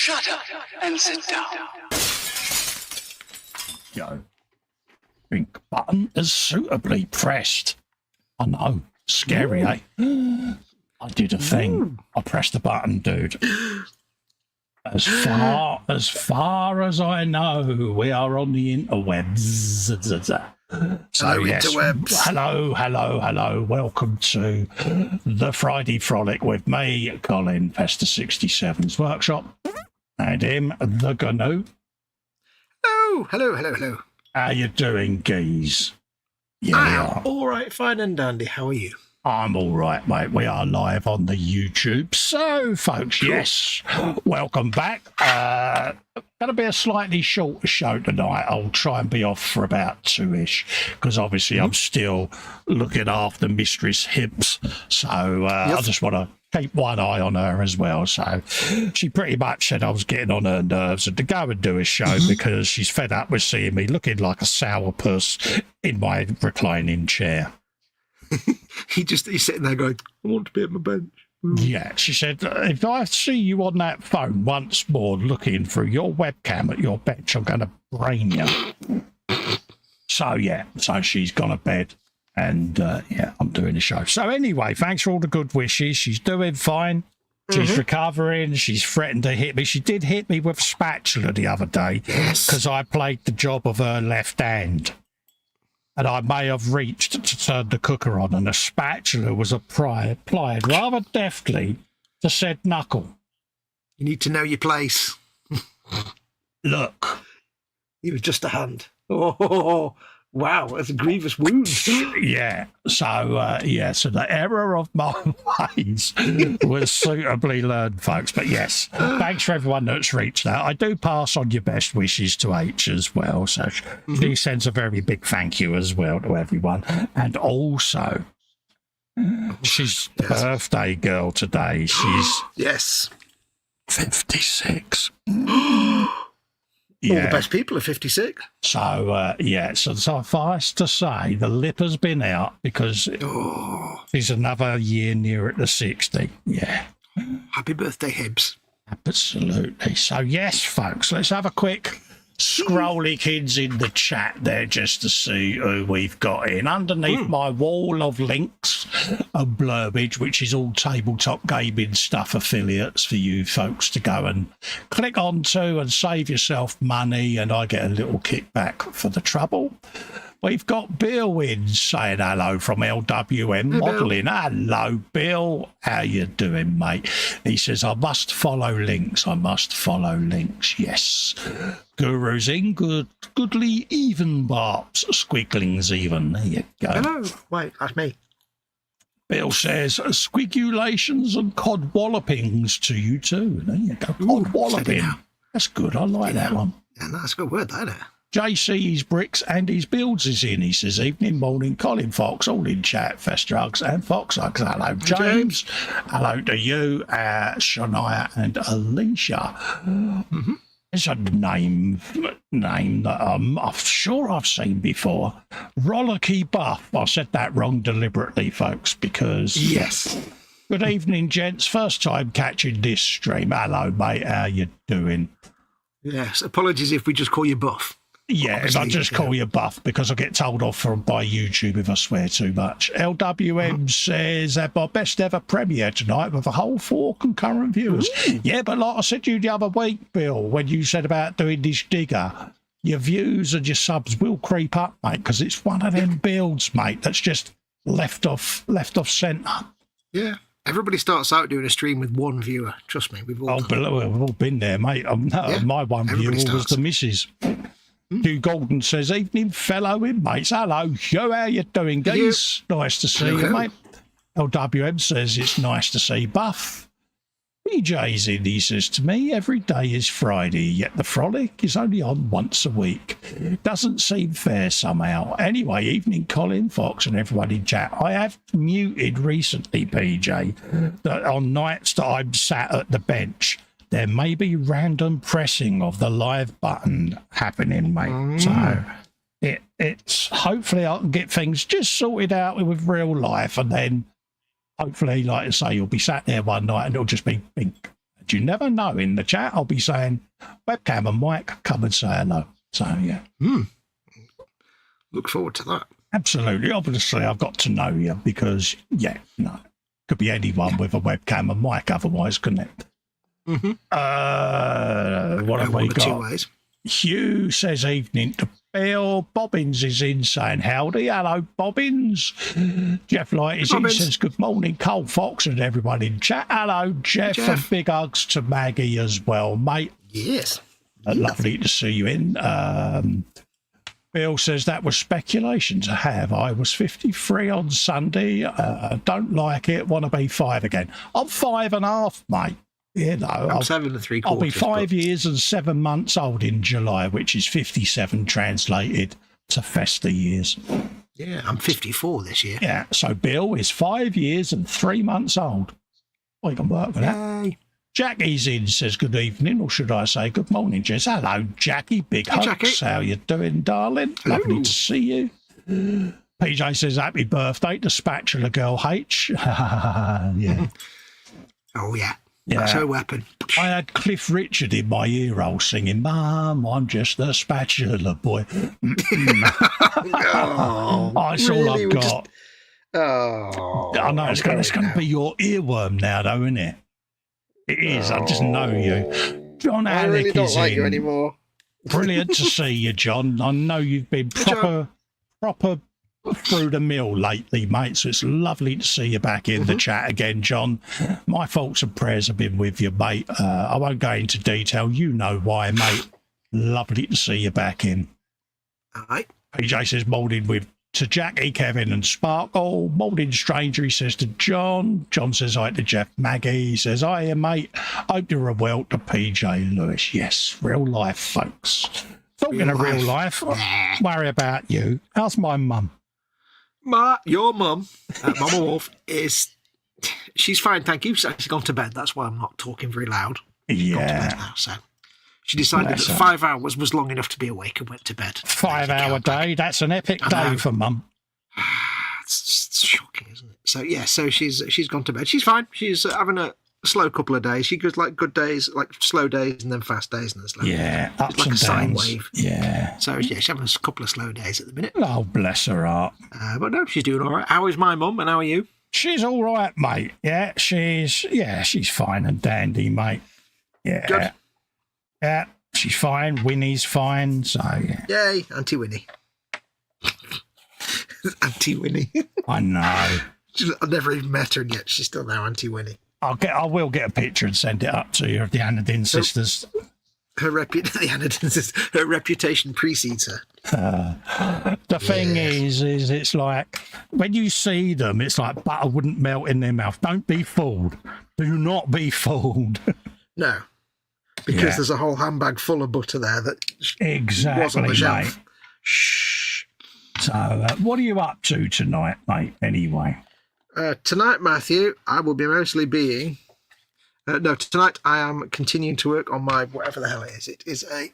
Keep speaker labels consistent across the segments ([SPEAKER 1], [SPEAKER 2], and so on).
[SPEAKER 1] Shut up and sit down.
[SPEAKER 2] Yo. Pink button is suitably pressed. I know. Scary, eh? I did a thing. I pressed the button, dude. As far as I know, we are on the interwebs. So yes, hello. Welcome to the Friday Frolic with me, Colin, Festa 67's workshop, and him, the Gnu.
[SPEAKER 3] Oh, hello.
[SPEAKER 2] How you doing, geez?
[SPEAKER 3] Yeah, all right, fine and dandy. How are you?
[SPEAKER 2] I'm all right, mate. We are live on the YouTube. So, folks, yes, welcome back. Going to be a slightly shorter show tonight. I'll try and be off for about 2-ish, because obviously I'm still looking after Mistress Hibbs. So I just want to keep one eye on her as well. So she pretty much said I was getting on her nerves and to go and do a show because she's fed up with seeing me looking like a sourpuss in my reclining chair.
[SPEAKER 3] He's sitting there going, I want to be at my bench.
[SPEAKER 2] Yeah, she said, if I see you on that phone once more looking through your webcam at your bench, I'm going to brain you. So she's gone to bed and, I'm doing the show. So anyway, thanks for all the good wishes. She's doing fine. She's recovering. She's threatened to hit me. She did hit me with a spatula the other day because I played the job of her left hand. And I may have reached to turn the cooker on, and a spatula was applied rather deftly to said knuckle.
[SPEAKER 3] You need to know your place.
[SPEAKER 2] Look.
[SPEAKER 3] It was just a hand. Oh, wow, that's a grievous wound.
[SPEAKER 2] Yeah, so the error of my ways was suitably learned, folks. But yes, thanks for everyone that's reached out. I do pass on your best wishes to H as well. So she sends a very big thank you as well to everyone. And also, she's birthday girl today. She's 56.
[SPEAKER 3] All the best people are 56.
[SPEAKER 2] So, so suffice to say, the lip has been out because she's another year nearer to 60. Yeah.
[SPEAKER 3] Happy birthday, Hibbs.
[SPEAKER 2] Absolutely. So, yes, folks, let's have a quick scrolly kids in the chat there just to see who we've got in. Underneath my wall of links and blurbage, which is all tabletop gaming stuff affiliates for you folks to go and click onto and save yourself money, and I get a little kickback for the trouble. We've got Bill in saying hello from LWM Modelling. Hello, Bill. How you doing, mate? He says, I must follow links. Yes. Guru's in goodly even barps, squigglings even. There you go.
[SPEAKER 3] Hello. Wait, that's me.
[SPEAKER 2] Bill says, squigulations and cod wallopings to you too. There you go. Cod walloping. That's good. I like that one.
[SPEAKER 3] Yeah, that's a good word, isn't it?
[SPEAKER 2] JC's Bricks and his Builds is in. He says, evening, morning, Colin Fox, all in chat, Festa Hugs and Fox Hugs. Hello, James. Hello to you, Shania and Alicia. It's a name that I'm sure I've seen before. Rollicky Buff. I said that wrong deliberately, folks, because...
[SPEAKER 3] Yes.
[SPEAKER 2] Good evening, gents. First time catching this stream. Hello, mate. How you doing?
[SPEAKER 3] Yes. Apologies if we just call you Buff.
[SPEAKER 2] Yeah, if I just call you Buff, because I get told off by YouTube if I swear too much. LWM says, had my best ever premiere tonight with a whole 4 concurrent viewers. Yeah, but like I said to you the other week, Bill, when you said about doing this digger, your views and your subs will creep up, mate, because it's one of them builds, mate, that's just left off centre.
[SPEAKER 3] Yeah. Everybody starts out doing a stream with one viewer. Trust me, we've all
[SPEAKER 2] been there, mate. My one viewer was the missus. Hugh Golden says, evening, fellow inmates. Hello, Hugh. How you doing, geese? Nice to see you, mate. LWM says, it's nice to see Buff. BJ's in, he says to me, every day is Friday, yet the Frolic is only on once a week. Doesn't seem fair somehow. Anyway, evening, Colin Fox and everyone in chat. I have muted recently, PJ, that on nights that I'm sat at the bench, there may be random pressing of the live button happening, mate. So it's hopefully I can get things just sorted out with real life, and then hopefully, like I say, you'll be sat there one night and it'll just be pink But you never know. In the chat, I'll be saying, webcam and mic, come and say hello. So, yeah.
[SPEAKER 3] Look forward to that.
[SPEAKER 2] Absolutely. Obviously, I've got to know you because, could be anyone with a webcam and mic, otherwise connect. What have we got?
[SPEAKER 3] 2 ways.
[SPEAKER 2] Hugh says evening to Bill. Bobbins is in saying howdy. Hello, Bobbins. Jeff Light is in, says good morning, Cole Fox and everyone in chat. Hello, Jeff. And big hugs to Maggie as well, mate.
[SPEAKER 3] Yes.
[SPEAKER 2] Lovely to see you in. Bill says that was speculation to have. I was 53 on Sunday. Don't like it. Want to be 5 again. I'm 5.5, mate. You know,
[SPEAKER 3] I'm 7 3/4.
[SPEAKER 2] I'll be 5 years and 7 months old in July, which is 57 translated to Festa years.
[SPEAKER 3] Yeah, I'm 54 this year.
[SPEAKER 2] Yeah, so Bill is 5 years and 3 months old. We can work with that. Jackie's in, says good evening, or should I say good morning, Jess. Hello, Jackie. Big hugs.
[SPEAKER 3] Jackie.
[SPEAKER 2] How you doing, darling?
[SPEAKER 3] Hello.
[SPEAKER 2] Lovely to see you. PJ says happy birthday to Spatula Girl H. Yeah.
[SPEAKER 3] Oh, yeah.
[SPEAKER 2] Yeah.
[SPEAKER 3] That's her weapon.
[SPEAKER 2] I had Cliff Richard in my ear hole singing, Mum, I'm just a spatula boy. That's all I've got. I know it's going to be your earworm now, though, isn't it? It is. I just know you. John
[SPEAKER 3] I
[SPEAKER 2] Alec
[SPEAKER 3] really don't
[SPEAKER 2] is
[SPEAKER 3] like
[SPEAKER 2] in.
[SPEAKER 3] you anymore.
[SPEAKER 2] Brilliant to see you, John. I know you've been proper through the mill lately, mate, so it's lovely to see you back in the chat again, John. My thoughts and prayers have been with you, mate. I won't go into detail. You know why, mate. Lovely to see you back in.
[SPEAKER 3] All right.
[SPEAKER 2] PJ says molding with to Jackie, Kevin and Sparkle. Molding Stranger, he says to John. John says hi to Jeff. Maggie, he says hi, mate. Hope you're well to PJ Lewis. Yes, real life, folks. Talking of real life, worry about you. How's my mum?
[SPEAKER 3] Your mum, Mama Wolf, she's fine, thank you. She's gone to bed. That's why I'm not talking very loud. She's gone to bed now, so she decided that 5 hours was long enough to be awake and went to bed.
[SPEAKER 2] 5 hour day. That's an epic day for mum.
[SPEAKER 3] It's shocking, isn't it? So yeah, so she's gone to bed. She's fine. She's having a slow couple of days. She goes like good days, like slow days, and then fast days, and then slow days.
[SPEAKER 2] Ups
[SPEAKER 3] like
[SPEAKER 2] and
[SPEAKER 3] a sine
[SPEAKER 2] downs.
[SPEAKER 3] wave.
[SPEAKER 2] Yeah.
[SPEAKER 3] So yeah, she's having a couple of slow days at the minute.
[SPEAKER 2] Oh, bless her heart.
[SPEAKER 3] But no, she's doing all right. How is my mum, and how are you?
[SPEAKER 2] She's all right, mate. Yeah, she's fine and dandy, mate. Yeah.
[SPEAKER 3] Good.
[SPEAKER 2] Yeah, she's fine. Winnie's fine. So yeah.
[SPEAKER 3] Yay, Auntie Winnie. Auntie Winnie.
[SPEAKER 2] I know.
[SPEAKER 3] I've never even met her yet. She's still now Auntie Winnie.
[SPEAKER 2] I will get a picture and send it up to you of the Anadin sisters.
[SPEAKER 3] Her reputation precedes her.
[SPEAKER 2] The thing is it's like when you see them, it's like butter wouldn't melt in their mouth. Don't be fooled. Do not be fooled.
[SPEAKER 3] No, because there's a whole handbag full of butter there that was on the shelf.
[SPEAKER 2] Mate. Shh. So, what are you up to tonight, mate? Anyway.
[SPEAKER 3] Tonight, Matthew, I will be mostly being... tonight I am continuing to work on my whatever the hell it is. It is a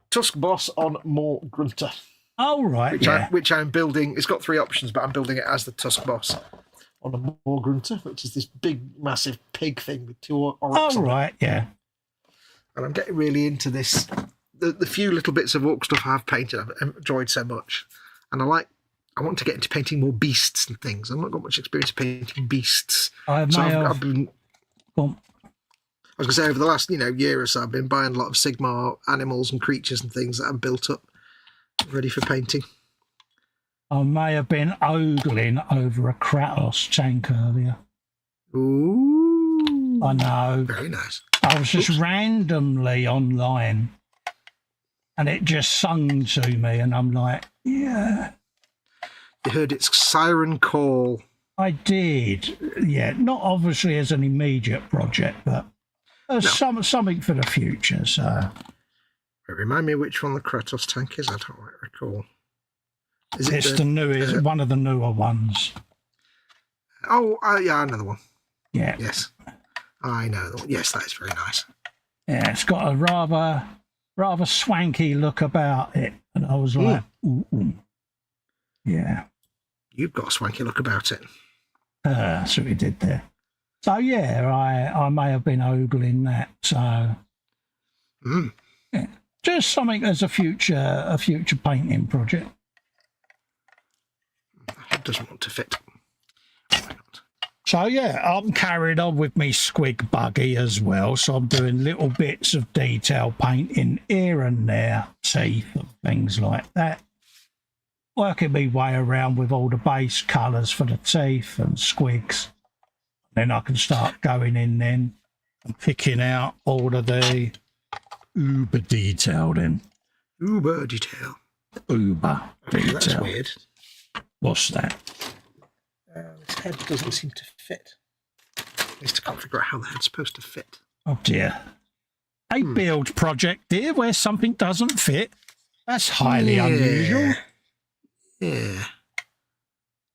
[SPEAKER 3] Tusk Boss on more Grunter.
[SPEAKER 2] Oh, right,
[SPEAKER 3] which I'm building. It's got 3 options, but I'm building it as the Tusk Boss on a more Grunter, which is this big, massive pig thing with 2 orcs on it.
[SPEAKER 2] Yeah.
[SPEAKER 3] And I'm getting really into this. The few little bits of orc stuff I've painted, I've enjoyed so much. And I want to get into painting more beasts and things. I've not got much experience painting beasts.
[SPEAKER 2] I was
[SPEAKER 3] going to say, over the last year or so, I've been buying a lot of Sigmar animals and creatures and things that I've built up, ready for painting.
[SPEAKER 2] I may have been ogling over a Kratos tank earlier.
[SPEAKER 3] Ooh.
[SPEAKER 2] I know.
[SPEAKER 3] Very nice.
[SPEAKER 2] I was just randomly online, and it just sung to me, and I'm like, yeah.
[SPEAKER 3] You heard its siren call.
[SPEAKER 2] I did, yeah. Not obviously as an immediate project, but something for the future. So,
[SPEAKER 3] remind me which one the Kratos tank is. I don't quite recall.
[SPEAKER 2] It's the newest, one of the newer ones.
[SPEAKER 3] Oh, yeah, another one.
[SPEAKER 2] Yeah.
[SPEAKER 3] Yes, I know. Yes, that is very nice.
[SPEAKER 2] Yeah, it's got a rather swanky look about it, and I was like, ooh. Yeah.
[SPEAKER 3] You've got a swanky look about it.
[SPEAKER 2] That's what we did there. So yeah, I may have been ogling that. So yeah, just something as a future painting project.
[SPEAKER 3] It doesn't want to fit. Why not?
[SPEAKER 2] So yeah, I'm carried on with me squig buggy as well. So I'm doing little bits of detail painting here and there, teeth and things like that. Working my way around with all the base colours for the teeth and squigs. Then I can start going in then and picking out all of the uber detail then.
[SPEAKER 3] Uber detail.
[SPEAKER 2] Uber detail.
[SPEAKER 3] That's weird.
[SPEAKER 2] What's that?
[SPEAKER 3] This head doesn't seem to fit. At least I can't figure out how the head's supposed to fit.
[SPEAKER 2] Oh dear. A build project here where something doesn't fit. That's highly unusual.
[SPEAKER 3] Yeah.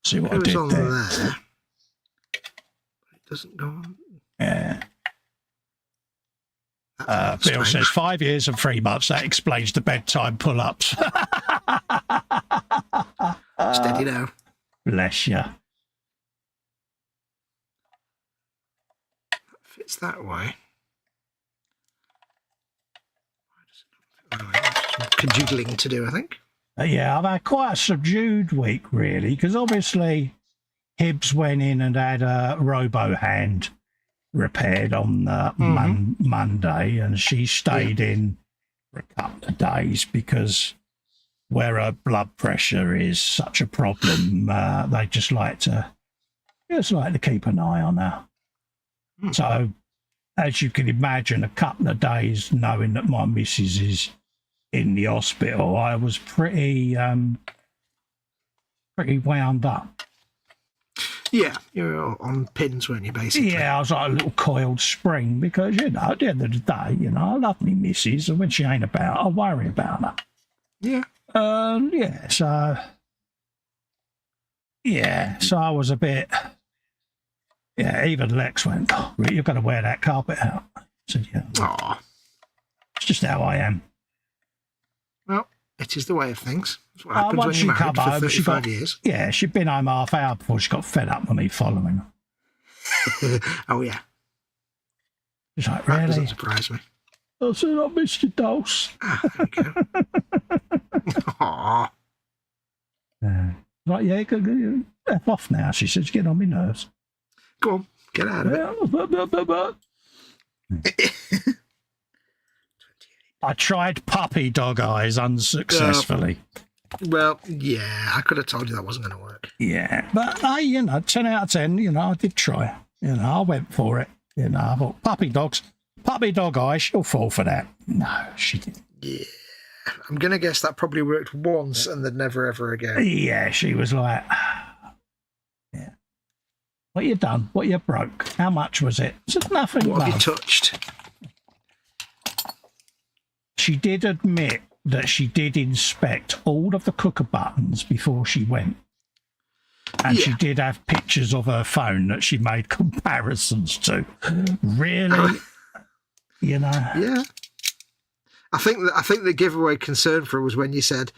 [SPEAKER 2] See what I did there?
[SPEAKER 3] There. It doesn't go on.
[SPEAKER 2] Yeah. Bill says 5 years and 3 months. That explains the bedtime pull-ups.
[SPEAKER 3] Steady now.
[SPEAKER 2] Bless you.
[SPEAKER 3] Fits that way. Some cajoodling to do, I think.
[SPEAKER 2] Yeah, I've had quite a subdued week, really, because obviously Hibbs went in and had a robo hand repaired on Monday, and she stayed in for a couple of days because where her blood pressure is such a problem, they just like to keep an eye on her. So, as you can imagine, a couple of days knowing that my missus is in the hospital, I was pretty wound up.
[SPEAKER 3] Yeah, you're on pins, weren't you, basically?
[SPEAKER 2] Yeah, I was like a little coiled spring because, you know, at the end of the day, you know, I love me missus, and when she ain't about, I worry about her.
[SPEAKER 3] Yeah.
[SPEAKER 2] So I was a bit, even Lex went, oh, you're going to wear that carpet out. I said, yeah.
[SPEAKER 3] Aww.
[SPEAKER 2] It's just how I am.
[SPEAKER 3] Well, it is the way of things. That's what happens when
[SPEAKER 2] once
[SPEAKER 3] you're
[SPEAKER 2] she
[SPEAKER 3] married
[SPEAKER 2] come
[SPEAKER 3] for
[SPEAKER 2] home,
[SPEAKER 3] 35 years.
[SPEAKER 2] Yeah, she'd been home half hour before she got fed up with me following her.
[SPEAKER 3] Oh, yeah.
[SPEAKER 2] She's like,
[SPEAKER 3] That
[SPEAKER 2] really?
[SPEAKER 3] doesn't surprise me.
[SPEAKER 2] I said, I missed your dose.
[SPEAKER 3] Ah, there you go. Aww.
[SPEAKER 2] Like, yeah, go F off now. She said, get on my nerves.
[SPEAKER 3] Go on, get out of it.
[SPEAKER 2] I tried puppy dog eyes unsuccessfully.
[SPEAKER 3] Well, yeah, I could have told you that wasn't going to work.
[SPEAKER 2] Yeah, but I, 10 out of 10, I did try. I went for it. I thought, puppy dog eyes, she'll fall for that. No, she didn't.
[SPEAKER 3] Yeah, I'm going to guess that probably worked once and then never ever again.
[SPEAKER 2] Yeah, she was like, yeah. What you done? What you broke? How much was it? I said, nothing.
[SPEAKER 3] What have you touched?
[SPEAKER 2] She did admit that she did inspect all of the cooker buttons before she went. And she did have pictures of her phone that she made comparisons to. Really?
[SPEAKER 3] Yeah. I think the giveaway concern for her was when you said,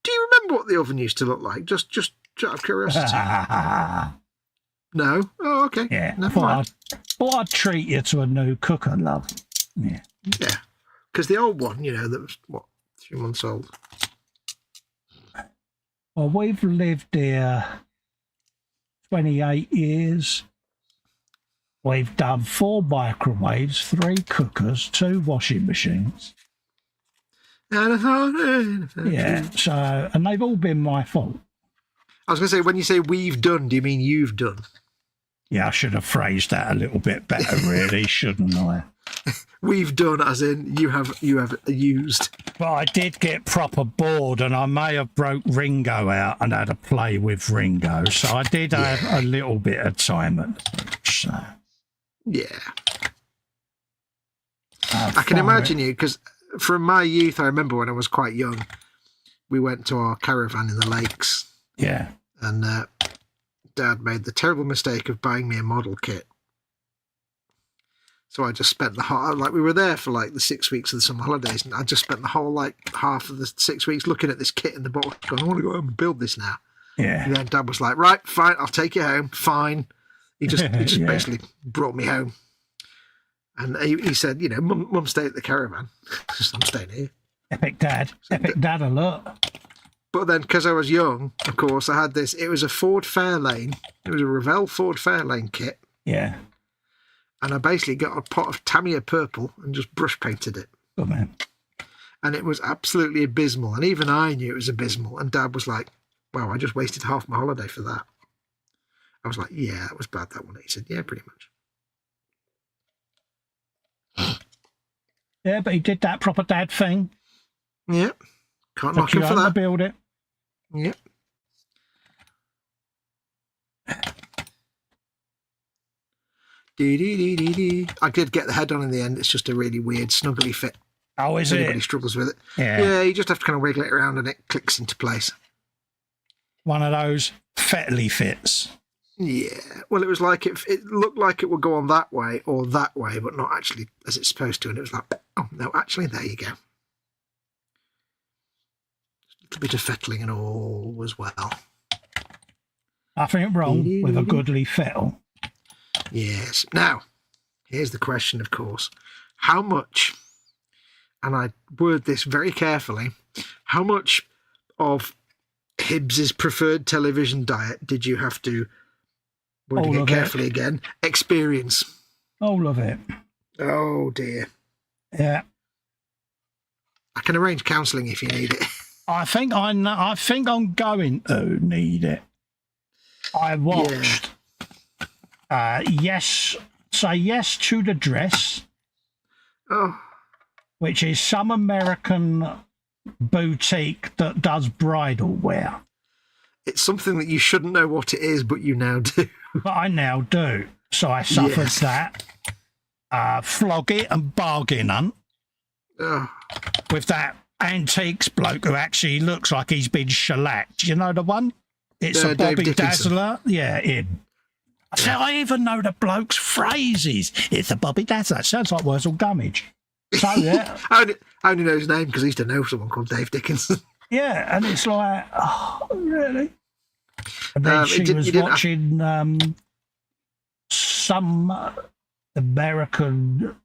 [SPEAKER 3] do you remember what the oven used to look like? Just out of curiosity. No? Oh, okay.
[SPEAKER 2] Yeah.
[SPEAKER 3] Never mind.
[SPEAKER 2] Thought I'd treat you to a new cooker, love. Yeah.
[SPEAKER 3] Yeah. Because the old one, that was, 3 months old.
[SPEAKER 2] Well, we've lived here 28 years. We've done 4 microwaves, 3 cookers, 2 washing machines. Yeah, so, and they've all been my fault.
[SPEAKER 3] I was going to say, when you say we've done, do you mean you've done?
[SPEAKER 2] Yeah, I should have phrased that a little bit better, really, shouldn't I?
[SPEAKER 3] We've done, as in you have used.
[SPEAKER 2] But I did get proper bored, and I may have broke Ringo out and had a play with Ringo. So I did have a little bit of time at the beach. So.
[SPEAKER 3] Yeah. I can imagine you, because from my youth, I remember when I was quite young, we went to our caravan in the lakes.
[SPEAKER 2] Yeah.
[SPEAKER 3] And Dad made the terrible mistake of buying me a model kit. So I just spent we were there for the 6 weeks of the summer holidays, and I just spent the whole half of the 6 weeks looking at this kit in the box, going, I want to go home and build this now.
[SPEAKER 2] Yeah.
[SPEAKER 3] And then Dad was like, right, fine, I'll take you home, fine. He just basically brought me home. And he said, you know, Mum stay at the caravan. I'm staying here.
[SPEAKER 2] Epic dad alert.
[SPEAKER 3] But then, because I was young, of course, I had this. It was a Ford Fairlane. It was a Revell Ford Fairlane kit.
[SPEAKER 2] Yeah.
[SPEAKER 3] And I basically got a pot of Tamiya purple and just brush painted it.
[SPEAKER 2] Oh, man.
[SPEAKER 3] And it was absolutely abysmal. And even I knew it was abysmal. And Dad was like, wow, I just wasted half my holiday for that. I was like, yeah, it was bad, that one. He said, yeah, pretty much.
[SPEAKER 2] Yeah, but he did that proper dad thing.
[SPEAKER 3] Yeah. Can't knock him for that.
[SPEAKER 2] Build it.
[SPEAKER 3] Yeah. I did get the head on in the end. It's just a really weird, snuggly fit.
[SPEAKER 2] Oh, is
[SPEAKER 3] Everybody struggles with it.
[SPEAKER 2] Yeah.
[SPEAKER 3] Yeah, you just have to kind of wiggle it around and it clicks into place.
[SPEAKER 2] One of those fettly fits.
[SPEAKER 3] Yeah. Well, it was like it looked like it would go on that way or that way, but not actually as it's supposed to. And it was like, oh, no, actually, there you go. A little bit of fettling and all as well.
[SPEAKER 2] Nothing wrong with a goodly fettle.
[SPEAKER 3] Yes. Now, here's the question, of course. How much, and I word this very carefully, how much of Hibbs's preferred television diet did you have to, wording it carefully again, experience?
[SPEAKER 2] All of it.
[SPEAKER 3] Oh, dear.
[SPEAKER 2] Yeah.
[SPEAKER 3] I can arrange counselling if you need it.
[SPEAKER 2] I think I'm going to need it. I watched Say Yes to the Dress, which is some American boutique that does bridal wear.
[SPEAKER 3] It's something that you shouldn't know what it is, but you now do.
[SPEAKER 2] But I now do. So I suffered that. Flog It and Bargain Hunt with that antiques bloke who actually looks like he's been shellacked. You know the one? It's a Bobby Dazzler. Yeah, him. I even know the bloke's phrases. It's a Bobby Dazzler. It sounds like Wurzel Gummidge. So, yeah.
[SPEAKER 3] I only know his name because I used to know someone called Dave Dickinson.
[SPEAKER 2] Yeah, and it's like, oh, really? And then she was watching some American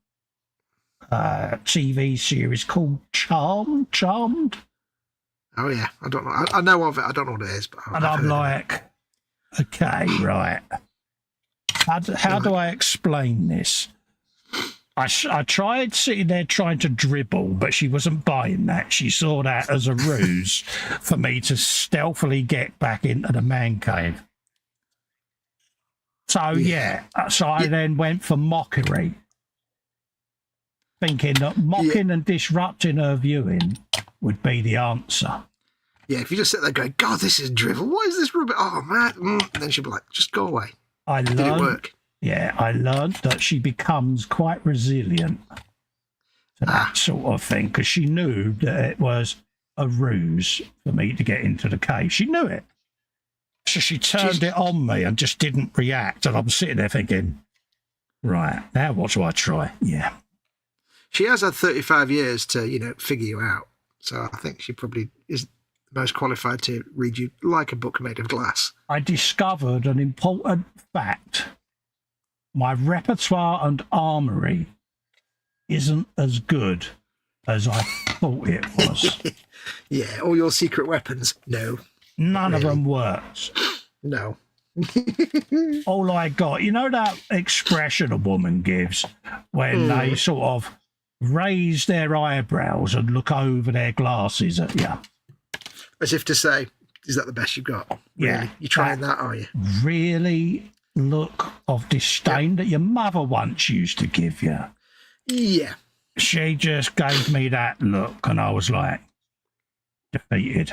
[SPEAKER 2] TV series called Charmed.
[SPEAKER 3] Oh, yeah. I don't know. I know of it. I don't know what it is. But
[SPEAKER 2] I'm like, okay, right. How do I explain this? I tried sitting there trying to dribble, but she wasn't buying that. She saw that as a ruse for me to stealthily get back into the man cave. So, I then went for mockery, thinking that mocking and disrupting her viewing would be the answer.
[SPEAKER 3] Yeah, if you just sit there going, God, this is drivel. What is this rubbish? Oh, man. And then she'd be like, just go away. Did it work?
[SPEAKER 2] Yeah, I learned that she becomes quite resilient to that sort of thing because she knew that it was a ruse for me to get into the cave. She knew it. So she turned it on me and just didn't react. And I'm sitting there thinking, right, now what do I try? Yeah.
[SPEAKER 3] She has had 35 years to, figure you out. So I think she probably is the most qualified to read you like a book made of glass.
[SPEAKER 2] I discovered an important fact. My repertoire and armoury isn't as good as I thought it was.
[SPEAKER 3] Yeah, all your secret weapons, no.
[SPEAKER 2] None of them works.
[SPEAKER 3] No.
[SPEAKER 2] All I got, that expression a woman gives when they sort of raise their eyebrows and look over their glasses at you.
[SPEAKER 3] As if to say, is that the best you've got?
[SPEAKER 2] Yeah.
[SPEAKER 3] Really? You're trying that, are you?
[SPEAKER 2] Really look of disdain that your mother once used to give you.
[SPEAKER 3] Yeah.
[SPEAKER 2] She just gave me that look and I was like, defeated.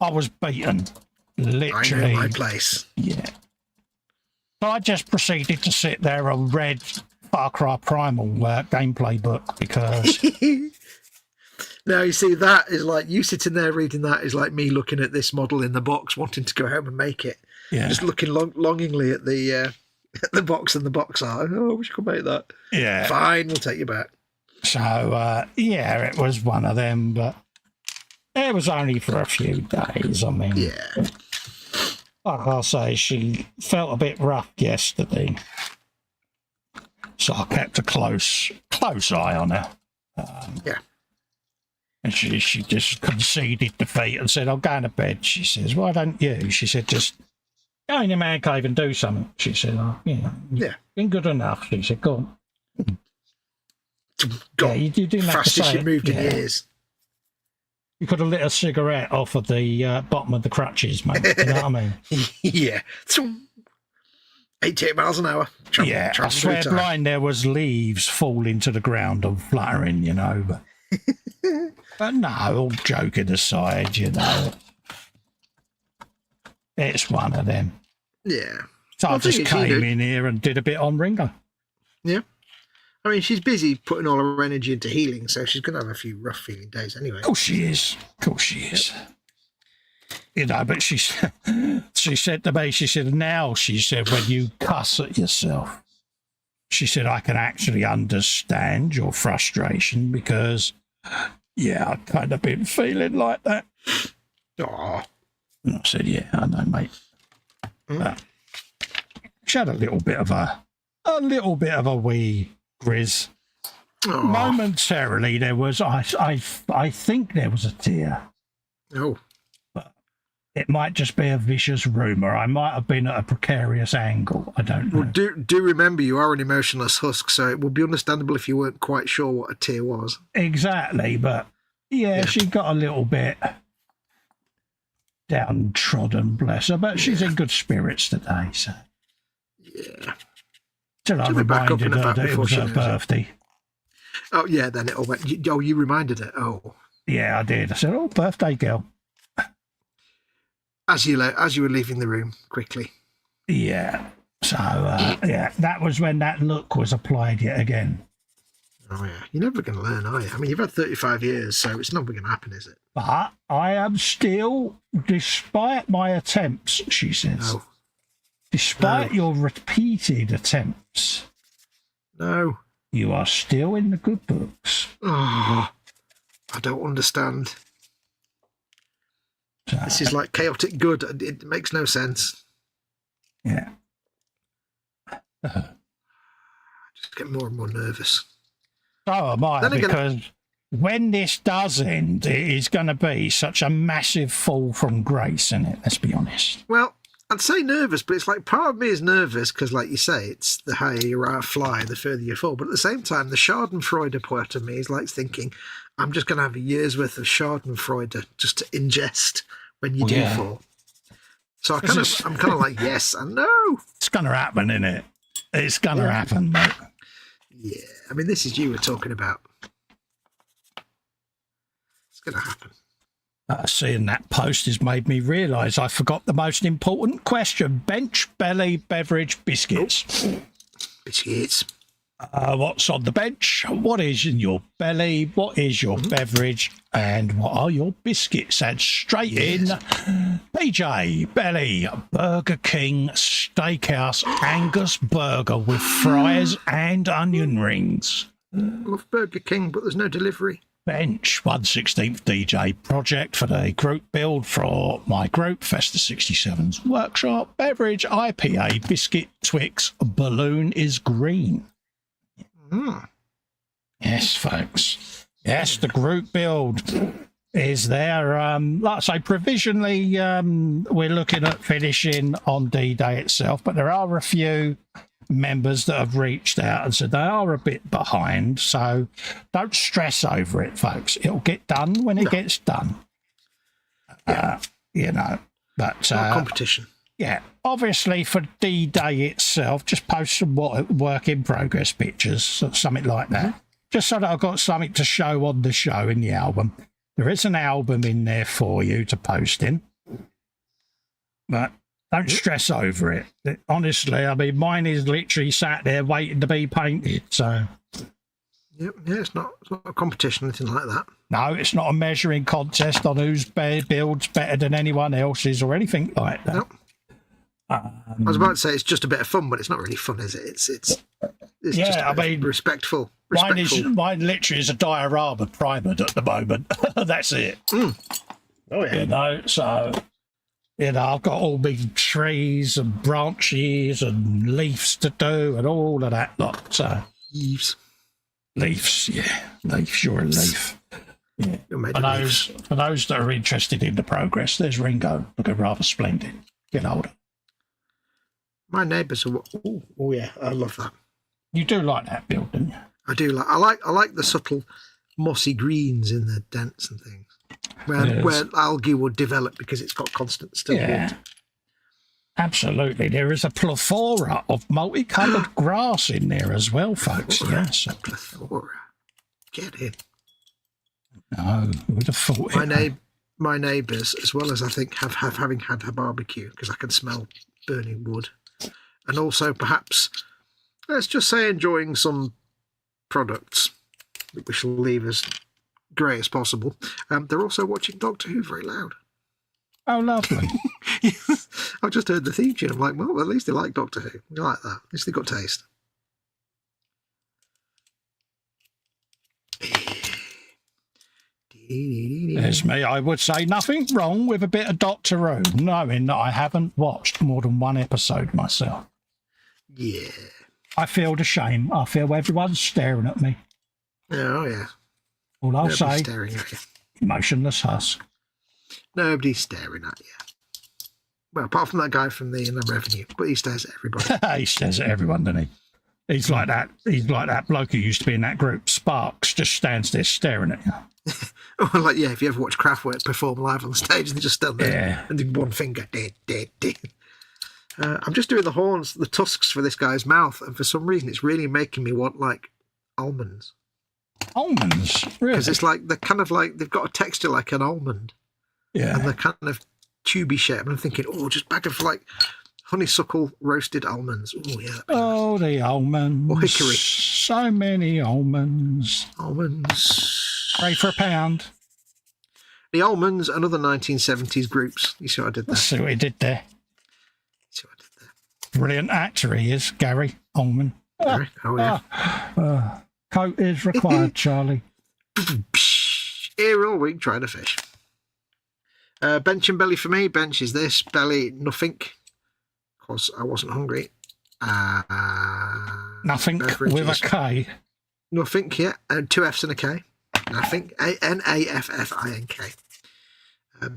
[SPEAKER 2] I was beaten. Literally.
[SPEAKER 3] I know my place.
[SPEAKER 2] Yeah. So I just proceeded to sit there and read Far Cry Primal gameplay book because...
[SPEAKER 3] Now, you see, that is like, you sitting there reading that is like me looking at this model in the box, wanting to go home and make it.
[SPEAKER 2] Yeah.
[SPEAKER 3] Just looking longingly at the box and the box art. Oh, I wish I could make that.
[SPEAKER 2] Yeah.
[SPEAKER 3] Fine, we'll take you back.
[SPEAKER 2] So, it was one of them, but it was only for a few days. I mean,
[SPEAKER 3] yeah.
[SPEAKER 2] like I say, she felt a bit rough yesterday. So I kept a close eye on her.
[SPEAKER 3] Yeah.
[SPEAKER 2] And she just conceded defeat and said, "I'm going to bed." She says, "Why don't you?" She said, "Just go in your man cave and do something." She said, "Oh, you know,
[SPEAKER 3] yeah,
[SPEAKER 2] been good enough." She said, "Go on."
[SPEAKER 3] God,
[SPEAKER 2] yeah, you didn't have to say
[SPEAKER 3] fastest you moved in
[SPEAKER 2] yeah.
[SPEAKER 3] years.
[SPEAKER 2] You could have lit a cigarette off of the bottom of the crutches, mate. You know what I mean?
[SPEAKER 3] Yeah. 88 miles an hour.
[SPEAKER 2] Yeah, I swear blind there was leaves falling to the ground and fluttering, you know. But no, all joking aside, you know. It's one of them.
[SPEAKER 3] Yeah.
[SPEAKER 2] So I just came in here and did a bit on Ringo.
[SPEAKER 3] Yeah. I mean, she's busy putting all her energy into healing, so she's going to have a few rough feeling days anyway.
[SPEAKER 2] Of course she is. Of course she is. You know, but she said to me, she said, now, she said, when you cuss at yourself, she said, I can actually understand your frustration because, yeah, I've kind of been feeling like that.
[SPEAKER 3] Oh.
[SPEAKER 2] And I said, yeah, I know, mate. She had a little bit of a wee grizz.
[SPEAKER 3] Oh.
[SPEAKER 2] Momentarily, there was, I think there was a tear.
[SPEAKER 3] Oh.
[SPEAKER 2] It might just be a vicious rumour. I might have been at a precarious angle. I don't know.
[SPEAKER 3] Well, do remember you are an emotionless husk, so it would be understandable if you weren't quite sure what a tear was.
[SPEAKER 2] Exactly, but yeah, she got a little bit downtrodden, bless her, but she's in good spirits today, so.
[SPEAKER 3] Yeah.
[SPEAKER 2] Till I reminded her that it was her birthday.
[SPEAKER 3] Oh, yeah, then it all went. Oh, you reminded her. Oh.
[SPEAKER 2] Yeah, I did. I said, oh, birthday girl.
[SPEAKER 3] As you were leaving the room quickly.
[SPEAKER 2] Yeah. So, yeah, that was when that look was applied yet again.
[SPEAKER 3] Oh, yeah. You're never going to learn, are you? I mean, you've had 35 years, so it's never going to happen, is it?
[SPEAKER 2] But I am still, despite my attempts, she says.
[SPEAKER 3] No.
[SPEAKER 2] Despite your repeated attempts.
[SPEAKER 3] No.
[SPEAKER 2] You are still in the good books.
[SPEAKER 3] Oh, I don't understand. This is like chaotic good. It makes no sense.
[SPEAKER 2] Yeah.
[SPEAKER 3] I just get more and more nervous.
[SPEAKER 2] So am I, because when this does end, it is going to be such a massive fall from grace, isn't it? Let's be honest.
[SPEAKER 3] Well, I'd say nervous, but it's like part of me is nervous because, like you say, it's the higher you fly, the further you fall. But at the same time, the Schadenfreude part of me is like thinking, I'm just going to have a year's worth of Schadenfreude just to ingest when you do fall. So I'm kind of like, yes and no.
[SPEAKER 2] It's going to happen, isn't it? It's going to happen, mate.
[SPEAKER 3] Yeah. I mean, this is you we're talking about. It's going to happen.
[SPEAKER 2] Seeing that post has made me realise I forgot the most important question. Bench, belly, beverage, biscuits.
[SPEAKER 3] Oh. Biscuits.
[SPEAKER 2] What's on the bench? What is in your belly? What is your beverage? And what are your biscuits? And straight in, PJ, belly, Burger King Steakhouse Angus burger with fries and onion rings.
[SPEAKER 3] I love Burger King, but there's no delivery.
[SPEAKER 2] Bench, 1/16th DJ project for the group build for my group, Festa 67's workshop. Beverage, IPA, biscuit, Twix, balloon is green. Yes, folks. Yes, the group build is there. Like I say, provisionally, we're looking at finishing on D-Day itself, but there are a few members that have reached out and said they are a bit behind, so don't stress over it, folks. It'll get done when it gets done. You know, but
[SPEAKER 3] competition.
[SPEAKER 2] Yeah, obviously for D-Day itself, just post some work in progress pictures, something like that, just so that I've got something to show on the show in the album. There is an album in there for you to post in, but don't stress over it. Honestly, I mean, mine is literally sat there waiting to be painted. So,
[SPEAKER 3] yeah, it's not a competition, anything like that.
[SPEAKER 2] No, it's not a measuring contest on whose build's better than anyone else's or anything like that.
[SPEAKER 3] Nope. I was about to say it's just a bit of fun, but it's not really fun, is it? It's just respectful. Mine
[SPEAKER 2] literally is a diorama primed at the moment. That's it.
[SPEAKER 3] Oh yeah.
[SPEAKER 2] You know, so. You know, I've got all big trees and branches and leaves to do and all of that lot. So
[SPEAKER 3] Leaves.
[SPEAKER 2] Leaves, yeah. Leaves, you're a leaf. Yeah. For those that are interested in the progress, there's Ringo, looking rather splendid. Get older.
[SPEAKER 3] My neighbours are. Oh yeah, I love that.
[SPEAKER 2] You do like that build, don't you?
[SPEAKER 3] I do like. I like the subtle mossy greens in the dents and things, where algae would develop because it's got constant still water.
[SPEAKER 2] Absolutely. There is a plethora of multicoloured grass in there as well, folks. Yes.
[SPEAKER 3] A plethora. Get in.
[SPEAKER 2] No, would have thought
[SPEAKER 3] my neighbours, as well as I think having had a barbecue, because I can smell burning wood, and also perhaps, let's just say, enjoying some products that we shall leave as grey as possible. They're also watching Doctor Who very loud.
[SPEAKER 2] Oh, lovely.
[SPEAKER 3] I've just heard the theme tune. I'm like, well, at least they like Doctor Who. You like that. At least they got taste.
[SPEAKER 2] There's me. I would say nothing wrong with a bit of Doctor Who, knowing that I haven't watched more than one episode myself.
[SPEAKER 3] Yeah.
[SPEAKER 2] I feel the shame. I feel everyone's staring at me.
[SPEAKER 3] Oh, yeah.
[SPEAKER 2] All I'll say,
[SPEAKER 3] staring at you.
[SPEAKER 2] Emotionless husk.
[SPEAKER 3] Nobody's staring at you. Well, apart from that guy from the revenue, but he stares at everybody.
[SPEAKER 2] He stares at everyone, doesn't he? He's like that. He's like that bloke who used to be in that group, Sparks, just stands there staring at you.
[SPEAKER 3] Like, yeah, if you ever watch Kraftwerk perform live on stage, they just stand there and do one finger. I'm just doing the horns, the tusks for this guy's mouth, and for some reason it's really making me want, like, almonds.
[SPEAKER 2] Almonds? Really?
[SPEAKER 3] Because it's like, they're kind of like, they've got a texture like an almond.
[SPEAKER 2] Yeah.
[SPEAKER 3] And they're kind of tubey shape. And I'm thinking, just bag of, like, honeysuckle roasted almonds. Oh, yeah.
[SPEAKER 2] Oh, the almonds.
[SPEAKER 3] Or hickory.
[SPEAKER 2] So many almonds.
[SPEAKER 3] Almonds.
[SPEAKER 2] Pray for a pound.
[SPEAKER 3] The Almonds and other 1970s groups. You see what I did there?
[SPEAKER 2] Let's see what he did there.
[SPEAKER 3] See what I did there?
[SPEAKER 2] Brilliant actor he is, Gary Oldman.
[SPEAKER 3] Gary? Oh, yeah.
[SPEAKER 2] Coat is required, Charlie.
[SPEAKER 3] Here all week trying to fish. Bench and belly for me. Bench is this. Belly, nothing. Because I wasn't hungry.
[SPEAKER 2] Nothing with a K.
[SPEAKER 3] Nothing, yeah. And 2 F's and a K. Nothing. Naffink.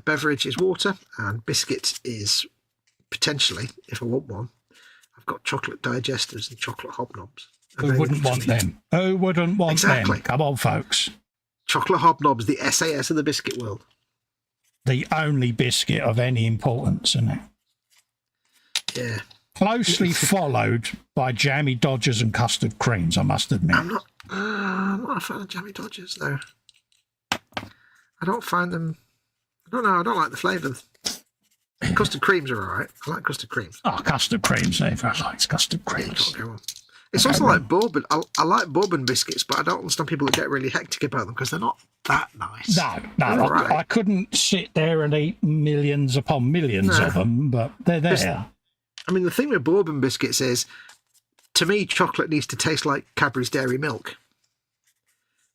[SPEAKER 3] Beverage is water, and biscuit is potentially, if I want one, I've got chocolate digestives and chocolate hobnobs.
[SPEAKER 2] Who wouldn't want them? Who wouldn't want them? Come on, folks.
[SPEAKER 3] Chocolate hobnobs, the SAS of the biscuit world.
[SPEAKER 2] The only biscuit of any importance, isn't it?
[SPEAKER 3] Yeah.
[SPEAKER 2] Closely followed by jammy dodgers and custard creams, I must admit.
[SPEAKER 3] I'm not a fan of jammy dodgers, though. I don't find them... I don't know, I don't like the flavour. Custard creams are all right. I like custard creams.
[SPEAKER 2] Oh, custard creams, everyone likes custard creams.
[SPEAKER 3] Yeah, it's also like bourbon. I like bourbon biscuits, but I don't understand people that get really hectic about them because they're not that nice.
[SPEAKER 2] No, I couldn't sit there and eat millions upon millions of them, but they're there.
[SPEAKER 3] I mean, the thing with bourbon biscuits is, to me, chocolate needs to taste like Cadbury's Dairy Milk.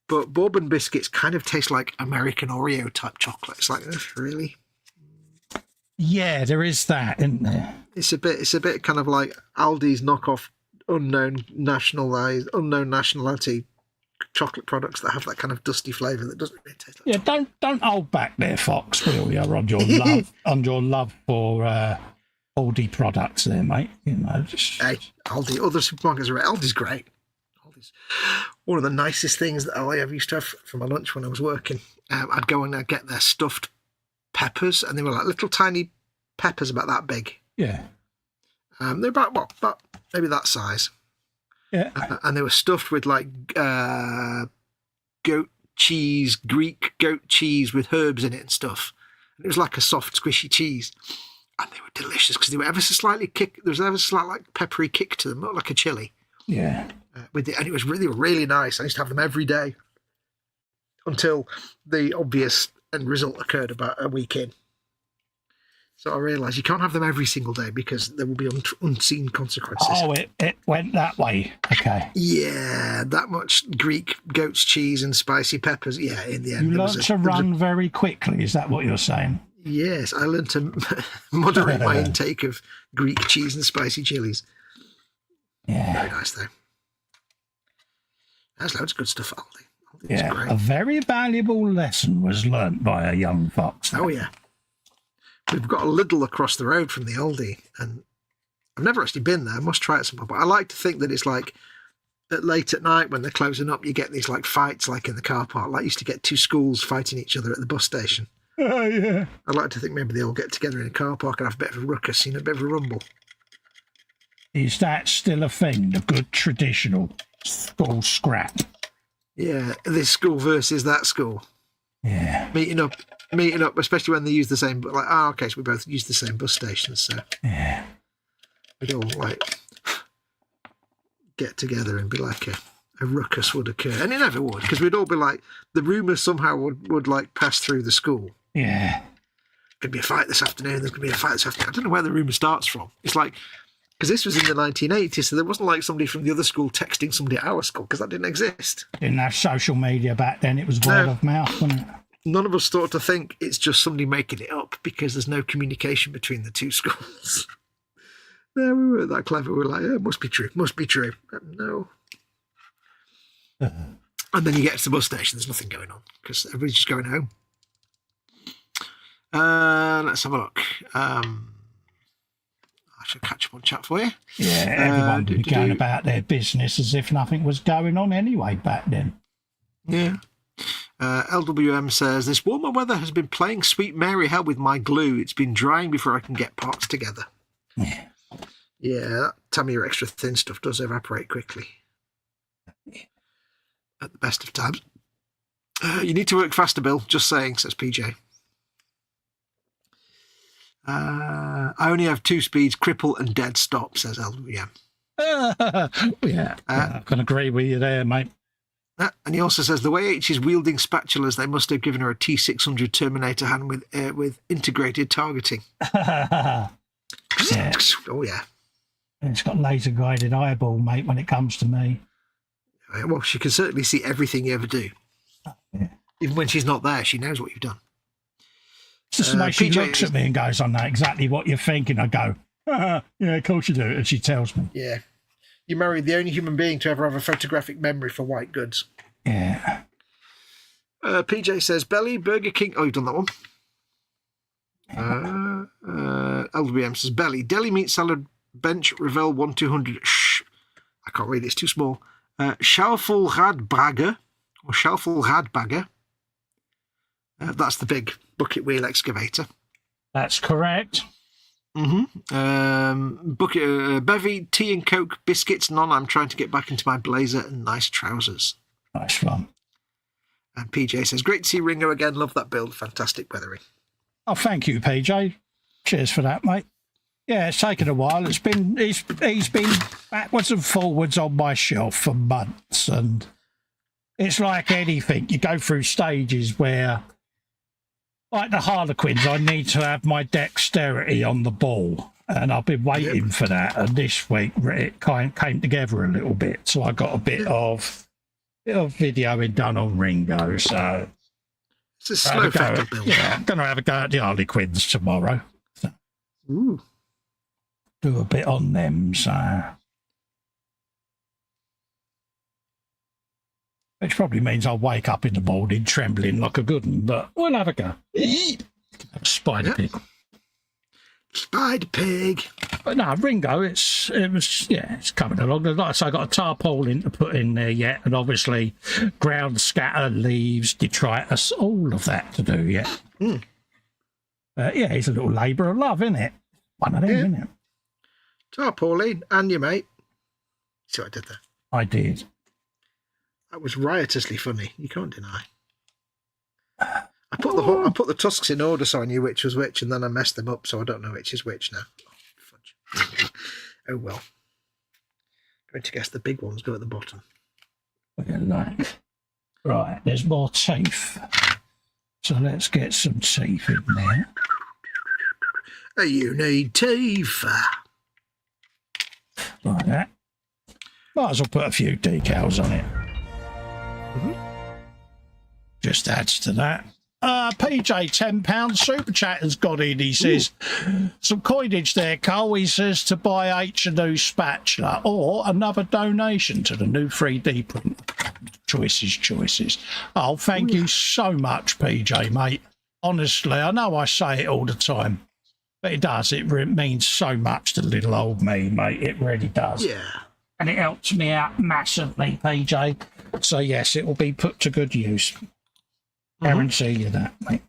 [SPEAKER 3] But bourbon biscuits kind of taste like American Oreo type chocolate. It's like, really?
[SPEAKER 2] Yeah, there is that, isn't there?
[SPEAKER 3] It's a bit kind of like Aldi's knockoff unknown nationality chocolate products that have that kind of dusty flavour that doesn't really taste like
[SPEAKER 2] chocolate. Don't hold back there, Fox, will you, on your love for Aldi products there, mate. You know, just...
[SPEAKER 3] Hey, Aldi, other supermarkets are right. Aldi's great. Aldi's one of the nicest things that I ever used to have for my lunch when I was working. I'd go and I'd get their stuffed peppers, and they were like little tiny peppers about that big.
[SPEAKER 2] Yeah.
[SPEAKER 3] They're about maybe that size.
[SPEAKER 2] Yeah.
[SPEAKER 3] And they were stuffed with like goat cheese, Greek goat cheese with herbs in it and stuff. And it was like a soft, squishy cheese. And they were delicious because they were ever so slightly there was ever so slight like peppery kick to them, not like a chili.
[SPEAKER 2] Yeah.
[SPEAKER 3] And it was really nice. I used to have them every day until the obvious end result occurred about a week in. So I realised you can't have them every single day because there will be unseen consequences.
[SPEAKER 2] Oh, it went that way. Okay.
[SPEAKER 3] Yeah, that much Greek goat's cheese and spicy peppers. Yeah, in the end.
[SPEAKER 2] You learned to run very quickly. Is that what you're saying?
[SPEAKER 3] Yes, I learned to moderate my intake of Greek cheese and spicy chilies.
[SPEAKER 2] Yeah.
[SPEAKER 3] Very nice, though. There's loads of good stuff at Aldi.
[SPEAKER 2] Yeah,
[SPEAKER 3] great.
[SPEAKER 2] a very valuable lesson was learnt by a young fox.
[SPEAKER 3] Oh, yeah. We've got a Lidl across the road from the Aldi, and I've never actually been there. I must try it sometime. But I like to think that it's like late at night when they're closing up, you get these like fights like in the car park. Like you used to get two schools fighting each other at the bus station.
[SPEAKER 2] Oh, yeah.
[SPEAKER 3] I'd like to think maybe they all get together in a car park and have a bit of a ruckus, a bit of a rumble.
[SPEAKER 2] Is that still a thing, the good traditional school scrap?
[SPEAKER 3] Yeah, this school versus that school.
[SPEAKER 2] Yeah.
[SPEAKER 3] Meeting up, especially when they use the same, like, okay, so we both use the same bus stations, so.
[SPEAKER 2] Yeah.
[SPEAKER 3] We'd all, like, get together and be like a ruckus would occur. And it never would, because we'd all be like, the rumours somehow would like, pass through the school.
[SPEAKER 2] Yeah.
[SPEAKER 3] Could be a fight this afternoon, there's going to be a fight this afternoon. I don't know where the rumour starts from. It's like, because this was in the 1980s, so there wasn't like somebody from the other school texting somebody at our school, because that didn't exist.
[SPEAKER 2] Didn't have social media back then, it was word of mouth, wasn't it?
[SPEAKER 3] None of us thought to think it's just somebody making it up because there's no communication between the two schools. No, we weren't that clever. We were like, it must be true, No. And then you get to the bus station, there's nothing going on because everybody's just going home. Let's have a look. I should catch up on chat for you.
[SPEAKER 2] Yeah, everyone would be going about their business as if nothing was going on anyway back then.
[SPEAKER 3] Yeah. LWM says, this warmer weather has been playing Sweet Mary Hell with my glue. It's been drying before I can get parts together.
[SPEAKER 2] Yeah.
[SPEAKER 3] Yeah, that time of your extra thin stuff does evaporate quickly. At the best of times. You need to work faster, Bill. Just saying, says PJ. I only have 2 speeds, cripple and dead stop, says LWM.
[SPEAKER 2] Yeah, I can agree with you there, mate.
[SPEAKER 3] And he also says, the way H is wielding spatulas, they must have given her a T600 Terminator hand with integrated targeting.
[SPEAKER 2] Yeah.
[SPEAKER 3] Oh, yeah.
[SPEAKER 2] It's got laser-guided eyeball, mate, when it comes to me.
[SPEAKER 3] Well, she can certainly see everything you ever do.
[SPEAKER 2] Yeah.
[SPEAKER 3] Even when she's not there, she knows what you've done.
[SPEAKER 2] It's just the way she looks at me and goes, I know exactly what you're thinking. I go, yeah, of course you do. And she tells me.
[SPEAKER 3] Yeah. You married the only human being to ever have a photographic memory for white goods.
[SPEAKER 2] Yeah.
[SPEAKER 3] PJ says, Belly, Burger King. Oh, you've done that one. LWM says, Belly, deli meat salad, bench, Revell 1200. Shh. I can't read it, it's too small. Schaufelradbagger, or Schaufelradbagger. That's the big bucket wheel excavator.
[SPEAKER 2] That's correct.
[SPEAKER 3] Bucket, bevy, tea and coke, biscuits, none. I'm trying to get back into my blazer and nice trousers.
[SPEAKER 2] Nice one.
[SPEAKER 3] And PJ says, great to see Ringo again. Love that build. Fantastic weathering.
[SPEAKER 2] Oh, thank you, PJ. Cheers for that, mate. Yeah, it's taken a while. He's been backwards and forwards on my shelf for months, and it's like anything. You go through stages where, like the Harlequins, I need to have my dexterity on the ball, and I've been waiting for that. And this week it came together a little bit, so I got a bit of videoing done on Ringo. So
[SPEAKER 3] it's a slow factor build.
[SPEAKER 2] Yeah, I'm going to have a go at the Harlequins tomorrow. So.
[SPEAKER 3] Ooh.
[SPEAKER 2] Do a bit on them, so. Which probably means I'll wake up in the morning trembling like a good one, but we'll have a go. Spider pig.
[SPEAKER 3] Spider pig.
[SPEAKER 2] But no, Ringo, it's coming along. Like I say, I got a tarpaulin to put in there yet, and obviously ground scatter, leaves, detritus, all of that to do yet. Yeah, he's a little labour of love, isn't it? One of them, isn't it?
[SPEAKER 3] Tarpaulin and your mate. See what I did there?
[SPEAKER 2] I did.
[SPEAKER 3] That was riotously funny. You can't deny. I put the tusks in order so I knew which was which, and then I messed them up, so I don't know which is which now. Oh, fudge. Oh well. Going to guess the big ones go at the bottom.
[SPEAKER 2] Right, there's more teeth. So let's get some teeth in there.
[SPEAKER 3] You need teeth.
[SPEAKER 2] Like that. Might as well put a few decals on it. Just adds to that. PJ, £10 super chat has got in. He says, some coinage there, Carl. He says to buy H a new spatula or another donation to the new 3D print. Choices. Oh, thank you so much, PJ, mate. Honestly, I know I say it all the time, but it does. It means so much to little old me, mate. It really does.
[SPEAKER 3] Yeah.
[SPEAKER 2] And it helps me out massively, PJ. So, yes, it will be put to good use. Guarantee you that, mate.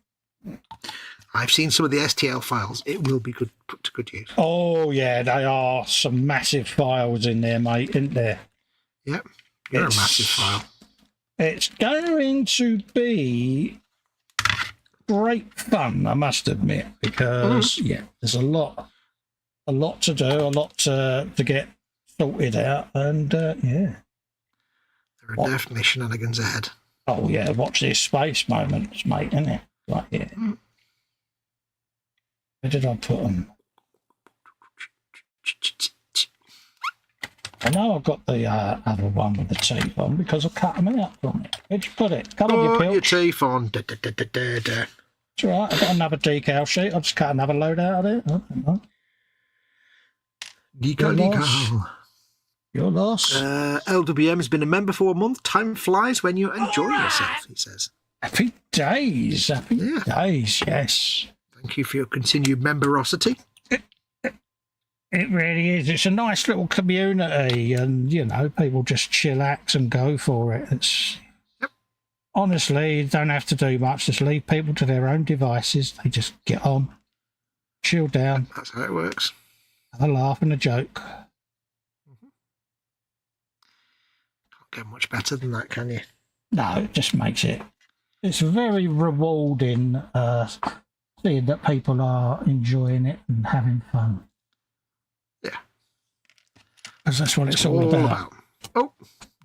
[SPEAKER 3] I've seen some of the STL files. It will be put to good use.
[SPEAKER 2] Oh, yeah, they are some massive files in there, mate, isn't there?
[SPEAKER 3] Yep. They're a massive file.
[SPEAKER 2] It's going to be great fun, I must admit, because, yeah, there's a lot to do, a lot to get sorted out, and, yeah.
[SPEAKER 3] There are definitely shenanigans ahead.
[SPEAKER 2] Oh, yeah, watch these space moments, mate, isn't it? Right here. Where did I put them? I know I've got the other one with the teeth on because I cut them out from it. Where'd you put it? Come on, you pilch.
[SPEAKER 3] Your teeth on.
[SPEAKER 2] It's all right, I've got another decal sheet. I'll just cut another load out of it. Oh.
[SPEAKER 3] Decal.
[SPEAKER 2] Your loss.
[SPEAKER 3] LWM has been a member for a month. Time flies when you enjoy yourself, he says.
[SPEAKER 2] Happy days. Happy days, yes.
[SPEAKER 3] Thank you for your continued memberosity.
[SPEAKER 2] It really is. It's a nice little community and, you know, people just chillax and go for it. It's honestly, you don't have to do much. Just leave people to their own devices. They just get on, chill down.
[SPEAKER 3] That's how it works.
[SPEAKER 2] Have a laugh and a joke.
[SPEAKER 3] Get much better than that, can you?
[SPEAKER 2] No, it just makes it. It's very rewarding seeing that people are enjoying it and having fun.
[SPEAKER 3] Yeah.
[SPEAKER 2] Because that's what it's all about.
[SPEAKER 3] Oh,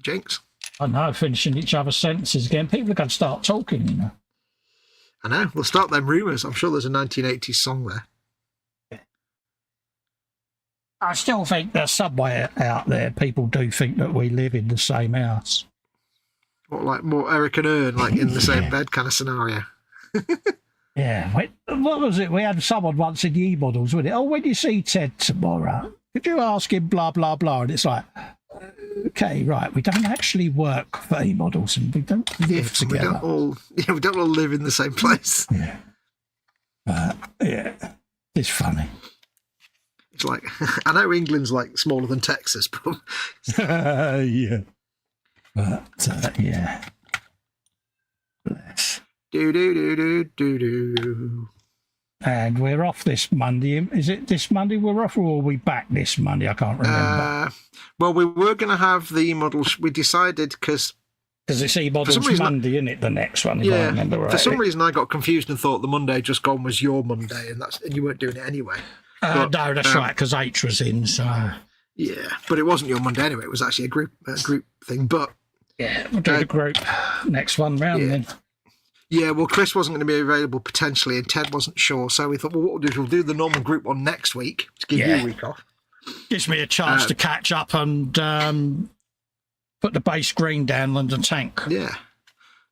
[SPEAKER 3] jinx.
[SPEAKER 2] I know, finishing each other's sentences again. People are going to start talking, you know.
[SPEAKER 3] I know. We'll start them rumours. I'm sure there's a 1980s song there.
[SPEAKER 2] I still think there's somewhere out there people do think that we live in the same house.
[SPEAKER 3] What, like more Eric and Ern, like in the same bed kind of scenario?
[SPEAKER 2] Yeah. Wait, what was it? We had someone once in KA.Models, wasn't it? Oh, when you see Ted tomorrow, could you ask him blah, blah, blah? And it's like, okay, right, we don't actually work for KA.Models and we don't live together.
[SPEAKER 3] We don't all live in the same place.
[SPEAKER 2] Yeah. Yeah, it's funny.
[SPEAKER 3] It's like, I know England's like smaller than Texas, but
[SPEAKER 2] yeah. But yeah. Bless.
[SPEAKER 3] Do.
[SPEAKER 2] And we're off this Monday. Is it this Monday we're off, or are we back this Monday? I can't remember.
[SPEAKER 3] Well, we were going to have the models. We decided because
[SPEAKER 2] it's KA.Models Monday, isn't it? The next one, if I remember right.
[SPEAKER 3] For some reason, I got confused and thought the Monday just gone was your Monday, and you weren't doing it anyway.
[SPEAKER 2] No, that's right, because H was in, so...
[SPEAKER 3] Yeah, but it wasn't your Monday anyway. It was actually a group thing, but...
[SPEAKER 2] Yeah, we'll do the group next one round then.
[SPEAKER 3] Yeah, well, Chris wasn't going to be available potentially, and Ted wasn't sure, so we thought, well, what we'll do is we'll do the normal group one next week to give you a week off.
[SPEAKER 2] Gives me a chance to catch up and put the base green down under the tank.
[SPEAKER 3] Yeah.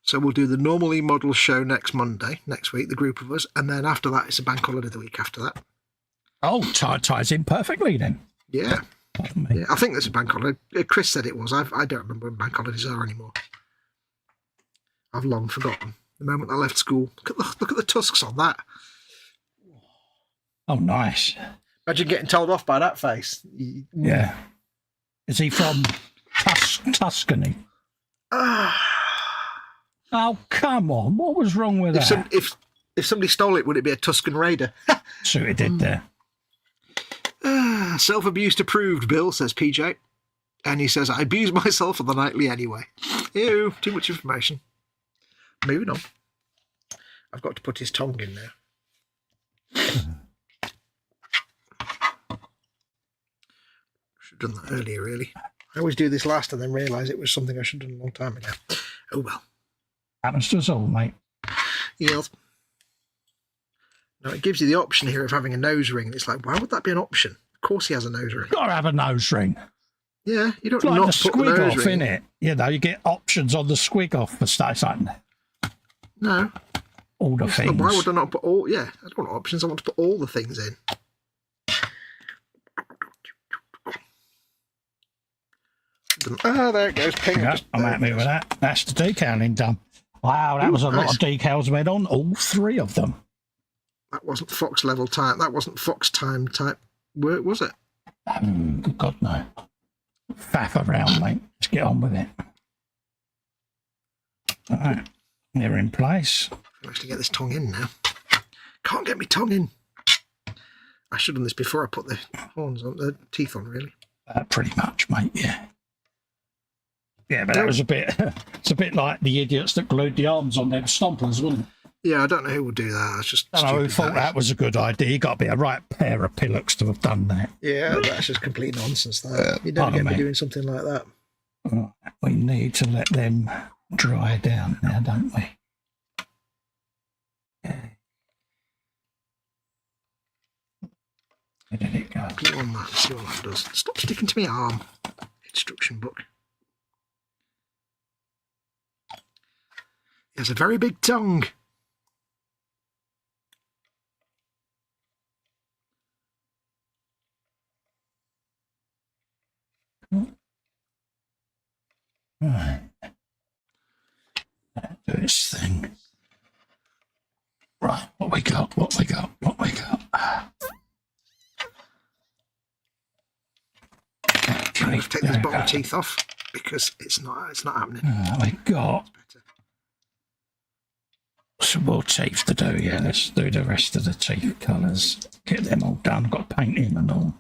[SPEAKER 3] So we'll do the normal KA.Models show next Monday, next week, the group of us, and then after that, it's a bank holiday the week after that.
[SPEAKER 2] Oh, ties in perfectly then.
[SPEAKER 3] Yeah. Yeah, I think there's a bank holiday. Chris said it was. I don't remember when bank holidays are anymore. I've long forgotten. The moment I left school. Look at the tusks on that.
[SPEAKER 2] Oh, nice.
[SPEAKER 3] Imagine getting told off by that face.
[SPEAKER 2] Yeah. Is he from Tuscany? Oh, come on. What was wrong with that?
[SPEAKER 3] If somebody stole it, would it be a Tuscan Raider?
[SPEAKER 2] So it did there.
[SPEAKER 3] Self-abuse approved, Bill, says PJ. And he says, I abuse myself on the nightly anyway. Ew, too much information. Moving on. I've got to put his tongue in there. Should have done that earlier, really. I always do this last and then realise it was something I should have done a long time ago. Oh, well.
[SPEAKER 2] Happens to us all, mate.
[SPEAKER 3] Yes. Now, it gives you the option here of having a nose ring. And it's like, why would that be an option? Of course he has a nose ring.
[SPEAKER 2] Got to have a nose ring.
[SPEAKER 3] Yeah, you don't
[SPEAKER 2] it's like
[SPEAKER 3] not
[SPEAKER 2] the
[SPEAKER 3] put the
[SPEAKER 2] squig
[SPEAKER 3] nose
[SPEAKER 2] off,
[SPEAKER 3] ring.
[SPEAKER 2] innit? You know, you get options on the squig off for stuff like that.
[SPEAKER 3] No.
[SPEAKER 2] all the things.
[SPEAKER 3] Why would I not put all? Yeah, I don't want options. I want to put all the things in. Oh, there it goes. Ping.
[SPEAKER 2] Yeah, I'm happy with that. That's the decaling done. Wow, that was a lot of decals we had on, all 3 of them.
[SPEAKER 3] That wasn't Fox level type. That wasn't Fox time type work, was it?
[SPEAKER 2] Good God, no. Faff around, mate. Let's get on with it. All right, they're in place.
[SPEAKER 3] I have to get this tongue in now. Can't get me tongue in. I should have done this before I put the horns on, the teeth on, really.
[SPEAKER 2] Pretty much, mate, yeah. Yeah, but that was a bit, it's a bit like the idiots that glued the arms on them stompers, wasn't it?
[SPEAKER 3] Yeah, I don't know who would do that. It's just
[SPEAKER 2] I don't know who thought that was a good idea. You got to be a right pair of pillocks to have done that.
[SPEAKER 3] Yeah, that's just complete nonsense, that. You don't get me doing something like that.
[SPEAKER 2] Right, we need to let them dry down now, don't we? Okay. Where did it go?
[SPEAKER 3] Glue on that, see what that does. Stop sticking to my arm. Instruction book. He has a very big tongue.
[SPEAKER 2] Right. Do this thing. Right, what we got?
[SPEAKER 3] Trying to take these bottom teeth off because it's not happening.
[SPEAKER 2] We got some more teeth to do. Yeah, let's do the rest of the teeth colours. Get them all done. Got painting and all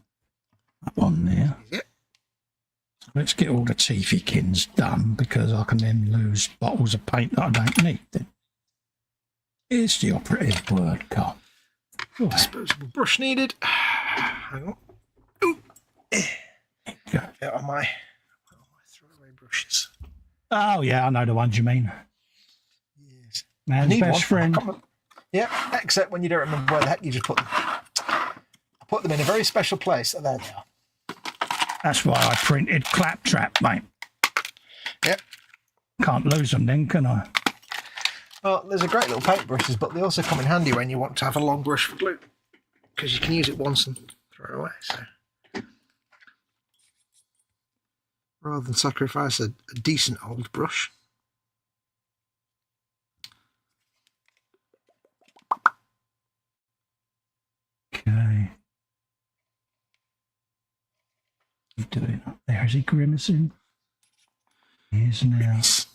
[SPEAKER 2] up on there.
[SPEAKER 3] Yep.
[SPEAKER 2] Let's get all the teethykins done because I can then lose bottles of paint that I don't need. Then here's the operative word, Carl.
[SPEAKER 3] Disposable brush needed. Hang on. Ooh. Out of my throwaway brushes.
[SPEAKER 2] Oh yeah, I know the ones you mean.
[SPEAKER 3] Yes.
[SPEAKER 2] Man's best friend.
[SPEAKER 3] Yeah, except when you don't remember where the heck you just put them. I put them in a very special place. There they are.
[SPEAKER 2] That's why I printed claptrap, mate.
[SPEAKER 3] Yep.
[SPEAKER 2] Can't lose them then, can I?
[SPEAKER 3] Well, there's a great little paintbrushes, but they also come in handy when you want to have a long brush for glue, because you can use it once and throw it away. So, rather than sacrifice a decent old brush.
[SPEAKER 2] Okay. He's doing up there. Is he grimacing? He is now.
[SPEAKER 3] Grimace.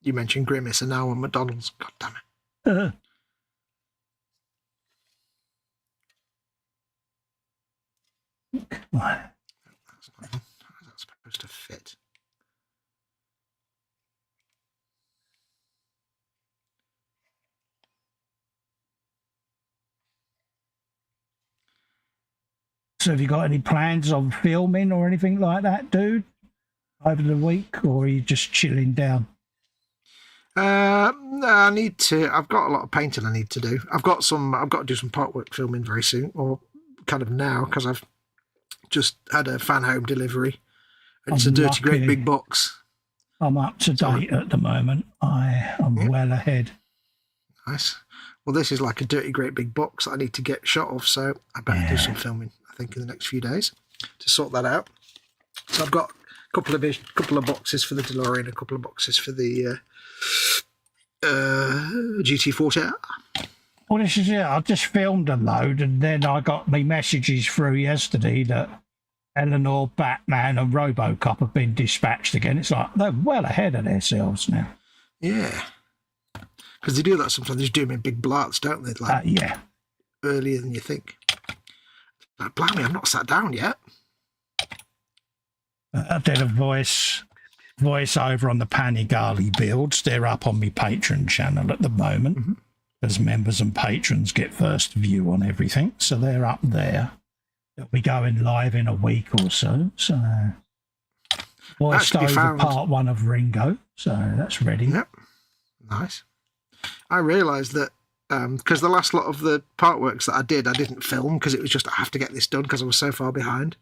[SPEAKER 3] You mentioned Grimace and now on McDonald's. God damn it.
[SPEAKER 2] Right.
[SPEAKER 3] How's that supposed to fit?
[SPEAKER 2] So have you got any plans on filming or anything like that, dude, over the week, or are you just chilling down?
[SPEAKER 3] I need to. I've got a lot of painting I need to do. I've got to do some part work filming very soon, or kind of now, because I've just had a fan home delivery, and it's a dirty great big box.
[SPEAKER 2] I'm up to date at the moment. I'm well ahead.
[SPEAKER 3] Nice. Well, this is like a dirty great big box that I need to get shot of, so I better do some filming, I think, in the next few days to sort that out. So I've got a couple of boxes for the DeLorean, a couple of boxes for the GT40.
[SPEAKER 2] Well, this is it. I just filmed a load, and then I got me messages through yesterday that Eleanor, Batman, and RoboCop have been dispatched again. It's like they're well ahead of themselves now.
[SPEAKER 3] Yeah, because they do that sometimes. They just do them in big blots, don't they? Like earlier than you think. Like, blimey, I've not sat down yet.
[SPEAKER 2] I did a voice over on the Panigale builds. They're up on my Patreon channel at the moment, as members and patrons get first view on everything. So they're up there. They'll be going live in a week or so. So voiced over part 1 of Ringo. So that's ready.
[SPEAKER 3] Yep. Nice. I realised that because the last lot of the part works that I didn't film because it was just I have to get this done because I was so far behind.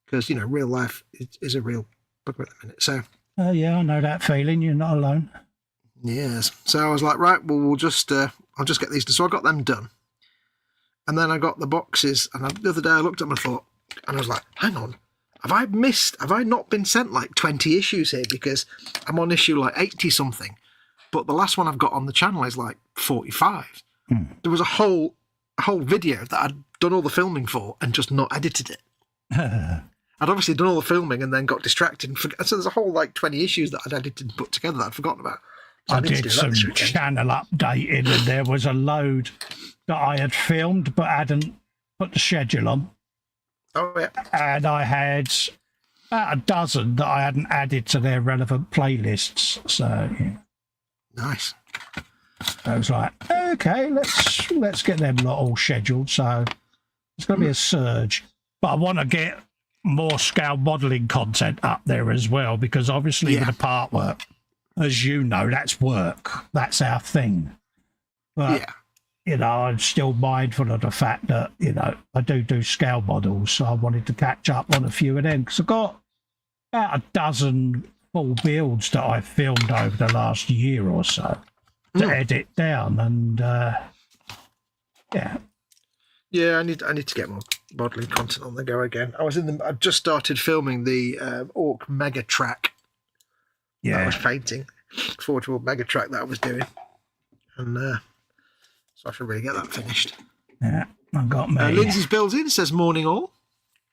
[SPEAKER 3] Because, you know, real life is a real bugger at the minute. So
[SPEAKER 2] Oh, yeah, I know that feeling. You're not alone.
[SPEAKER 3] Yes. So I was like, right, well, I'll just get these. So I got them done. And then I got the boxes. And the other day I looked at them and thought, and I was like, hang on, have I not been sent like 20 issues here? Because I'm on issue like 80 something. But the last one I've got on the channel is like 45. There was a whole video that I'd done all the filming for and just not edited it. I'd obviously done all the filming and then got distracted. So there's a whole like 20 issues that I'd edited and put together that I'd forgotten about. So
[SPEAKER 2] I did some channel updating, and there was a load that I had filmed but hadn't put the schedule on.
[SPEAKER 3] Oh, yeah.
[SPEAKER 2] And I had about a dozen that I hadn't added to their relevant playlists. So, yeah.
[SPEAKER 3] Nice.
[SPEAKER 2] I was like, okay, let's get them lot all scheduled. So it's going to be a surge. But I want to get more scale modelling content up there as well, because obviously with the part work, as you know, that's work. That's our thing. But, you know, I'm still mindful of the fact that, you know, I do scale models. So I wanted to catch up on a few of them because I've got about a dozen full builds that I filmed over the last year or so to edit down. And,
[SPEAKER 3] yeah, I need to get more modelling content on the go again. I just started filming the Orc Mega Track. Yeah, I was painting Forge World Mega Track that I was doing, and so I should really get that finished.
[SPEAKER 2] Yeah, I've got me.
[SPEAKER 3] Lindsay's builds in, says morning all.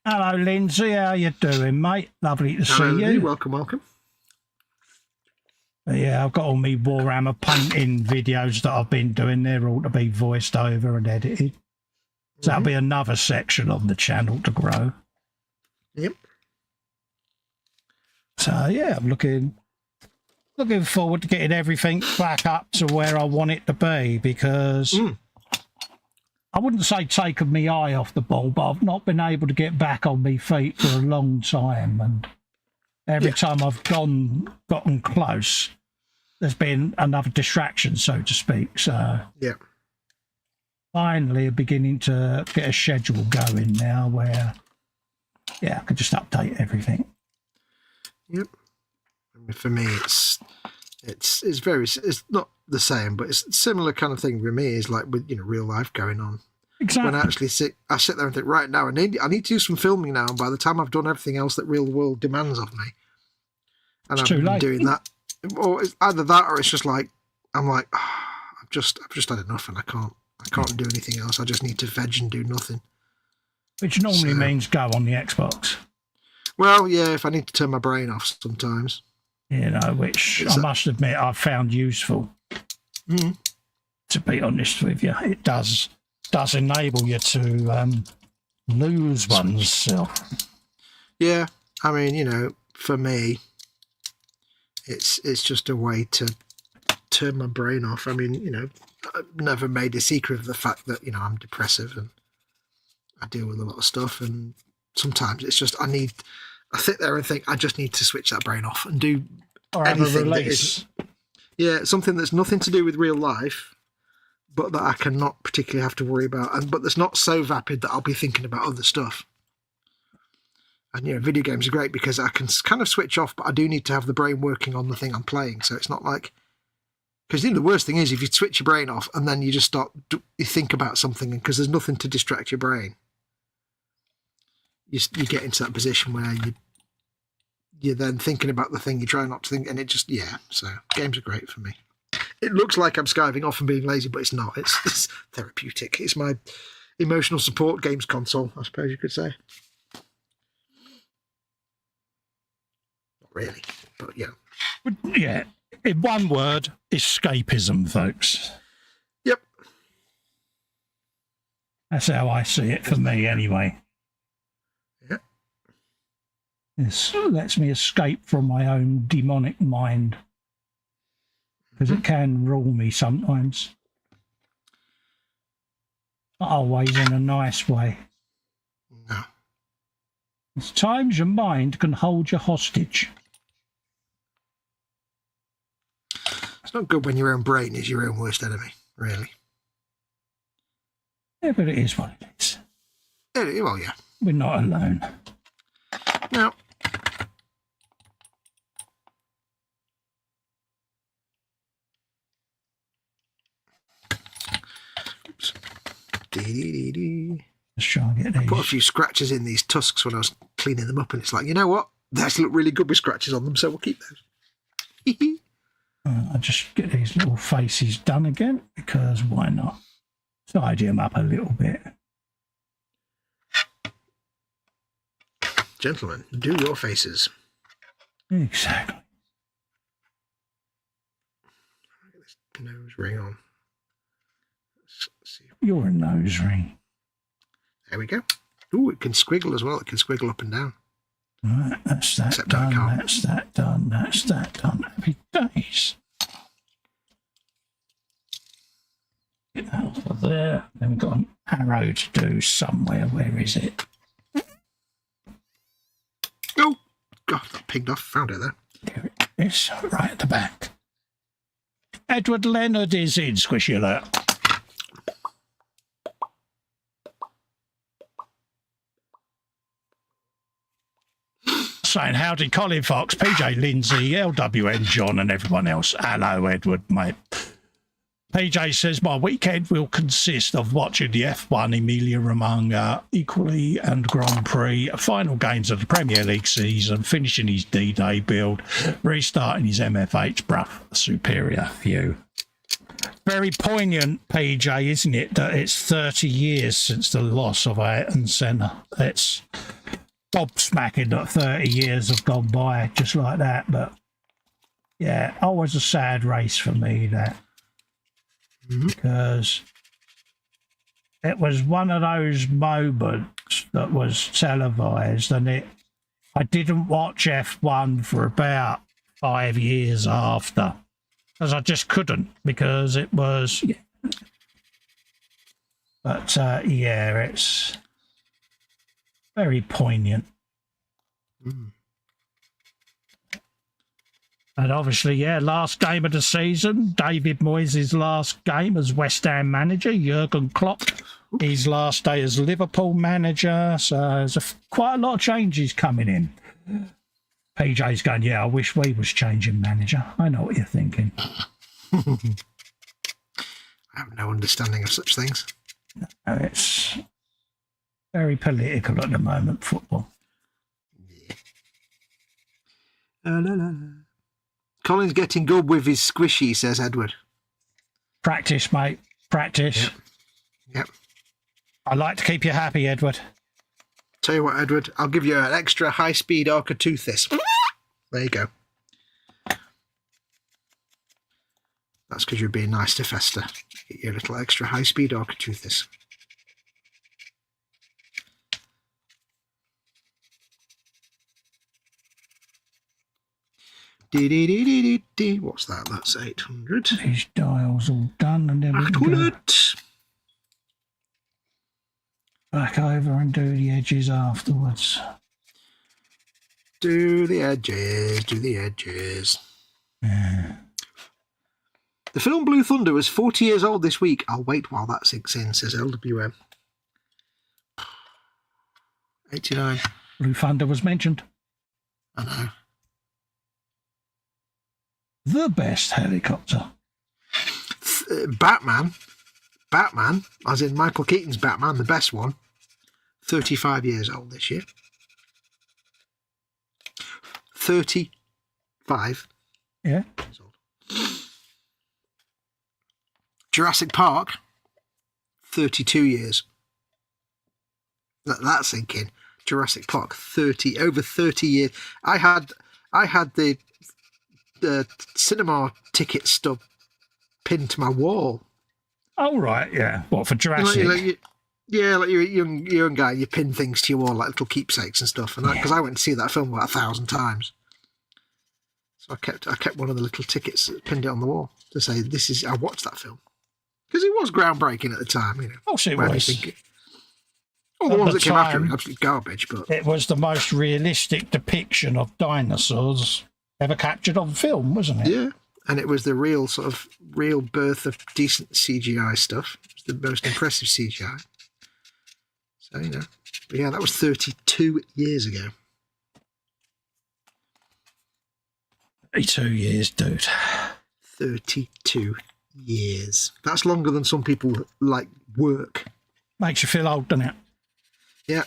[SPEAKER 2] Hello, Lindsay. How you doing, mate? Lovely to see you.
[SPEAKER 3] Welcome.
[SPEAKER 2] Yeah, I've got all me Warhammer painting videos that I've been doing. They're all to be voiced over and edited. So that'll be another section of the channel to grow.
[SPEAKER 3] Yep.
[SPEAKER 2] So, yeah, I'm looking forward to getting everything back up to where I want it to be, because I wouldn't say taken my eye off the ball, but I've not been able to get back on my feet for a long time. And every time I've gotten close, there's been another distraction, so to speak. So, finally beginning to get a schedule going now where, I can just update everything.
[SPEAKER 3] Yep. I mean, for me, it's not the same, but it's a similar kind of thing for me. Is like with real life going on.
[SPEAKER 2] Exactly.
[SPEAKER 3] When I sit there and think, right now, I need to do some filming now. And by the time I've done everything else that real world demands of me, and
[SPEAKER 2] it's too late.
[SPEAKER 3] Doing that, or it's either that or it's just like I'm like, I've just had enough, and I can't do anything else. I just need to veg and do nothing.
[SPEAKER 2] Which normally means go on the Xbox.
[SPEAKER 3] Well, yeah, if I need to turn my brain off sometimes.
[SPEAKER 2] Which I must admit I've found useful. To be honest with you. It does enable you to lose oneself. Yeah,
[SPEAKER 3] I mean, for me, it's just a way to turn my brain off. I mean, I've never made a secret of the fact that, I'm depressive and I deal with a lot of stuff, and sometimes it's just I sit there and think I just need to switch that brain off and do anything that is something that's nothing to do with real life, but that I cannot particularly have to worry about, but that's not so vapid that I'll be thinking about other stuff. And video games are great because I can kind of switch off, but I do need to have the brain working on the thing I'm playing. So it's not like, because the worst thing is if you switch your brain off and then you just you think about something, and because there's nothing to distract your brain, you get into that position where you're then thinking about the thing you try not to think, and it just so games are great for me. It looks like I'm skiving off and being lazy, but it's not. It's therapeutic. It's my emotional support games console, I suppose you could say. Not really, but
[SPEAKER 2] yeah. In one word, escapism, folks.
[SPEAKER 3] Yep.
[SPEAKER 2] That's how I see it for me, anyway.
[SPEAKER 3] Yeah.
[SPEAKER 2] It lets me escape from my own demonic mind, because it can rule me sometimes. Not always in a nice way.
[SPEAKER 3] No.
[SPEAKER 2] There's times your mind can hold you hostage.
[SPEAKER 3] It's not good when your own brain is your own worst enemy, really.
[SPEAKER 2] Yeah, but it is what it is.
[SPEAKER 3] Well, yeah.
[SPEAKER 2] We're not alone.
[SPEAKER 3] No.
[SPEAKER 2] Let's try and get these.
[SPEAKER 3] I put a few scratches in these tusks when I was cleaning them up, and it's like, you know what? Those look really good with scratches on them, so we'll keep those.
[SPEAKER 2] I'll just get these little faces done again, because why not? Tidy them up a little bit.
[SPEAKER 3] Gentlemen, do your faces.
[SPEAKER 2] Exactly.
[SPEAKER 3] Get this nose ring on. Let's see.
[SPEAKER 2] You're a nose ring.
[SPEAKER 3] There we go. Ooh, it can squiggle as well. It can squiggle up and down.
[SPEAKER 2] Right, that's that
[SPEAKER 3] Except
[SPEAKER 2] done.
[SPEAKER 3] I can't.
[SPEAKER 2] That's that done. That's that done. Happy days. Get that off of there. Then we've got an arrow to do somewhere. Where is it?
[SPEAKER 3] Oh, God, that pinged off. Found it there.
[SPEAKER 2] There it is, right at the back. Edward Leonard is in, Squishy Alert. Saying howdy, Colin Fox, PJ Lindsay, LWN John, and everyone else. Hello, Edward, mate. PJ says my weekend will consist of watching the F1 Emilia-Romagna Equally and Grand Prix, final games of the Premier League season, finishing his D-Day build, restarting his MFH Bruff Superior View. Very poignant, PJ, isn't it, that it's 30 years since the loss of Ayrton Senna. It's gobsmacking that 30 years have gone by just like that, but yeah, always a sad race for me, that. Because it was one of those moments that was televised, and I didn't watch F1 for about 5 years after, because I just couldn't, because it was, but yeah, it's very poignant. And obviously, yeah, last game of the season, David Moyes' last game as West Ham manager, Jurgen Klopp, his last day as Liverpool manager. So there's quite a lot of changes coming in. PJ's going, yeah, I wish we was changing manager. I know what you're thinking.
[SPEAKER 3] I have no understanding of such things.
[SPEAKER 2] No, it's very political at the moment, football.
[SPEAKER 3] La, la, la. Colin's getting good with his squishy, says Edward.
[SPEAKER 2] Practice, mate. Practice.
[SPEAKER 3] Yep.
[SPEAKER 2] I like to keep you happy, Edward.
[SPEAKER 3] Tell you what, Edward, I'll give you an extra high-speed Arcatoothis. There you go. That's because you're being nice to Festa. Get you a little extra high-speed Arcatoothis. What's that? That's 800.
[SPEAKER 2] These dials all done, and then we can go back over and do the edges afterwards.
[SPEAKER 3] Do the edges, do the edges.
[SPEAKER 2] Yeah.
[SPEAKER 3] The film Blue Thunder was 40 years old this week. I'll wait while that sinks in, says LWM. 89.
[SPEAKER 2] Blue Thunder was mentioned.
[SPEAKER 3] I know.
[SPEAKER 2] The best helicopter.
[SPEAKER 3] Batman, as in Michael Keaton's Batman, the best one, 35 years old this year. 35
[SPEAKER 2] Yeah.
[SPEAKER 3] years old. Jurassic Park, 32 years. That's thinking. Jurassic Park, over 30 years. I had the cinema ticket stub pinned to my wall.
[SPEAKER 2] Oh, right, yeah. What, for Jurassic?
[SPEAKER 3] Like you're a young guy, you pin things to your wall like little keepsakes and stuff. And because I went to see that film about 1,000 times, so I kept one of the little tickets, pinned it on the wall to say I watched that film, because it was groundbreaking at the time. You know,
[SPEAKER 2] of course it was.
[SPEAKER 3] All the ones that came after it were absolute garbage, but
[SPEAKER 2] it was the most realistic depiction of dinosaurs ever captured on film, wasn't it?
[SPEAKER 3] Yeah, and it was the real birth of decent CGI stuff. It was the most impressive CGI. So, you know, but yeah, that was 32 years ago.
[SPEAKER 2] 32 years, dude.
[SPEAKER 3] 32 years. That's longer than some people like work.
[SPEAKER 2] Makes you feel old, doesn't it?
[SPEAKER 3] Yeah.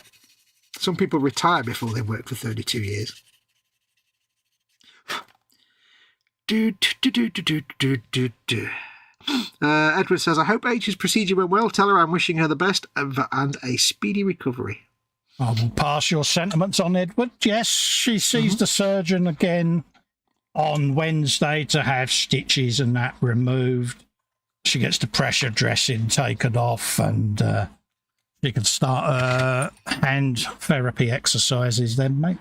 [SPEAKER 3] Some people retire before they work for 32 years. Edward says, I hope H's procedure went well. Tell her I'm wishing her the best and a speedy recovery.
[SPEAKER 2] I will pass your sentiments on, Edward. Yes, she sees the surgeon again on Wednesday to have stitches and that removed. She gets the pressure dressing taken off, and she can start hand therapy exercises then, mate.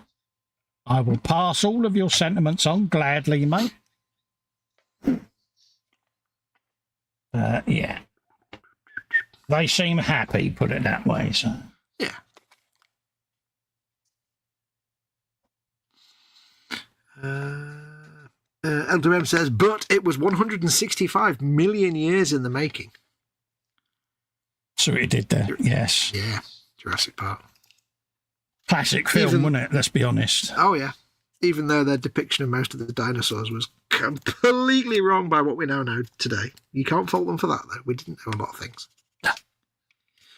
[SPEAKER 2] I will pass all of your sentiments on gladly, mate. Yeah. They seem happy, put it that way, so.
[SPEAKER 3] Yeah. Elder M says, but it was 165 million years in the making.
[SPEAKER 2] So it did there, yes.
[SPEAKER 3] Yeah, Jurassic Park.
[SPEAKER 2] Classic film, wasn't it? Let's be honest.
[SPEAKER 3] Oh, yeah. Even though their depiction of most of the dinosaurs was completely wrong by what we now know today. You can't fault them for that, though. We didn't know a lot of things.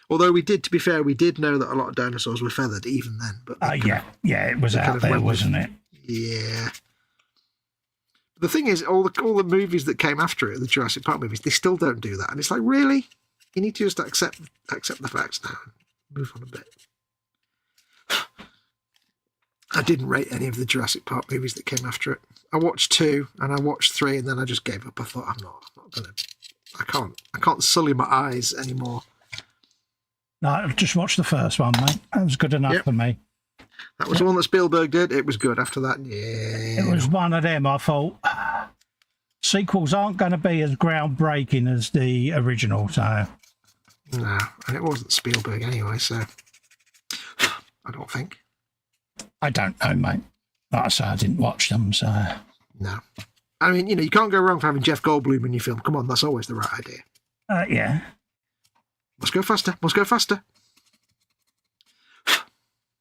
[SPEAKER 3] Although we did, to be fair, we did know that a lot of dinosaurs were feathered even then. But
[SPEAKER 2] yeah, it was out there, wasn't it?
[SPEAKER 3] Yeah. The thing is, all the movies that came after it, the Jurassic Park movies, they still don't do that. And it's like, really? You need to just accept the facts now and move on a bit. I didn't rate any of the Jurassic Park movies that came after it. I watched 2 and I watched 3 and then I just gave up. I thought, I'm not gonna. I can't sully my eyes anymore.
[SPEAKER 2] No, I've just watched the first one, mate. That was good enough for me.
[SPEAKER 3] That was the one that Spielberg did. It was good. After that, yeah.
[SPEAKER 2] It was one of them. I thought sequels aren't going to be as groundbreaking as the original, so.
[SPEAKER 3] No, and it wasn't Spielberg anyway, so I don't think.
[SPEAKER 2] I don't know, mate. Like I say, I didn't watch them, so.
[SPEAKER 3] No. I mean, you can't go wrong for having Jeff Goldblum in your film. Come on, that's always the right idea.
[SPEAKER 2] Yeah.
[SPEAKER 3] Must go faster. Must go faster.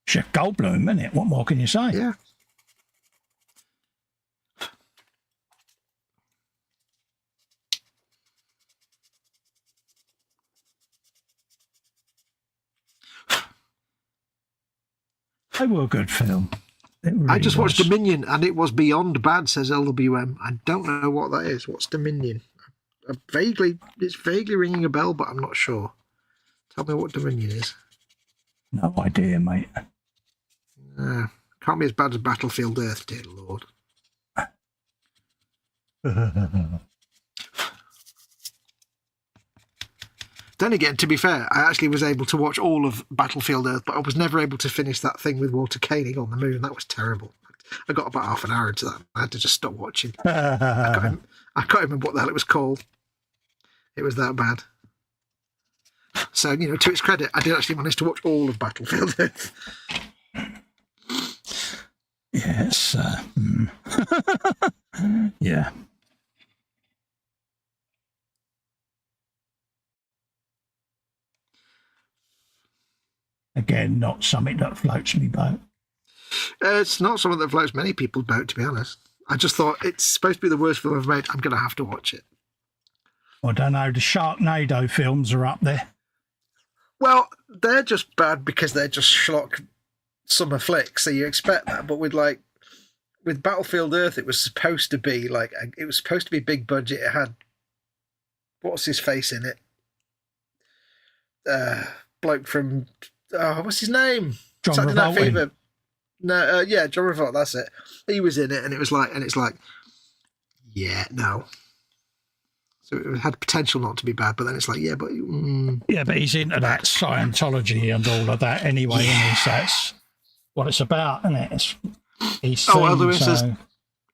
[SPEAKER 2] Jeff Goldblum, isn't it? What more can you say?
[SPEAKER 3] Yeah.
[SPEAKER 2] They were a good film. Really
[SPEAKER 3] I just watched Dominion and it was beyond bad, says LWM. I don't know what that is. What's Dominion? It's vaguely ringing a bell, but I'm not sure. Tell me what Dominion is.
[SPEAKER 2] No idea, mate.
[SPEAKER 3] Can't be as bad as Battlefield Earth, dear Lord. Then again, to be fair, I actually was able to watch all of Battlefield Earth, but I was never able to finish that thing with Walter Koenig on the moon. That was terrible. I got about half an hour into that. I had to just stop watching. I can't remember what the hell it was called. It was that bad. So, to its credit, I did actually manage to watch all of Battlefield Earth.
[SPEAKER 2] Yes. Yeah. Again, not something that floats me boat.
[SPEAKER 3] It's not something that floats many people's boat, to be honest. I just thought it's supposed to be the worst film I've made. I'm going to have to watch it.
[SPEAKER 2] I don't know. The Sharknado films are up there.
[SPEAKER 3] Well, they're just bad because they're just schlock summer flicks, so you expect that. But with Battlefield Earth, it was supposed to be big budget. It had what's his face in it? Bloke from what's his name?
[SPEAKER 2] John
[SPEAKER 3] Saturday Night
[SPEAKER 2] Revolting.
[SPEAKER 3] Fever. No, yeah, John Revolt. That's it. He was in it, and it's like, yeah, no. So it had potential not to be bad, but then it's like, yeah, but
[SPEAKER 2] yeah, but he's into that Scientology and all of that anyway, and that's what it's about, isn't it?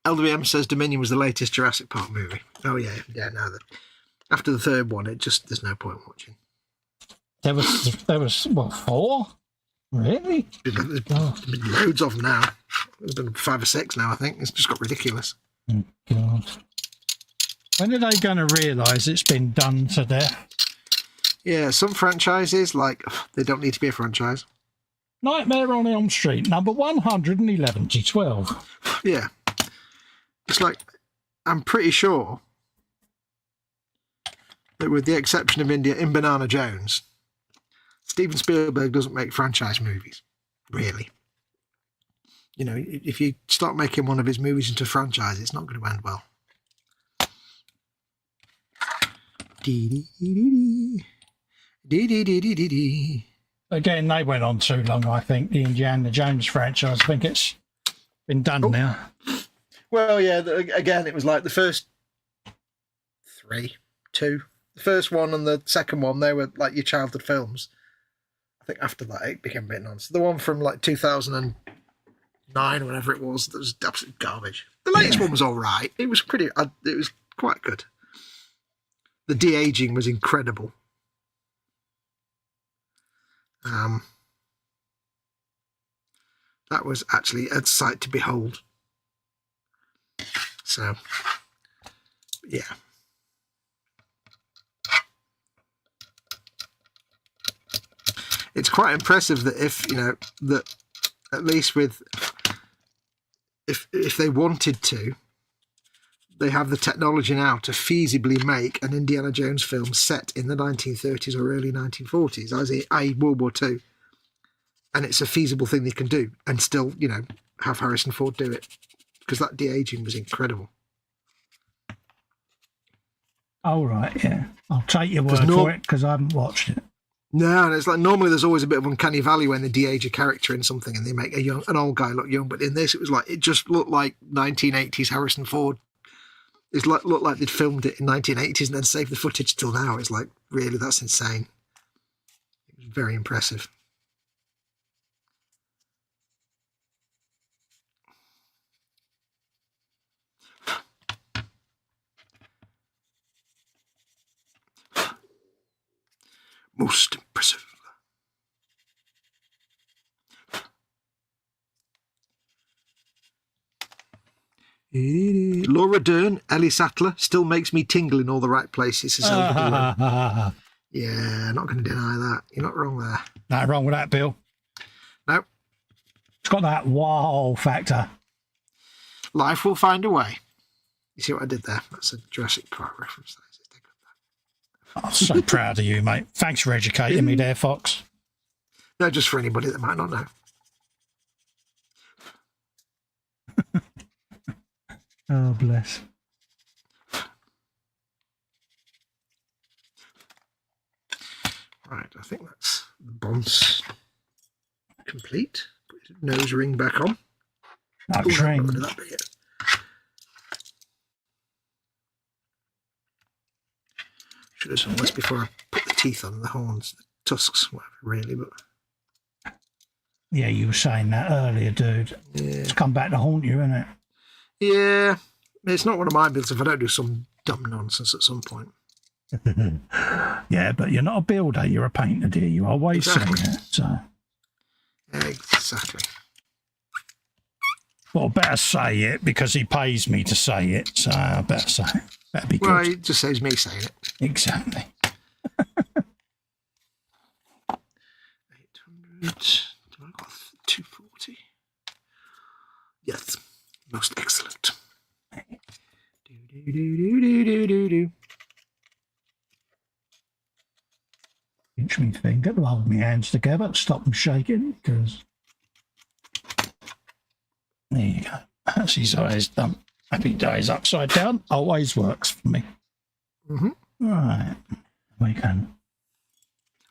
[SPEAKER 3] LWM says Dominion was the latest Jurassic Park movie. Oh yeah. No, after the third one, there's no point watching.
[SPEAKER 2] There was what, 4? Really?
[SPEAKER 3] There's been loads of them now. There's been 5 or 6 now, I think. It's just got ridiculous.
[SPEAKER 2] Oh, God. When are they going to realise it's been done to death?
[SPEAKER 3] Yeah, some franchises, they don't need to be a franchise.
[SPEAKER 2] Nightmare on Elm Street, number 111 to 12.
[SPEAKER 3] Yeah. It's like, I'm pretty sure that with the exception of India in Banana Jones, Steven Spielberg doesn't make franchise movies, really. You know, if you start making one of his movies into a franchise, it's not going to end well.
[SPEAKER 2] Again, they went on too long, I think, the Indiana Jones franchise. I think it's been done now.
[SPEAKER 3] Well, yeah, again, it was like the first two. The first one and the second one, they were like your childhood films. I think after that, it became a bit nonsense. The one from like 2009 or whatever it was, that was absolute garbage. The latest one was all right. It was it was quite good. The de-aging was incredible. That was actually a sight to behold. So, yeah. It's quite impressive that that at least with, if they wanted to, they have the technology now to feasibly make an Indiana Jones film set in the 1930s or early 1940s, i.e. World War II. And it's a feasible thing they can do and still, have Harrison Ford do it. Because that de-aging was incredible.
[SPEAKER 2] Oh, right, yeah. I'll take your word for it because I haven't watched it.
[SPEAKER 3] No, and it's like normally there's always a bit of uncanny valley when they de-age a character in something and they make an old guy look young. But in this, it was like, it just looked like 1980s Harrison Ford. It looked like they'd filmed it in 1980s and then saved the footage till now. It's like, really, that's insane. It was very impressive. Most impressive. Laura Dern, Ellie Sattler, still makes me tingle in all the right places. Yeah, not going to deny that. You're not wrong there.
[SPEAKER 2] Not wrong with that, Bill.
[SPEAKER 3] No.
[SPEAKER 2] It's got that wow factor.
[SPEAKER 3] Life will find a way. You see what I did there? That's a Jurassic Park reference.
[SPEAKER 2] I'm so proud of you, mate. Thanks for educating me there, Fox.
[SPEAKER 3] No, just for anybody that might not know.
[SPEAKER 2] Oh, bless.
[SPEAKER 3] Right, I think that's the bonds complete. Put his nose ring back on.
[SPEAKER 2] Nose ring.
[SPEAKER 3] Should have done this before I put the teeth on, the horns, the tusks, whatever, really, but...
[SPEAKER 2] Yeah, you were saying that earlier, dude. Yeah. It's come back to haunt you, isn't it?
[SPEAKER 3] Yeah. It's not one of my builds if I don't do some dumb nonsense at some point.
[SPEAKER 2] Yeah, but you're not a builder, you're a painter, dear. You always say that, so...
[SPEAKER 3] Exactly.
[SPEAKER 2] Well, better say it, because he pays me to say it, so I better say it. That'd be good.
[SPEAKER 3] Well, it just saves me saying it.
[SPEAKER 2] Exactly.
[SPEAKER 3] 800. Do I got 240? Yes. Most excellent.
[SPEAKER 2] Pinch me finger to hold my hands together, stop them shaking, because... There you go. That's his eyes done. Happy days upside down always works for me.
[SPEAKER 3] Mm-hmm.
[SPEAKER 2] Right. We can.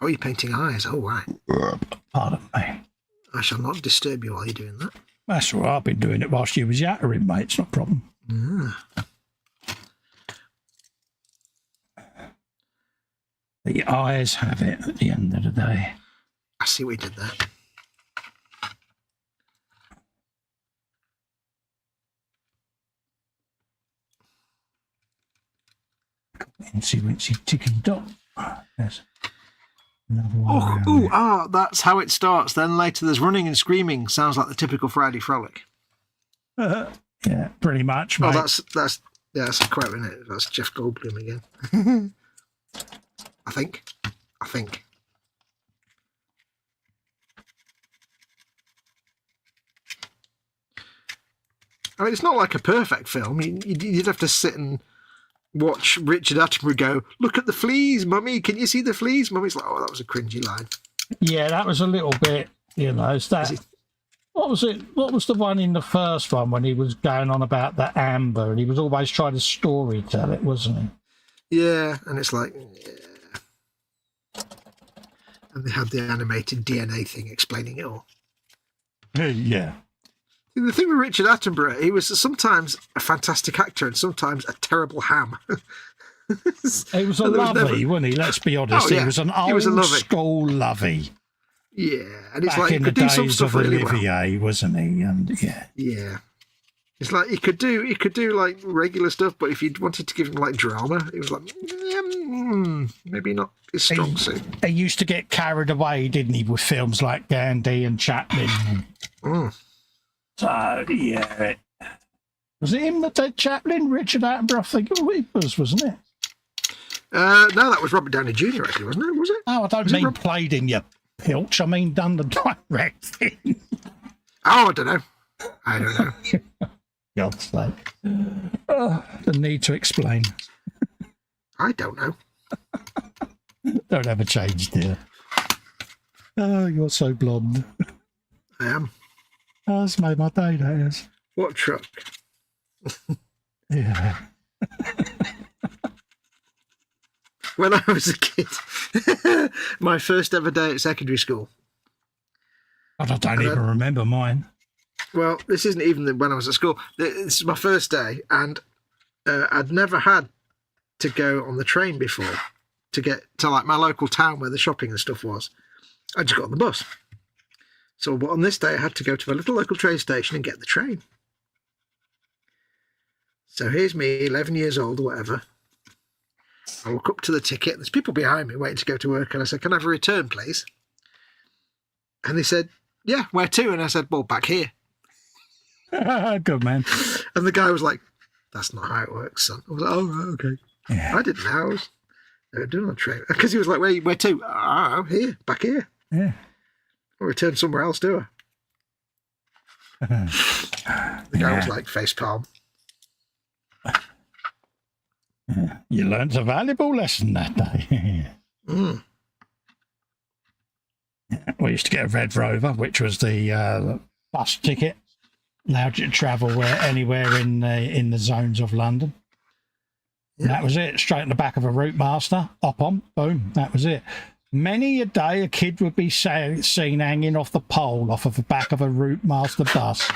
[SPEAKER 3] Oh, you're painting eyes. Oh, right.
[SPEAKER 2] Pardon me.
[SPEAKER 3] I shall not disturb you while you're doing that.
[SPEAKER 2] That's all right. I've been doing it whilst you was yattering, mate. It's not a problem. The eyes have it at the end of the day.
[SPEAKER 3] I see what you did there.
[SPEAKER 2] Incy wincy ticking dot. There's another one.
[SPEAKER 3] That's how it starts. Then later there's running and screaming. Sounds like the typical Friday frolic.
[SPEAKER 2] Yeah, pretty much, mate.
[SPEAKER 3] Oh, that's a quote, isn't it? That's Jeff Goldblum again. I think. I mean, it's not like a perfect film. You'd have to sit and watch Richard Attenborough go, "Look at the fleas, Mummy. Can you see the fleas, Mummy?" It's like, oh, that was a cringy line.
[SPEAKER 2] Yeah, that was a little bit, it's that. What was it? What was the one in the first one when he was going on about the amber and he was always trying to story tell it, wasn't he?
[SPEAKER 3] Yeah, and it's like, yeah. And they had the animated DNA thing explaining it all.
[SPEAKER 2] Yeah.
[SPEAKER 3] The thing with Richard Attenborough, he was sometimes a fantastic actor and sometimes a terrible ham.
[SPEAKER 2] He was a lovey, wasn't he? Let's be honest.
[SPEAKER 3] Oh, yeah.
[SPEAKER 2] He was an old school lovey.
[SPEAKER 3] Yeah, and it's
[SPEAKER 2] Back
[SPEAKER 3] like he
[SPEAKER 2] in
[SPEAKER 3] could
[SPEAKER 2] the
[SPEAKER 3] do some
[SPEAKER 2] days
[SPEAKER 3] stuff
[SPEAKER 2] of
[SPEAKER 3] really
[SPEAKER 2] Olivier,
[SPEAKER 3] well.
[SPEAKER 2] wasn't he? And
[SPEAKER 3] Yeah. It's like he could do like regular stuff, but if you wanted to give him like drama, it was like maybe not his strong suit.
[SPEAKER 2] He used to get carried away, didn't he, with films like Gandhi and Chaplin. So yeah, was it him that did Chaplin? Richard Attenborough, I think it was, wasn't it?
[SPEAKER 3] No, that was Robert Downey Jr. actually, wasn't it? Was it?
[SPEAKER 2] Oh, I don't mean played in your pilch. I mean done the direct thing.
[SPEAKER 3] Oh, I don't know.
[SPEAKER 2] God's sake. The need to explain.
[SPEAKER 3] I don't know.
[SPEAKER 2] Don't ever change, dear. Oh, you're so blonde.
[SPEAKER 3] I am.
[SPEAKER 2] Oh, that's made my day, that is.
[SPEAKER 3] What truck?
[SPEAKER 2] Yeah.
[SPEAKER 3] When I was a kid, my first ever day at secondary school.
[SPEAKER 2] I don't even remember mine.
[SPEAKER 3] Well, this isn't even when I was at school. This is my first day, and I'd never had to go on the train before to get to like my local town where the shopping and stuff was. I just got on the bus. So, but on this day, I had to go to a little local train station and get the train. So here's me, 11 years old or whatever. I walk up to the ticket. There's people behind me waiting to go to work, and I said, "Can I have a return, please?" And they said, "Yeah, where to?" And I said, "Well, back here."
[SPEAKER 2] Good man.
[SPEAKER 3] And the guy was like, "That's not how it works, son." I was like, "Oh, right, okay."
[SPEAKER 2] Yeah.
[SPEAKER 3] I didn't know. I was doing a train because he was like, "Where to?" I'm here, back here.
[SPEAKER 2] Yeah.
[SPEAKER 3] I'll return somewhere else, do I? The guy was like, face palm.
[SPEAKER 2] You learned a valuable lesson that day. We used to get a Red Rover, which was the bus ticket, allowed you to travel anywhere in the zones of London. And that was it, straight in the back of a route master, hop on, boom, that was it. Many a day a kid would be seen hanging off the pole off of the back of a route master bus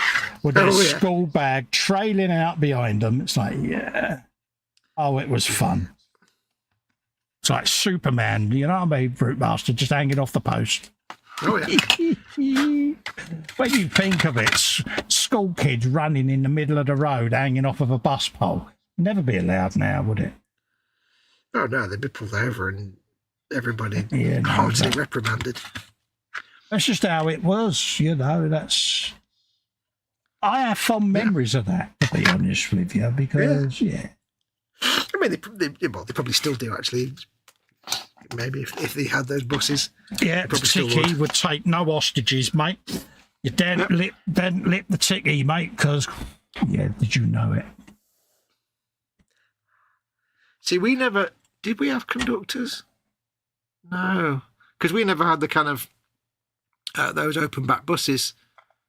[SPEAKER 2] with their school bag trailing out behind them. It's like, yeah. Oh, it was fun. It's like Superman, you know what I mean? Route master just hanging off the post.
[SPEAKER 3] Oh, yeah.
[SPEAKER 2] When you think of it, school kids running in the middle of the road hanging off of a bus pole. Never be allowed now, would it?
[SPEAKER 3] Oh, no, they'd be pulled over and everybody
[SPEAKER 2] hardly
[SPEAKER 3] reprimanded.
[SPEAKER 2] That's just how it was, that's... I have fond memories of that, to be honest with you, because,
[SPEAKER 3] I mean, they probably still do, actually. Maybe if they had those buses.
[SPEAKER 2] Yeah, the Ticky would take no hostages, mate. You don't lip the Ticky, mate, because, did you know it?
[SPEAKER 3] See, did we have conductors? No, because we never had the kind of those open back buses.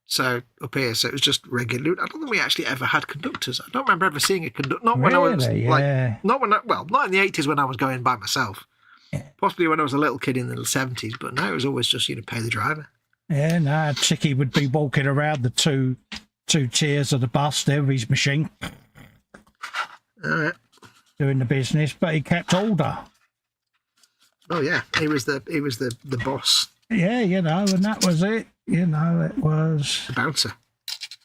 [SPEAKER 3] So up here, so it was just regular. I don't think we actually ever had conductors. I don't remember ever seeing a conductor. Not when I was not in the 80s when I was going by myself. Yeah. Possibly when I was a little kid in the 70s, but no, it was always just pay the driver.
[SPEAKER 2] Yeah, no, Ticky would be walking around the two tiers of the bus there with his machine, doing the business, but he kept order.
[SPEAKER 3] Oh yeah, he was the boss.
[SPEAKER 2] Yeah, and that was it. It was
[SPEAKER 3] the bouncer.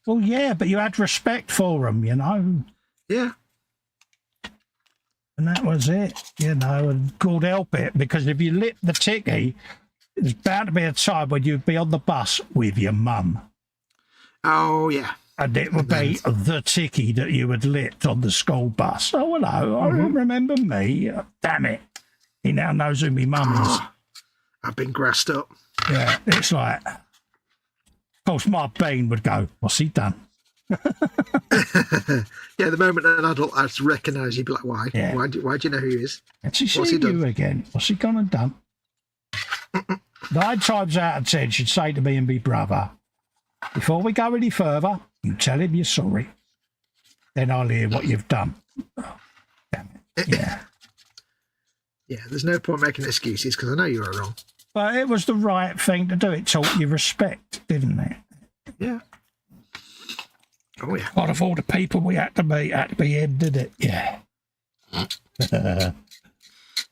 [SPEAKER 2] Well, yeah, but you had respect for him,
[SPEAKER 3] Yeah.
[SPEAKER 2] And that was it, and God help it, because if you lit the Ticky, there's bound to be a time when you'd be on the bus with your mum.
[SPEAKER 3] Oh, yeah.
[SPEAKER 2] And it would be the Ticky that you had lit on the school bus. Oh, hello, I don't remember me. Damn it. He now knows who my mum is.
[SPEAKER 3] I've been grassed up.
[SPEAKER 2] Yeah, it's like, of course, my Bean would go, what's he done?
[SPEAKER 3] Yeah, the moment an adult has recognise, you'd be like, why? Yeah. Why do you know who he is?
[SPEAKER 2] What's he seen you again? What's he gone and done? 9 times out of 10, she'd say to me and me brother, before we go any further, you tell him you're sorry. Then I'll hear what you've done. Oh, damn it. Yeah.
[SPEAKER 3] Yeah, there's no point making excuses because I know you were wrong.
[SPEAKER 2] But it was the right thing to do. It taught you respect, didn't it?
[SPEAKER 3] Yeah. Oh, yeah.
[SPEAKER 2] Out of all the people we had to meet, had to be him, didn't it? Yeah.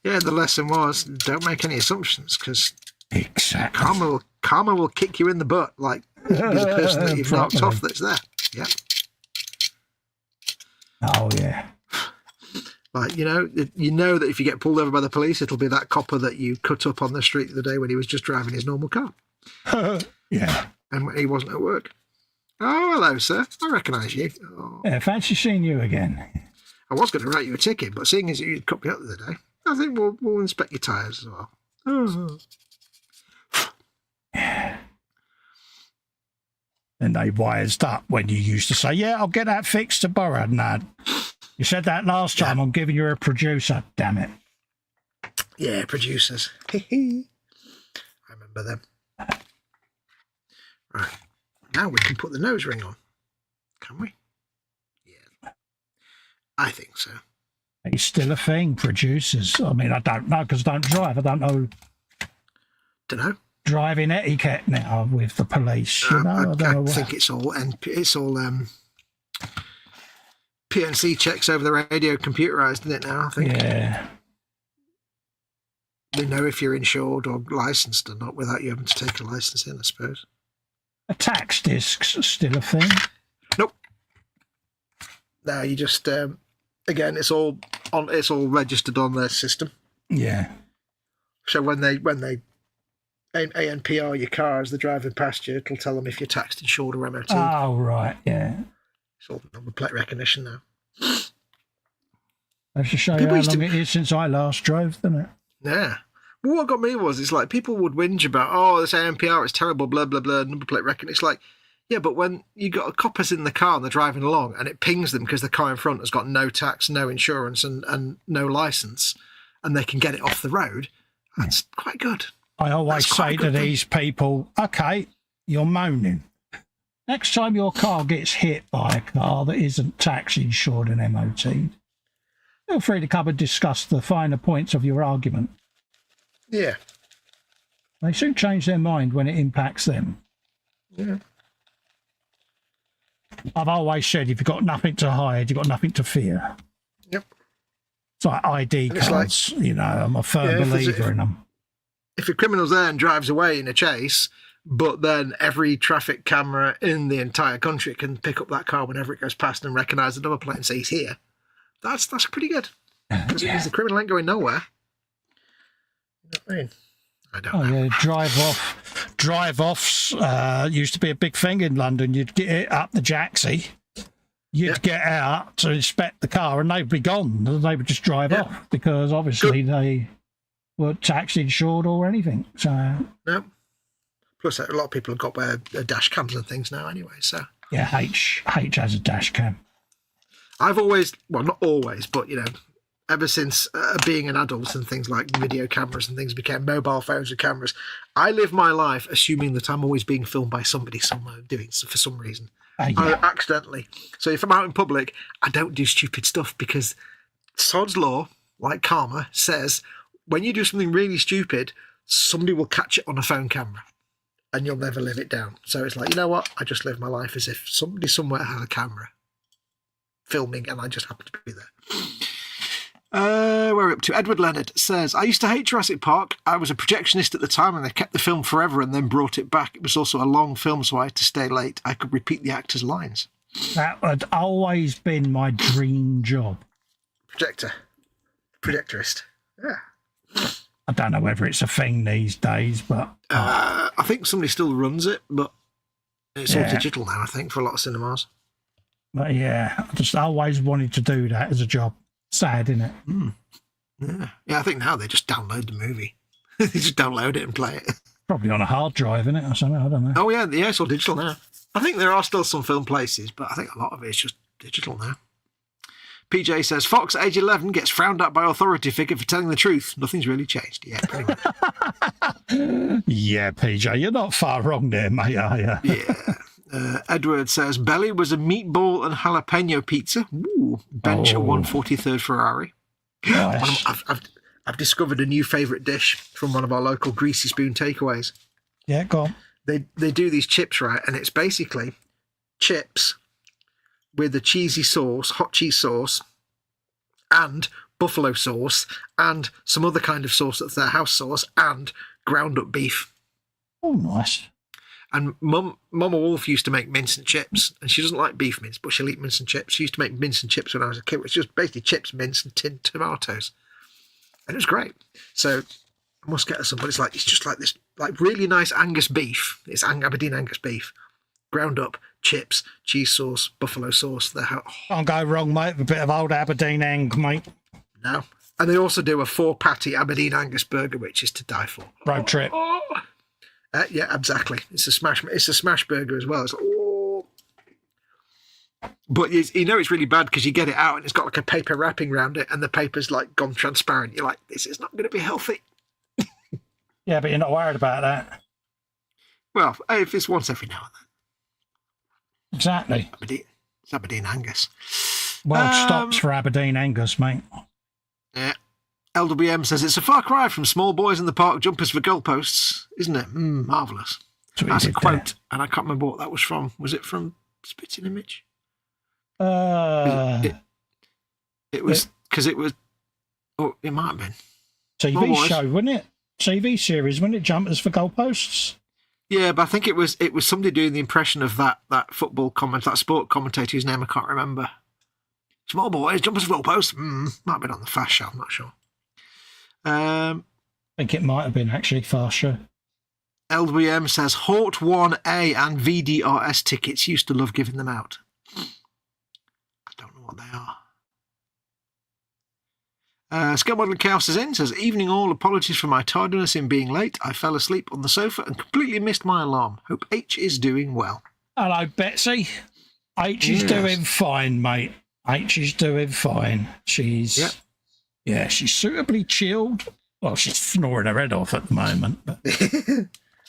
[SPEAKER 3] Yeah, the lesson was don't make any assumptions because
[SPEAKER 2] exactly.
[SPEAKER 3] karma will kick you in the butt like the person that you've knocked off that's there. Yeah.
[SPEAKER 2] Oh, yeah.
[SPEAKER 3] Like, you know that if you get pulled over by the police, it'll be that copper that you cut up on the street the other day when he was just driving his normal car.
[SPEAKER 2] Yeah.
[SPEAKER 3] And when he wasn't at work. Oh, hello, sir. I recognise you. Oh.
[SPEAKER 2] Yeah, fancy seeing you again.
[SPEAKER 3] I was going to write you a ticket, but seeing as you cut me up the other day, I think we'll inspect your tyres as well. Oh.
[SPEAKER 2] Yeah. And they wised up when you used to say, yeah, I'll get that fixed tomorrow. No. You said that last time. I'm giving you a producer. Damn it.
[SPEAKER 3] Yeah, producers. I remember them. Right. Now we can put the nose ring on. Can we? Yeah. I think so.
[SPEAKER 2] It's still a thing, producers. I mean, I don't know because I don't drive. I don't know.
[SPEAKER 3] Don't know.
[SPEAKER 2] Driving etiquette now with the police. You know, I don't know
[SPEAKER 3] think it's all PNC checks over the radio, computerized, isn't it now? I think.
[SPEAKER 2] Yeah.
[SPEAKER 3] They know if you're insured or licensed or not without you having to take a license in, I suppose.
[SPEAKER 2] A tax disc's still a thing?
[SPEAKER 3] Nope. No, you just again, it's all registered on their system.
[SPEAKER 2] Yeah.
[SPEAKER 3] So when they ANPR your car as they're driving past you, it'll tell them if you're taxed, insured, or MOT.
[SPEAKER 2] Oh, right, yeah.
[SPEAKER 3] It's all number plate recognition now.
[SPEAKER 2] That should show you how long it is since I last drove, doesn't it?
[SPEAKER 3] Yeah. Well, what got me was, it's like people would whinge about, oh, this ANPR is terrible, blah, blah, blah, number plate recognition. It's like, yeah, but when you got a coppers in the car and they're driving along and it pings them because the car in front has got no tax, no insurance and no license and they can get it off the road, that's quite good.
[SPEAKER 2] I always say to these people, okay, you're moaning. Next time your car gets hit by a car that isn't tax insured and MOT'd, feel free to come and discuss the finer points of your argument.
[SPEAKER 3] Yeah.
[SPEAKER 2] They soon change their mind when it impacts them.
[SPEAKER 3] Yeah.
[SPEAKER 2] I've always said, if you've got nothing to hide, you've got nothing to fear.
[SPEAKER 3] Yep.
[SPEAKER 2] It's like ID cards, like, you know, I'm a firm believer in them.
[SPEAKER 3] If a criminal's there and drives away in a chase, but then every traffic camera in the entire country can pick up that car whenever it goes past and recognise the number plate and say he's here, that's pretty good. Because it means the criminal ain't going nowhere. You know what I mean? I don't know.
[SPEAKER 2] Yeah, drive-offs used to be a big thing in London. You'd get it up the jacksie, you'd get out to inspect the car, and they'd be gone. They would just drive off because obviously they weren't tax insured or anything. So
[SPEAKER 3] no. Plus, a lot of people have got dash cams and things now, anyway. So
[SPEAKER 2] yeah, H has a dash cam.
[SPEAKER 3] I've always, well, not always, but you know, ever since being an adult and things like video cameras and things became mobile phones with cameras, I live my life assuming that I'm always being filmed by somebody somewhere doing so for some reason, accidentally. So if I'm out in public, I don't do stupid stuff because sod's law, like karma, says when you do something really stupid, somebody will catch it on a phone camera and you'll never live it down. So it's like, you know what? I just live my life as if somebody somewhere has a camera filming and I just happen to be there. We're up to Edward Leonard says, I used to hate Jurassic Park. I was a projectionist at the time and they kept the film forever and then brought it back. It was also a long film, so I had to stay late. I could repeat the actors' lines.
[SPEAKER 2] That had always been my dream job.
[SPEAKER 3] Projectorist. Yeah.
[SPEAKER 2] I don't know whether it's a thing these days, but
[SPEAKER 3] I think somebody still runs it, but it's all digital now, I think, for a lot of cinemas.
[SPEAKER 2] But yeah, I just always wanted to do that as a job. Sad, isn't it?
[SPEAKER 3] Mm. Yeah, I think now they just download the movie. They just download it and play it.
[SPEAKER 2] Probably on a hard drive, isn't it, or something? I don't know.
[SPEAKER 3] Oh yeah, it's all digital now. I think there are still some film places, but I think a lot of it is just digital now. PJ says, Fox, age 11, gets frowned at by authority figure for telling the truth. Nothing's really changed. Yeah, pretty much.
[SPEAKER 2] Yeah, PJ, you're not far wrong there, mate, are you?
[SPEAKER 3] Yeah. Edward says, Belly was a meatball and jalapeno pizza. Ooh, bench a 143rd Ferrari.
[SPEAKER 2] Nice.
[SPEAKER 3] I've discovered a new favourite dish from one of our local Greasy Spoon takeaways.
[SPEAKER 2] Yeah, go on.
[SPEAKER 3] They do these chips, right? And it's basically chips with a cheesy sauce, hot cheese sauce, and buffalo sauce, and some other kind of sauce that's their house sauce, and ground up beef.
[SPEAKER 2] Oh, nice.
[SPEAKER 3] And Mama Wolf used to make mince and chips, and she doesn't like beef mince, but she'll eat mince and chips. She used to make mince and chips when I was a kid. It's just basically chips, mince, and tinned tomatoes. And it was great. So I must get her some, but it's just like this, like really nice Angus beef. It's Aberdeen Angus beef. Ground up, chips, cheese sauce, buffalo sauce.
[SPEAKER 2] Can't go wrong, mate, with a bit of old Aberdeen Ang, mate.
[SPEAKER 3] No. And they also do a 4-patty Aberdeen Angus burger, which is to die for.
[SPEAKER 2] Road trip.
[SPEAKER 3] Yeah, exactly. It's a smash burger as well. It's like, oh. But you know it's really bad because you get it out and it's got like a paper wrapping around it and the paper's like gone transparent. You're like, this is not going to be healthy.
[SPEAKER 2] Yeah, but you're not worried about that.
[SPEAKER 3] Well, if it's once every now and then.
[SPEAKER 2] Exactly.
[SPEAKER 3] It's Aberdeen Angus.
[SPEAKER 2] Well, stops for Aberdeen Angus, mate.
[SPEAKER 3] Yeah. LWM says it's a far cry from small boys in the park jumpers for goalposts, isn't it? Marvellous. That's a quote, and I can't remember what that was from. Was it from Spitting Image? It was because it was. Oh, it might have been
[SPEAKER 2] TV show, wasn't it? TV series, wasn't it? Jumpers for goalposts.
[SPEAKER 3] Yeah, but I think it was somebody doing the impression of that football comment, that sport commentator whose name I can't remember. Small boys jumpers for goalposts. Might have been on the Fast Show. I'm not sure. I
[SPEAKER 2] think it might have been actually Fast Show.
[SPEAKER 3] LWM says Hort 1A and VDRS tickets. Used to love giving them out. I don't know what they are. Scale Modelling Chaos is in, says, evening all, apologies for my tardiness in being late. I fell asleep on the sofa and completely missed my alarm. Hope H is doing well.
[SPEAKER 2] Hello, Betsy. H is doing fine, mate. H is doing fine. She's suitably chilled. Well, she's snoring her head off at the moment. But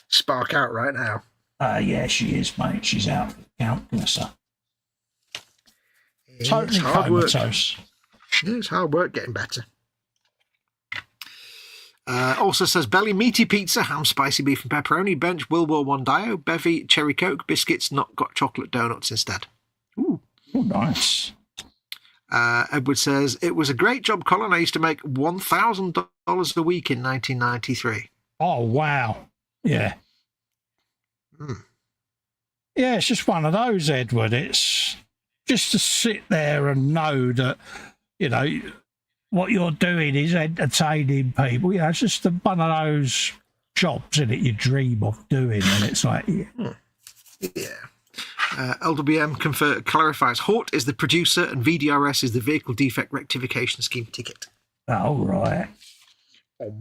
[SPEAKER 3] Spark out right now.
[SPEAKER 2] Yeah, she is, mate. She's out for the count, bless her.
[SPEAKER 3] It's
[SPEAKER 2] totally comatose.
[SPEAKER 3] Yeah, it's hard work getting better. Also says belly meaty pizza, ham, spicy beef and pepperoni, bench, World War One Dio, bevy, cherry coke, biscuits, not got chocolate donuts instead. Ooh.
[SPEAKER 2] Oh, nice.
[SPEAKER 3] Edward says, it was a great job, Colin. I used to make $1,000 a week in 1993.
[SPEAKER 2] Oh, wow. Yeah. Yeah, it's just one of those, Edward. It's just to sit there and know that, you know, what you're doing is entertaining people. You know, it's just one of those jobs in it you dream of doing. And it's like,
[SPEAKER 3] yeah. LWM clarifies, Hort is the producer and VDRS is the vehicle defect rectification scheme ticket.
[SPEAKER 2] Oh, right.
[SPEAKER 3] Right,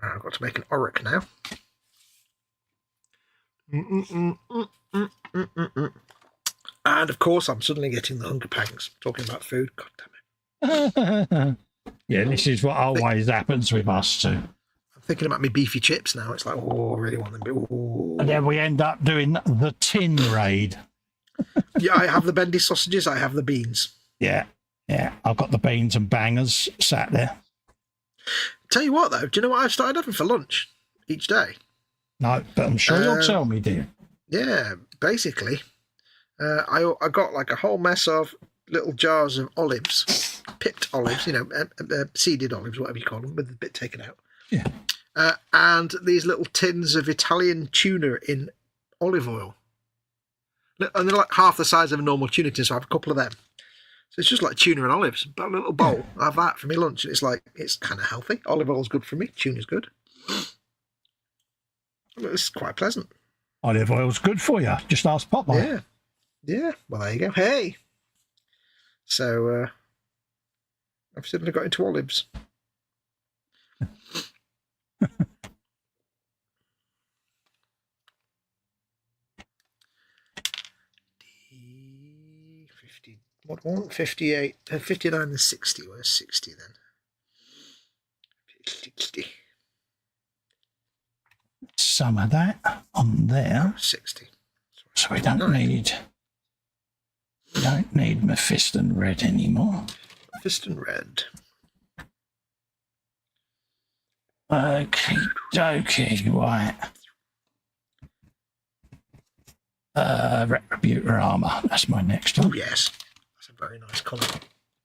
[SPEAKER 3] I've got to make an Oric now. And of course, I'm suddenly getting the hunger pangs talking about food. God damn it.
[SPEAKER 2] Yeah, this is what always happens with us too.
[SPEAKER 3] I'm thinking about my beefy chips now. It's like, oh, I really want them. Oh.
[SPEAKER 2] And then we end up doing the tin raid.
[SPEAKER 3] Yeah, I have the bendy sausages. I have the beans.
[SPEAKER 2] Yeah. I've got the beans and bangers sat there.
[SPEAKER 3] Tell you what, though, do you know what I've started having for lunch each day?
[SPEAKER 2] No, but I'm sure you'll tell me, dear.
[SPEAKER 3] Yeah, basically, I got like a whole mess of little jars of olives, pipped olives, you know, seeded olives, whatever you call them, with a bit taken out.
[SPEAKER 2] Yeah.
[SPEAKER 3] And these little tins of Italian tuna in olive oil. And they're like half the size of a normal tuna tin, so I have a couple of them. So it's just like tuna and olives, but a little bowl. I have that for my lunch. And it's like, it's kind of healthy. Olive oil's good for me. Tuna's good. It's quite pleasant.
[SPEAKER 2] Olive oil's good for you. Just ask Popeye.
[SPEAKER 3] Yeah. Well, there you go. Hey. So, I've suddenly got into olives. What one? 58, 59 and 60. Where's 60 then? 60.
[SPEAKER 2] Some of that on there.
[SPEAKER 3] 60.
[SPEAKER 2] So we don't need Mephiston red anymore.
[SPEAKER 3] Mephiston red.
[SPEAKER 2] Okay, dokie, right. Retributor armor. That's my next one.
[SPEAKER 3] Oh yes, that's a very nice colour.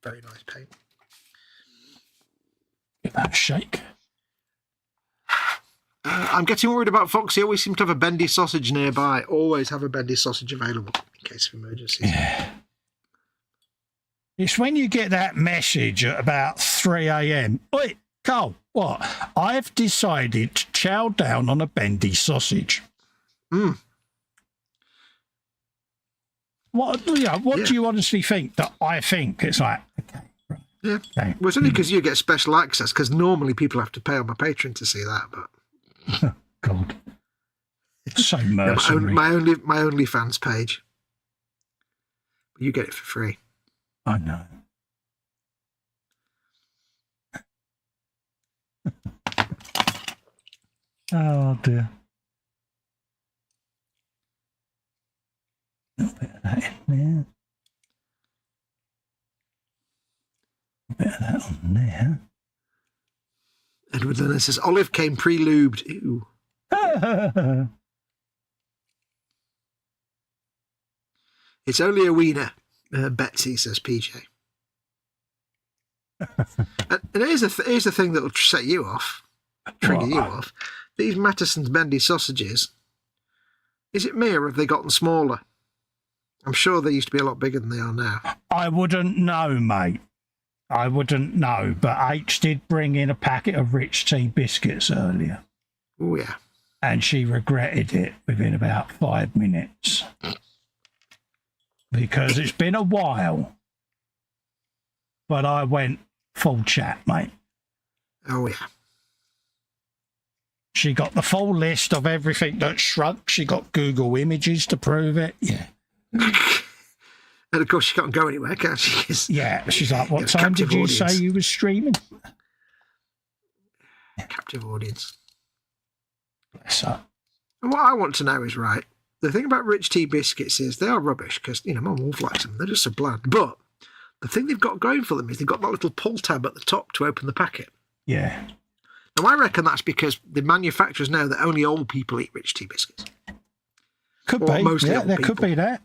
[SPEAKER 3] Very nice paint.
[SPEAKER 2] Give that a shake.
[SPEAKER 3] I'm getting worried about Fox. He always seems to have a bendy sausage nearby. Always have a bendy sausage available in case of emergencies.
[SPEAKER 2] Yeah. It's when you get that message at about 3 a.m. Oi, Carl, what? I've decided to chow down on a bendy sausage.
[SPEAKER 3] Mm.
[SPEAKER 2] What do you honestly think that I think? It's like, okay. Right,
[SPEAKER 3] yeah.
[SPEAKER 2] Okay.
[SPEAKER 3] Well, it's only because you get special access, because normally people have to pay on my Patreon to see that, but...
[SPEAKER 2] God. It's so mercenary.
[SPEAKER 3] My OnlyFans page. You get it for free.
[SPEAKER 2] I know. Oh dear. A little bit of that in there. A bit of that on there.
[SPEAKER 3] Edward Lennon says, Olive came pre-lubed. Ew. It's only a wiener, Betsy, says PJ. And here's the thing that will set you off, trigger you off. These Mattison's bendy sausages, is it me or have they gotten smaller? I'm sure they used to be a lot bigger than they are now.
[SPEAKER 2] I wouldn't know, mate. I wouldn't know, but H did bring in a packet of rich tea biscuits earlier.
[SPEAKER 3] Oh, yeah.
[SPEAKER 2] And she regretted it within about 5 minutes. Because it's been a while. But I went full chat, mate.
[SPEAKER 3] Oh, yeah.
[SPEAKER 2] She got the full list of everything that shrunk. She got Google images to prove it. Yeah.
[SPEAKER 3] And of course, she can't go anywhere, can she?
[SPEAKER 2] Yeah, she's like, what time did you say you were streaming?
[SPEAKER 3] Captive audience.
[SPEAKER 2] Bless her.
[SPEAKER 3] And what I want to know is, right, the thing about rich tea biscuits is they are rubbish because, you know, my wolf likes them. They're just so bland. But the thing they've got going for them is they've got that little pull tab at the top to open the packet.
[SPEAKER 2] Yeah.
[SPEAKER 3] Now, I reckon that's because the manufacturers know that only old people eat rich tea biscuits.
[SPEAKER 2] Could be. Yeah, there could be that.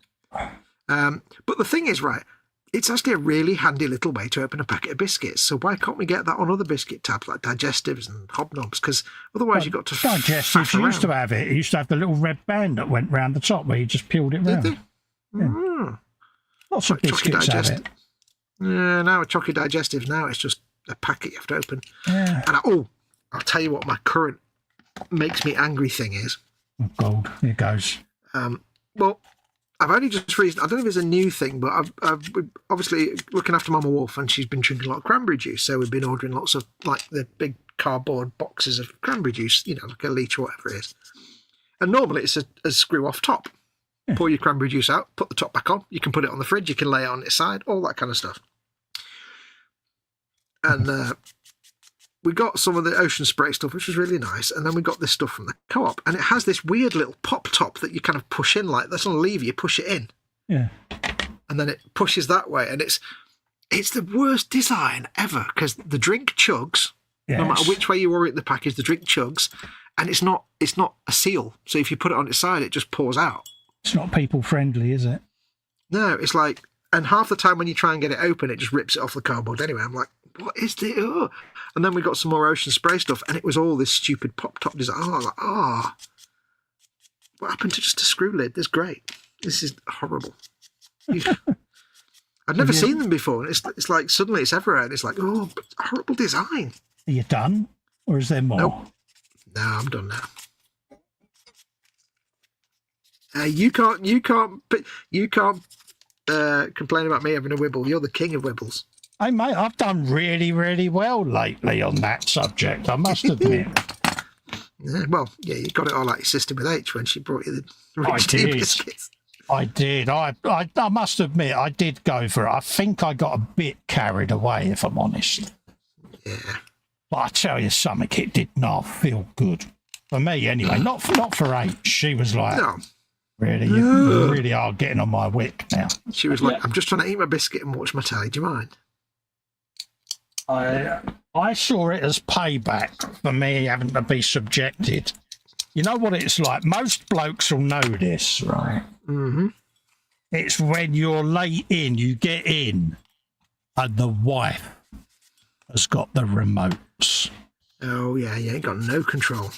[SPEAKER 3] But the thing is, right, it's actually a really handy little way to open a packet of biscuits. So why can't we get that on other biscuit tabs like digestives and hobnobs? Because otherwise you've got to
[SPEAKER 2] digestives used to have it. It used to have the little red band that went round the top where you just peeled it round.
[SPEAKER 3] Did they?
[SPEAKER 2] Yeah.
[SPEAKER 3] Mm.
[SPEAKER 2] Lots of biscuits have it.
[SPEAKER 3] Yeah, now a chocolate digestive, now it's just a packet you have to open.
[SPEAKER 2] Yeah.
[SPEAKER 3] And I'll tell you what my current makes me angry thing is.
[SPEAKER 2] Oh, God, here goes.
[SPEAKER 3] Well, I've only just recently, I don't know if it's a new thing, but I've obviously looking after Mama Wolf and she's been drinking a lot of cranberry juice. So we've been ordering lots of like the big cardboard boxes of cranberry juice, you know, like a litre or whatever it is. And normally it's a screw off top. Yeah. Pour your cranberry juice out, put the top back on. You can put it on the fridge. You can lay it on its side, all that kind of stuff. And we got some of the ocean spray stuff, which was really nice. And then we got this stuff from the Co-op. And it has this weird little pop top that you kind of push in, like that's on a lever, you push it in.
[SPEAKER 2] Yeah.
[SPEAKER 3] And then it pushes that way. And it's the worst design ever because the drink chugs. Yes. No matter which way you orient the package, the drink chugs. And it's not a seal. So if you put it on its side, it just pours out.
[SPEAKER 2] It's not people friendly, is it?
[SPEAKER 3] No, it's like, and half the time when you try and get it open, it just rips it off the cardboard anyway. I'm like, what is this? Oh. And then we got some more ocean spray stuff, and it was all this stupid pop-top design. Oh, I was like, what happened to just a screw lid? This is great. This is horrible. I'd never seen them before, and it's like suddenly it's everywhere, and it's like, oh, horrible design.
[SPEAKER 2] Are you done, or is there more?
[SPEAKER 3] Nope. No, I'm done now. You can't complain about me having a wibble. You're the king of wibbles.
[SPEAKER 2] Hey, mate, I've done really, really well lately on that subject, I must admit.
[SPEAKER 3] Yeah, well, yeah, you got it all like your sister with H when she brought you the rich tea biscuits.
[SPEAKER 2] I did. I must admit, I did go for it. I think I got a bit carried away, if I'm honest.
[SPEAKER 3] Yeah.
[SPEAKER 2] But I tell you something, it did not feel good. For me, anyway. Not for H. She was like,
[SPEAKER 3] No.
[SPEAKER 2] really, you really are getting on my wick now.
[SPEAKER 3] She was like, I'm just trying to eat my biscuit and watch my telly. Do you mind?
[SPEAKER 2] I saw it as payback for me having to be subjected. You know what it's like? Most blokes will know this, right?
[SPEAKER 3] Mm-hmm.
[SPEAKER 2] It's when you're late in, you get in, and the wife has got the remotes.
[SPEAKER 3] Oh, yeah, you ain't got no control.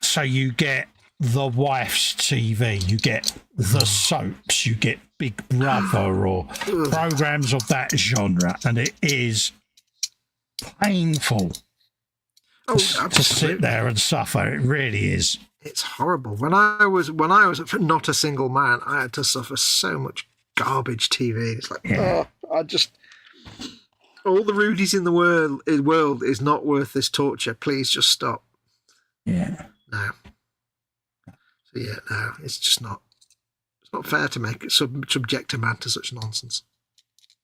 [SPEAKER 2] So you get the wife's TV, you get the soaps, you get Big Brother or programs of that genre, and it is painful to sit there and suffer. It really is.
[SPEAKER 3] It's horrible. When I was not a single man, I had to suffer so much garbage TV. It's like, all the Rudies in the world is not worth this torture. Please just stop.
[SPEAKER 2] Yeah.
[SPEAKER 3] No. So yeah, no, it's just not. It's not fair to make it subject a man to such nonsense.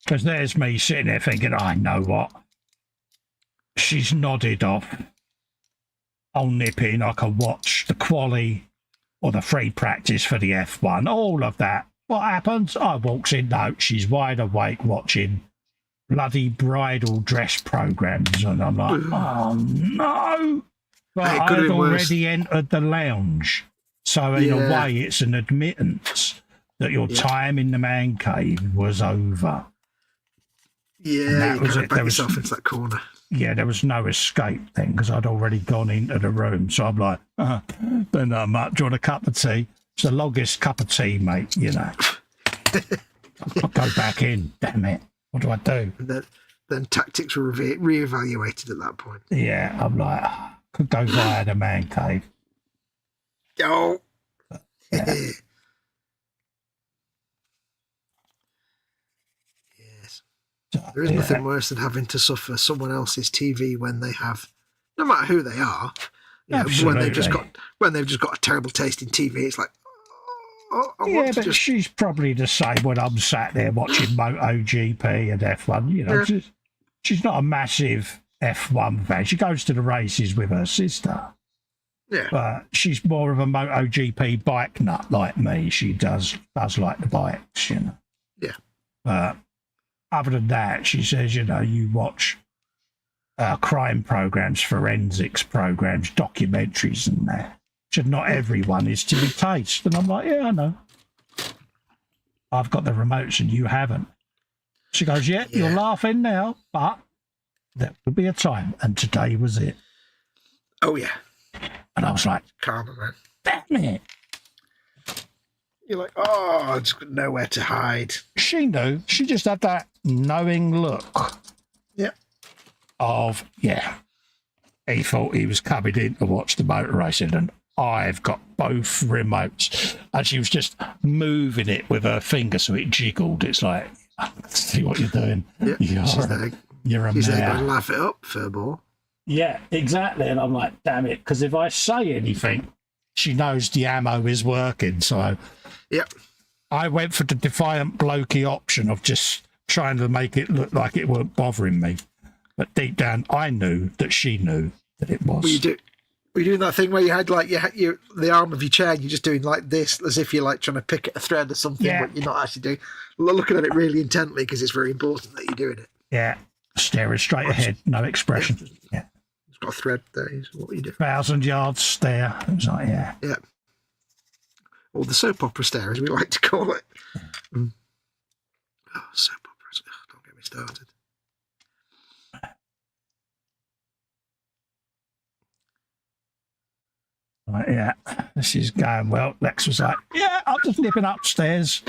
[SPEAKER 2] Because there's me sitting there thinking, I know what. She's nodded off. I'll nip in. I can watch the quali or the free practice for the F1. All of that. What happens? I walks in. No, she's wide awake watching bloody bridal dress programs, and I'm like, oh no! But I've already entered the lounge, so in a way, it's an admittance that your time in the man cave was over.
[SPEAKER 3] Yeah, you can't back yourself into that corner.
[SPEAKER 2] Yeah, there was no escape then because I'd already gone into the room. So I'm like, but not much. Do you want a cup of tea? It's the longest cup of tea, mate, you know. I'll go back in, damn it. What do I do?
[SPEAKER 3] And then tactics were re-evaluated at that point.
[SPEAKER 2] Yeah, I'm like, could go via the man cave.
[SPEAKER 3] Oh.
[SPEAKER 2] Yeah.
[SPEAKER 3] Yes. There is nothing worse than having to suffer someone else's TV when they have, no matter who they are, you know, when they've just got a terrible taste in TV. It's like, but
[SPEAKER 2] she's probably the same when I'm sat there watching MotoGP and F1. You know, she's not a massive F1 fan. She goes to the races with her sister.
[SPEAKER 3] Yeah.
[SPEAKER 2] But she's more of a MotoGP bike nut like me. She does like the bikes, you know.
[SPEAKER 3] Yeah.
[SPEAKER 2] But other than that, she says, you know, you watch crime programs, forensics programs, documentaries and that. Said not everyone is to your taste. And I'm like, yeah, I know. I've got the remotes and you haven't. She goes, yeah, you're laughing now, but there will be a time. And today was it.
[SPEAKER 3] Oh, yeah.
[SPEAKER 2] And I was like,
[SPEAKER 3] karma, man.
[SPEAKER 2] Damn it.
[SPEAKER 3] You're like, oh, it's got nowhere to hide.
[SPEAKER 2] She knew. She just had that knowing look.
[SPEAKER 3] Yeah.
[SPEAKER 2] Of, he thought he was coming in to watch the motor racing and I've got both remotes. And she was just moving it with her finger so it jiggled. It's like, see what you're doing.
[SPEAKER 3] Yeah,
[SPEAKER 2] you're a
[SPEAKER 3] she's
[SPEAKER 2] mare.
[SPEAKER 3] there to laugh it up, furball.
[SPEAKER 2] Yeah, exactly. And I'm like, damn it. Because if I say anything, she knows the ammo is working. So I went for the defiant blokey option of just trying to make it look like it weren't bothering me. But deep down, I knew that she knew that it was.
[SPEAKER 3] Were you doing that thing where you had like the arm of your chair and you're just doing like this as if you're like trying to pick at a thread or something, but you're not actually doing, looking at it really intently because it's very important that you're doing it.
[SPEAKER 2] Yeah, staring straight ahead, no expression. Yeah.
[SPEAKER 3] It's got a thread there. What are you doing?
[SPEAKER 2] 1,000 yard stare. It was like, yeah.
[SPEAKER 3] Or the soap opera stare, as we like to call it. Oh, soap operas. Don't get me started.
[SPEAKER 2] Like, yeah, this is going well. Lex was like, yeah, I'm just nipping upstairs,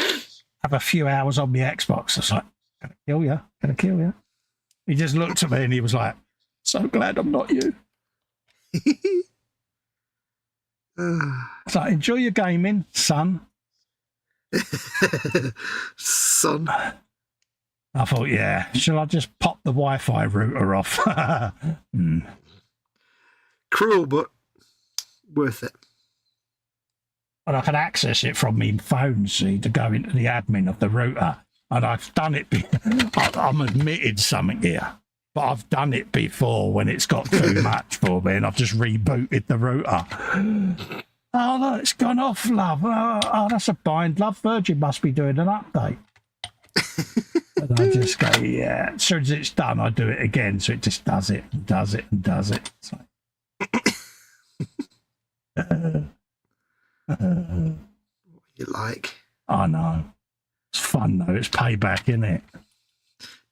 [SPEAKER 2] have a few hours on my Xbox. I was like, gonna kill you. He just looked at me and he was like, so glad I'm not you. So enjoy your gaming, son.
[SPEAKER 3] Son.
[SPEAKER 2] I thought, yeah, shall I just pop the Wi-Fi router off?
[SPEAKER 3] Cruel, but worth it.
[SPEAKER 2] and I can access it from my phone, see, to go into the admin of the router. And I've done it. I'm admitted something here, but I've done it before when it's got too much for me, and I've just rebooted the router. Oh, look, it's gone off, love. Oh, that's a bind, love. Virgin must be doing an update. And I just go, yeah. As soon as it's done, I do it again. So it just does it and does it and does it. It's like,
[SPEAKER 3] you like?
[SPEAKER 2] I know. It's fun though. It's payback, isn't it?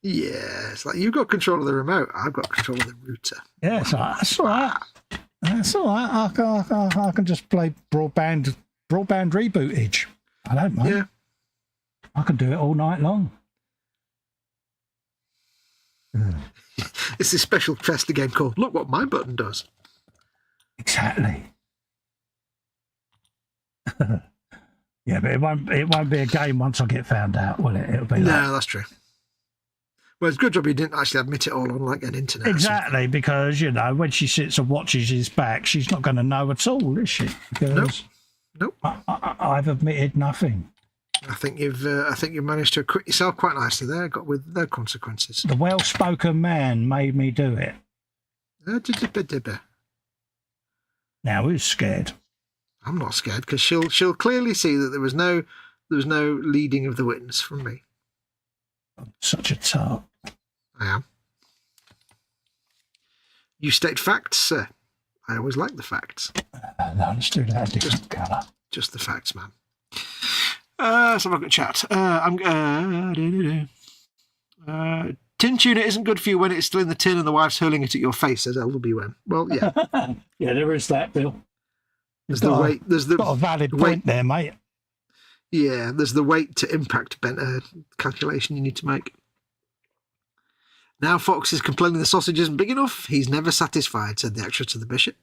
[SPEAKER 3] Yeah, it's like you've got control of the remote. I've got control of the router.
[SPEAKER 2] Yeah, it's like, that's all right. That's all right. I can just play broadband rebootage. I don't mind.
[SPEAKER 3] Yeah,
[SPEAKER 2] I can do it all night long.
[SPEAKER 3] It's this special Festa game called "Look What My Button Does."
[SPEAKER 2] Exactly. Yeah, but it won't be a game once I get found out, will it? It'll be
[SPEAKER 3] no, that's true. Well, it's a good job you didn't actually admit it all on like an internet.
[SPEAKER 2] Exactly, because when she sits and watches his back, she's not going to know at all, is she? Because
[SPEAKER 3] nope.
[SPEAKER 2] I've admitted nothing.
[SPEAKER 3] I think you've managed to acquit yourself quite nicely there. Got with no consequences.
[SPEAKER 2] The well-spoken man made me do it. Now who's scared?
[SPEAKER 3] I'm not scared because she'll clearly see that there was no leading of the witness from me.
[SPEAKER 2] I'm such a tart.
[SPEAKER 3] I am. You state facts, sir. I always like the facts.
[SPEAKER 2] No, let's do that a different colour.
[SPEAKER 3] Just the facts, man. Let's have a look at chat. Tin tuna isn't good for you when it's still in the tin and the wife's hurling it at your face, says LWM. Well, yeah.
[SPEAKER 2] Yeah, there is that, Bill.
[SPEAKER 3] There's got
[SPEAKER 2] a valid point there, mate.
[SPEAKER 3] Yeah, there's the weight to impact calculation you need to make. Now Fox is complaining the sausage isn't big enough. He's never satisfied, said the extra to the bishop.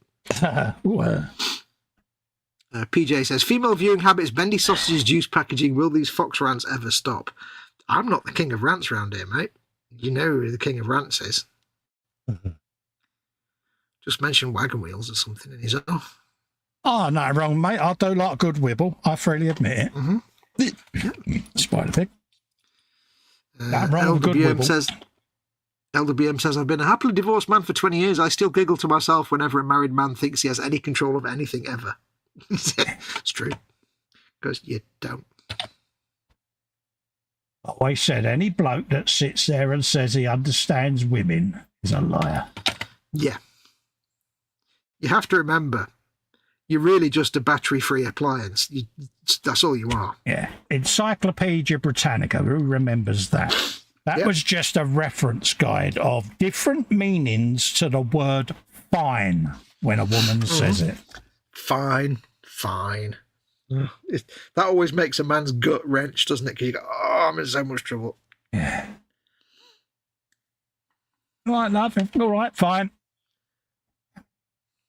[SPEAKER 3] PJ says, female viewing habits, bendy sausages, juice packaging. Will these Fox rants ever stop? I'm not the king of rants round here, mate. You know who the king of rants is. Just mention wagon wheels or something and he's off.
[SPEAKER 2] Oh, no, wrong, mate. I do like a good wibble. I freely admit it. Spider pig.
[SPEAKER 3] LWM says, I've been a happily divorced man for 20 years. I still giggle to myself whenever a married man thinks he has any control of anything ever. It's true. Because you don't.
[SPEAKER 2] I always said any bloke that sits there and says he understands women is a liar.
[SPEAKER 3] Yeah. You have to remember, you're really just a battery-free appliance. That's all you are.
[SPEAKER 2] Yeah. Encyclopedia Britannica, who remembers that? That was just a reference guide of different meanings to the word fine when a woman says it.
[SPEAKER 3] Fine. That always makes a man's gut wrench, doesn't it? Because you go, oh, I'm in so much trouble.
[SPEAKER 2] Yeah. All right, love. All right, fine.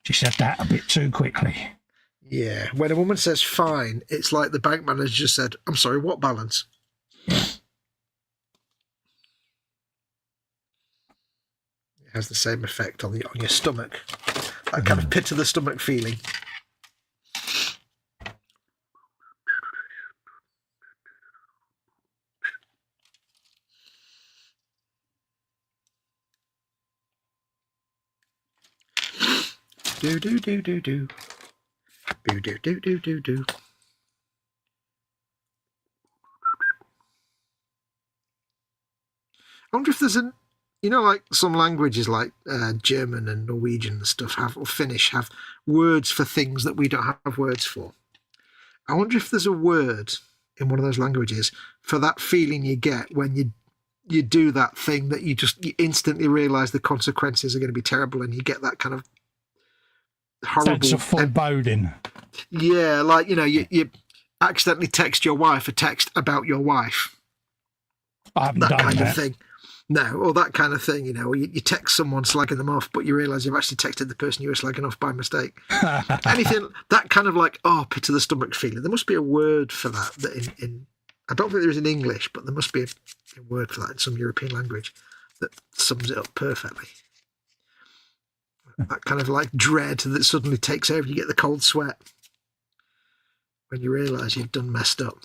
[SPEAKER 2] She said that a bit too quickly.
[SPEAKER 3] Yeah. When a woman says fine, it's like the bank manager just said, I'm sorry, what balance?
[SPEAKER 2] Yeah.
[SPEAKER 3] It has the same effect on your stomach. That kind of pit of the stomach feeling. Do. Do. I wonder if there's like some languages like German and Norwegian and stuff or Finnish have words for things that we don't have words for. I wonder if there's a word in one of those languages for that feeling you get when you do that thing that you instantly realise the consequences are going to be terrible and you get that kind of horrible
[SPEAKER 2] sense of foreboding.
[SPEAKER 3] Yeah, like, you accidentally text your wife a text about your wife.
[SPEAKER 2] I haven't done that.
[SPEAKER 3] Kind of thing. No, or that kind of thing, you text someone slagging them off, but you realise you've actually texted the person you were slagging off by mistake. Anything, that kind of like, pit of the stomach feeling. There must be a word for that in I don't think there is in English, but there must be a word for that in some European language that sums it up perfectly. That kind of like dread that suddenly takes over, you get the cold sweat. when you realise you've done messed up.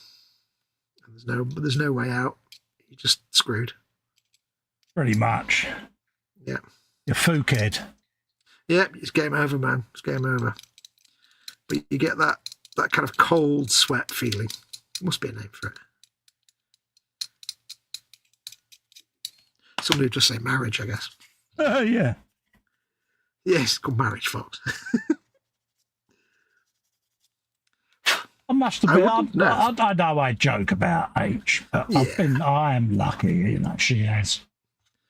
[SPEAKER 3] And there's no way out. You're just screwed.
[SPEAKER 2] Pretty much.
[SPEAKER 3] Yeah.
[SPEAKER 2] You're fookhead.
[SPEAKER 3] Yeah, it's game over, man. It's game over. But you get that kind of cold sweat feeling. Must be a name for it. Somebody would just say marriage, I guess.
[SPEAKER 2] Yeah.
[SPEAKER 3] Yes, it's called marriage, Fox.
[SPEAKER 2] I must admit, I know I joke about H, but I am lucky, you know, she has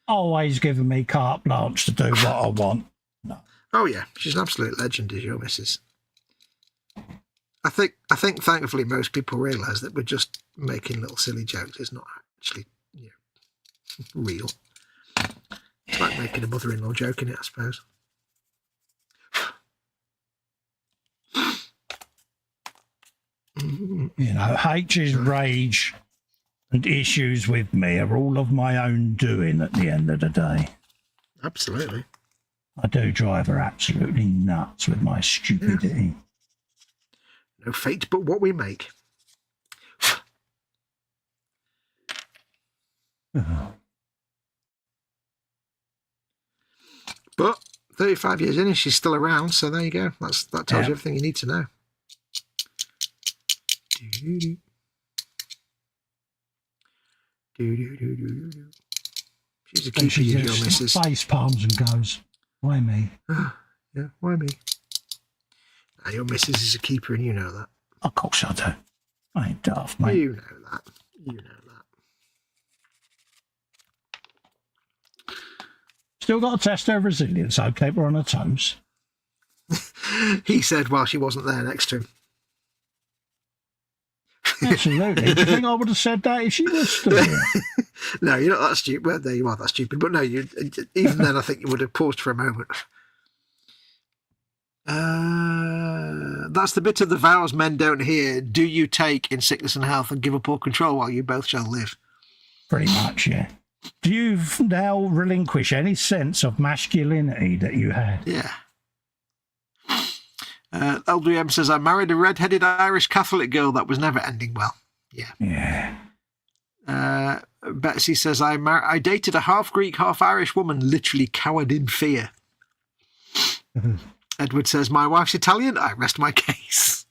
[SPEAKER 2] always given me carte blanche to do what I want. No.
[SPEAKER 3] Oh yeah, she's an absolute legend, is your missus. I think thankfully most people realise that we're just making little silly jokes. It's not actually, you know, real. It's like making a mother-in-law joke in it, I suppose.
[SPEAKER 2] You know, H's rage and issues with me are all of my own doing at the end of the day.
[SPEAKER 3] Absolutely.
[SPEAKER 2] I do drive her absolutely nuts with my stupidity.
[SPEAKER 3] No fate but what we make. But 35 years in and she's still around, so there you go. That tells you everything you need to know. She's a keeper, your missus.
[SPEAKER 2] Face palms and goes, why me?
[SPEAKER 3] Yeah, why me? Now, your missus is a keeper and you know that.
[SPEAKER 2] Of course I do. I ain't daft, mate.
[SPEAKER 3] You know that. You know that.
[SPEAKER 2] Still got to test her resilience, so keep her on her toes.
[SPEAKER 3] He said while she wasn't there next to him.
[SPEAKER 2] Absolutely. Do you think I would have said that if she was still here?
[SPEAKER 3] No, you're not that stupid. Well, there you are that stupid. But no, even then I think you would have paused for a moment. That's the bit of the vows men don't hear. Do you take in sickness and health and give up all control while you both shall live? Pretty
[SPEAKER 2] much, yeah. Do you now relinquish any sense of masculinity that you had?
[SPEAKER 3] Yeah. LWM says, I married a red-headed Irish Catholic girl that was never ending well. Yeah. Yeah. Betsy says, I dated a half-Greek, half-Irish woman, literally cowered in fear. Edward says, my wife's Italian. I rest my case.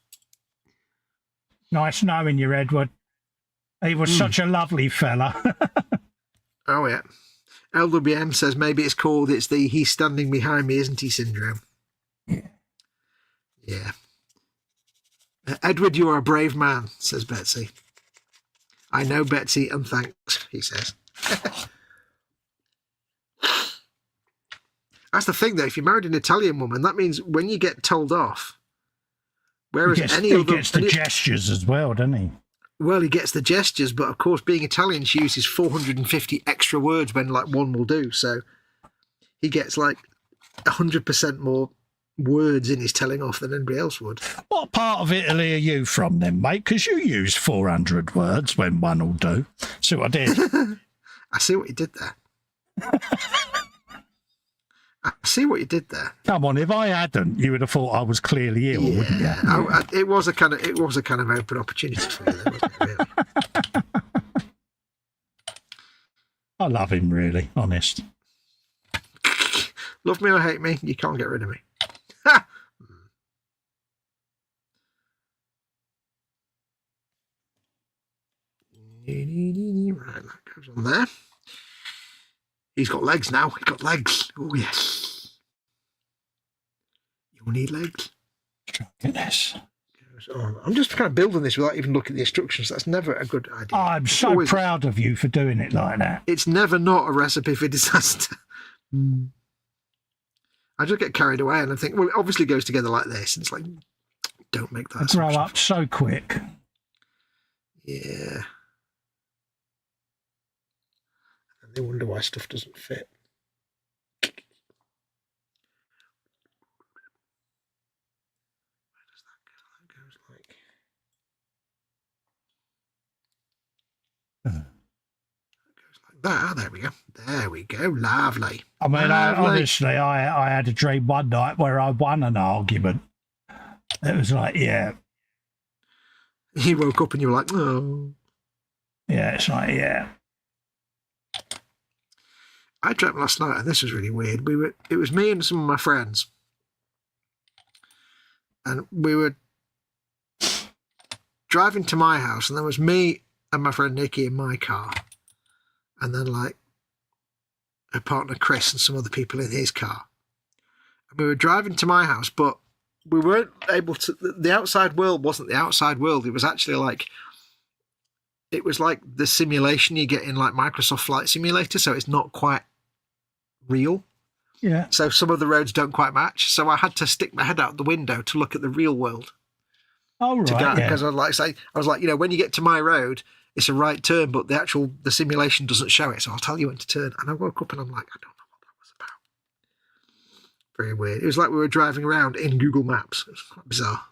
[SPEAKER 2] Nice knowing you, Edward. He was such a lovely fella.
[SPEAKER 3] Oh, yeah. LWM says, maybe it's the he's standing behind me, isn't he, syndrome. Yeah. Yeah. Edward, you are a brave man, says Betsy. I know, Betsy, and thanks, he says. That's the thing, though. If you married an Italian woman, that means when you get told off, whereas he gets
[SPEAKER 2] the gestures as well, doesn't he?
[SPEAKER 3] Well, he gets the gestures, but of course, being Italian, she uses 450 extra words when like one will do. So he gets like 100% more words in his telling off than anybody else would.
[SPEAKER 2] What part of Italy are you from then, mate? Because you use 400 words when one will do. See what I did?
[SPEAKER 3] I see what you did there. I see what you did there.
[SPEAKER 2] Come on, if I hadn't, you would have thought I was clearly ill, wouldn't you?
[SPEAKER 3] It was a kind of open opportunity for you, then, wasn't it, really?
[SPEAKER 2] I love him, really, honest.
[SPEAKER 3] Love me or hate me, you can't get rid of me. Right, that goes on there. He's got legs now. He's got legs. Oh, yes. You'll need legs.
[SPEAKER 2] Goodness.
[SPEAKER 3] I'm just kind of building this without even looking at the instructions. That's never a good idea.
[SPEAKER 2] I'm so proud of you for doing it like that.
[SPEAKER 3] It's never not a recipe for disaster. I just get carried away and I think, well, it obviously goes together like this. And it's like, don't make that.
[SPEAKER 2] I grow up so quick.
[SPEAKER 3] Yeah. They wonder why stuff doesn't fit. Where does that go? That goes like... That goes like that. Oh, there we go. There we go. Lovely.
[SPEAKER 2] I mean, honestly, I had a dream one night where I won an argument. It was like, yeah.
[SPEAKER 3] You woke up and you were like, oh.
[SPEAKER 2] Yeah, it's like, yeah.
[SPEAKER 3] I dreamt last night, and this was really weird. It was me and some of my friends, and we were driving to my house, and there was me and my friend Nikki in my car, and then like her partner Chris and some other people in his car. And we were driving to my house, but we weren't able to. The outside world wasn't the outside world. It was actually like. It was like the simulation you get in like Microsoft Flight Simulator, so it's not quite real.
[SPEAKER 2] Yeah.
[SPEAKER 3] So some of the roads don't quite match. So I had to stick my head out the window to look at the real world.
[SPEAKER 2] Oh, right.
[SPEAKER 3] Because I was like, when you get to my road, it's a right turn, but the simulation doesn't show it. So I'll tell you when to turn. And I woke up and I'm like, I don't know what that was about. Very weird. It was like we were driving around in Google Maps. It was quite bizarre.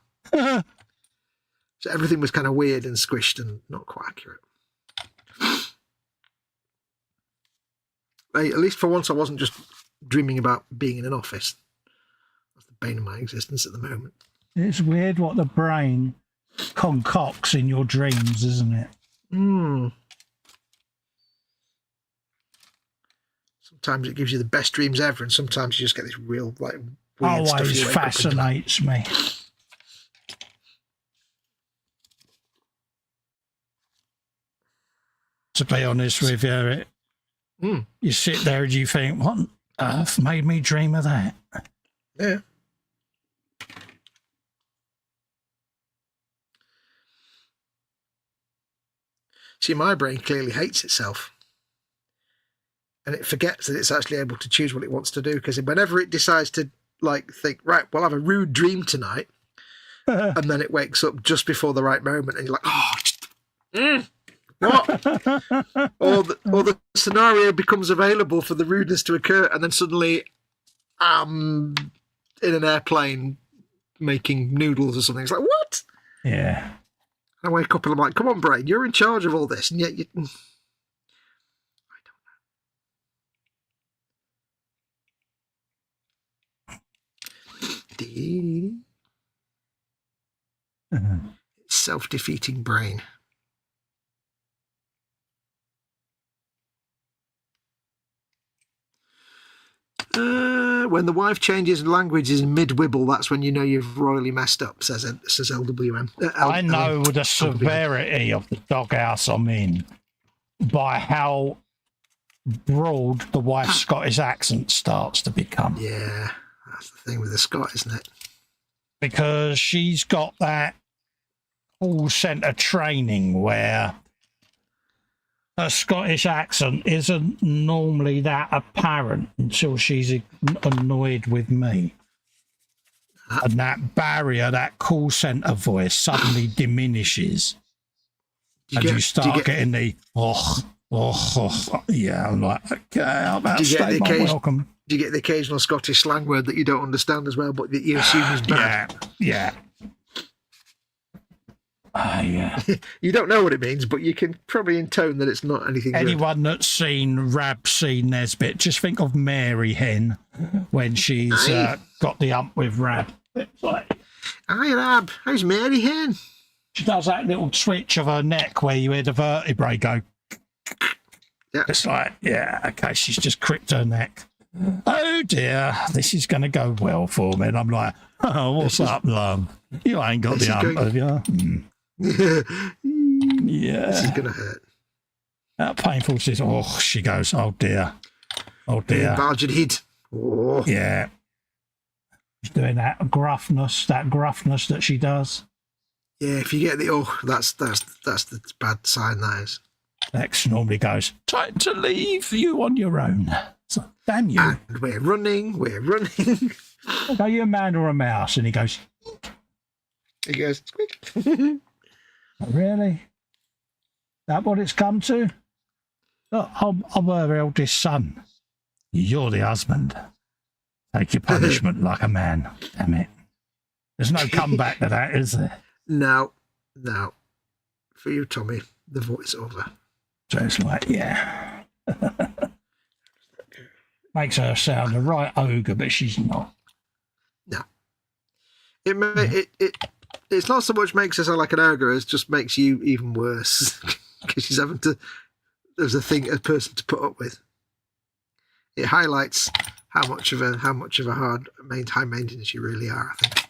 [SPEAKER 3] So everything was kind of weird and squished and not quite accurate. At least for once, I wasn't just dreaming about being in an office. That's the bane of my existence at the moment.
[SPEAKER 2] It's weird what the brain concocts in your dreams, isn't it?
[SPEAKER 3] Sometimes it gives you the best dreams ever, and sometimes you just get this real, like, weird stuff.
[SPEAKER 2] Always fascinates me. To be honest with you, you sit there and you think, what on earth made me dream of that?
[SPEAKER 3] Yeah. See, my brain clearly hates itself. And it forgets that it's actually able to choose what it wants to do. Because whenever it decides to, like, think, right, well, I'll have a rude dream tonight. And then it wakes up just before the right moment. And you're like, what? or the scenario becomes available for the rudeness to occur, and then suddenly I'm in an airplane making noodles or something. It's like, what?
[SPEAKER 2] Yeah.
[SPEAKER 3] I wake up and I'm like, come on, brain, you're in charge of all this, and yet you... I don't know. Self-defeating brain. When the wife changes languages in mid-wibble, that's when you know you've royally messed up, says LWM.
[SPEAKER 2] I know the severity of the doghouse I'm in by how broad the wife's Scottish accent starts to become.
[SPEAKER 3] Yeah, that's the thing with the Scot, isn't it?
[SPEAKER 2] Because she's got that call centre training where her Scottish accent isn't normally that apparent until she's annoyed with me. And that barrier, that call centre voice suddenly diminishes. You start getting the, yeah, I'm like, okay, I'm about to state my welcome.
[SPEAKER 3] Do you get the occasional Scottish slang word that you don't understand as well, but that you assume is bad?
[SPEAKER 2] Yeah. Yeah.
[SPEAKER 3] You don't know what it means, but you can probably intone that it's not anything
[SPEAKER 2] Anyone
[SPEAKER 3] good.
[SPEAKER 2] that's seen Rab C. Nesbitt, just think of Mary Hen when she's got the ump with Rab. It's like,
[SPEAKER 3] hi, Rab. How's Mary Hen?
[SPEAKER 2] She does that little twitch of her neck where you hear the vertebrae go.
[SPEAKER 3] Yeah.
[SPEAKER 2] It's like, yeah, okay, she's just cricked her neck. Oh, dear, this is going to go well for me. And I'm like, oh, what's up, love? You ain't got the ump, have you? Yeah.
[SPEAKER 3] This is going to hurt.
[SPEAKER 2] That painful, she goes, oh dear. Oh dear.
[SPEAKER 3] Barged. Oh.
[SPEAKER 2] Yeah. She's doing that gruffness that she does.
[SPEAKER 3] Yeah, if you get the, that's the bad sign, that is.
[SPEAKER 2] Lex normally goes, time to leave you on your own. So, damn you.
[SPEAKER 3] And we're running.
[SPEAKER 2] Are you a man or a mouse? And he goes,
[SPEAKER 3] squeak.
[SPEAKER 2] Really? That what it's come to? Look, I'm her eldest son. You're the husband. Take your punishment like a man. Damn it. There's no comeback to that, is there?
[SPEAKER 3] No. For you, Tommy, the voice over.
[SPEAKER 2] So it's like, yeah. Makes her sound a right ogre, but she's not.
[SPEAKER 3] No. it's not so much makes her sound like an ogre as just makes you even worse because she's having to. There's a person to put up with. It highlights how much of a high maintenance you really are. I think.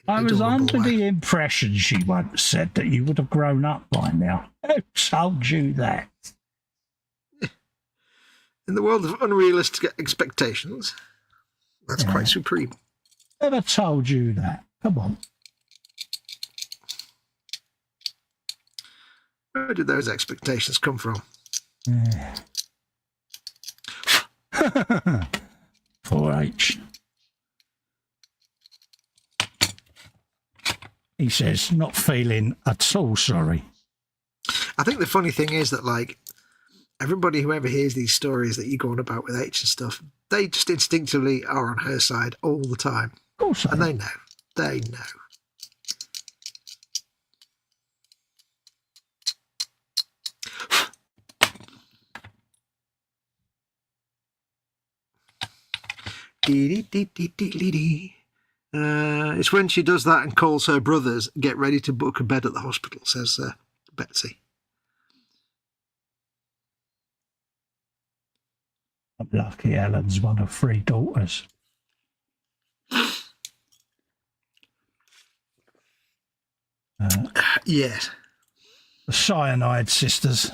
[SPEAKER 2] I was under the impression she once said that you would have grown up by now. Who told you that?
[SPEAKER 3] In the world of unrealistic expectations, that's quite supreme.
[SPEAKER 2] Never told you that. Come on.
[SPEAKER 3] Where did those expectations come from?
[SPEAKER 2] Yeah. 4H. He says, not feeling at all sorry.
[SPEAKER 3] I think the funny thing is that, like, everybody who ever hears these stories that you go on about with H and stuff, they just instinctively are on her side all the time.
[SPEAKER 2] Of course.
[SPEAKER 3] And they know. They know. It's when she does that and calls her brothers, get ready to book a bed at the hospital, says Betsy.
[SPEAKER 2] I'm lucky Ellen's one of 3 daughters.
[SPEAKER 3] Yes.
[SPEAKER 2] The Cyanide sisters.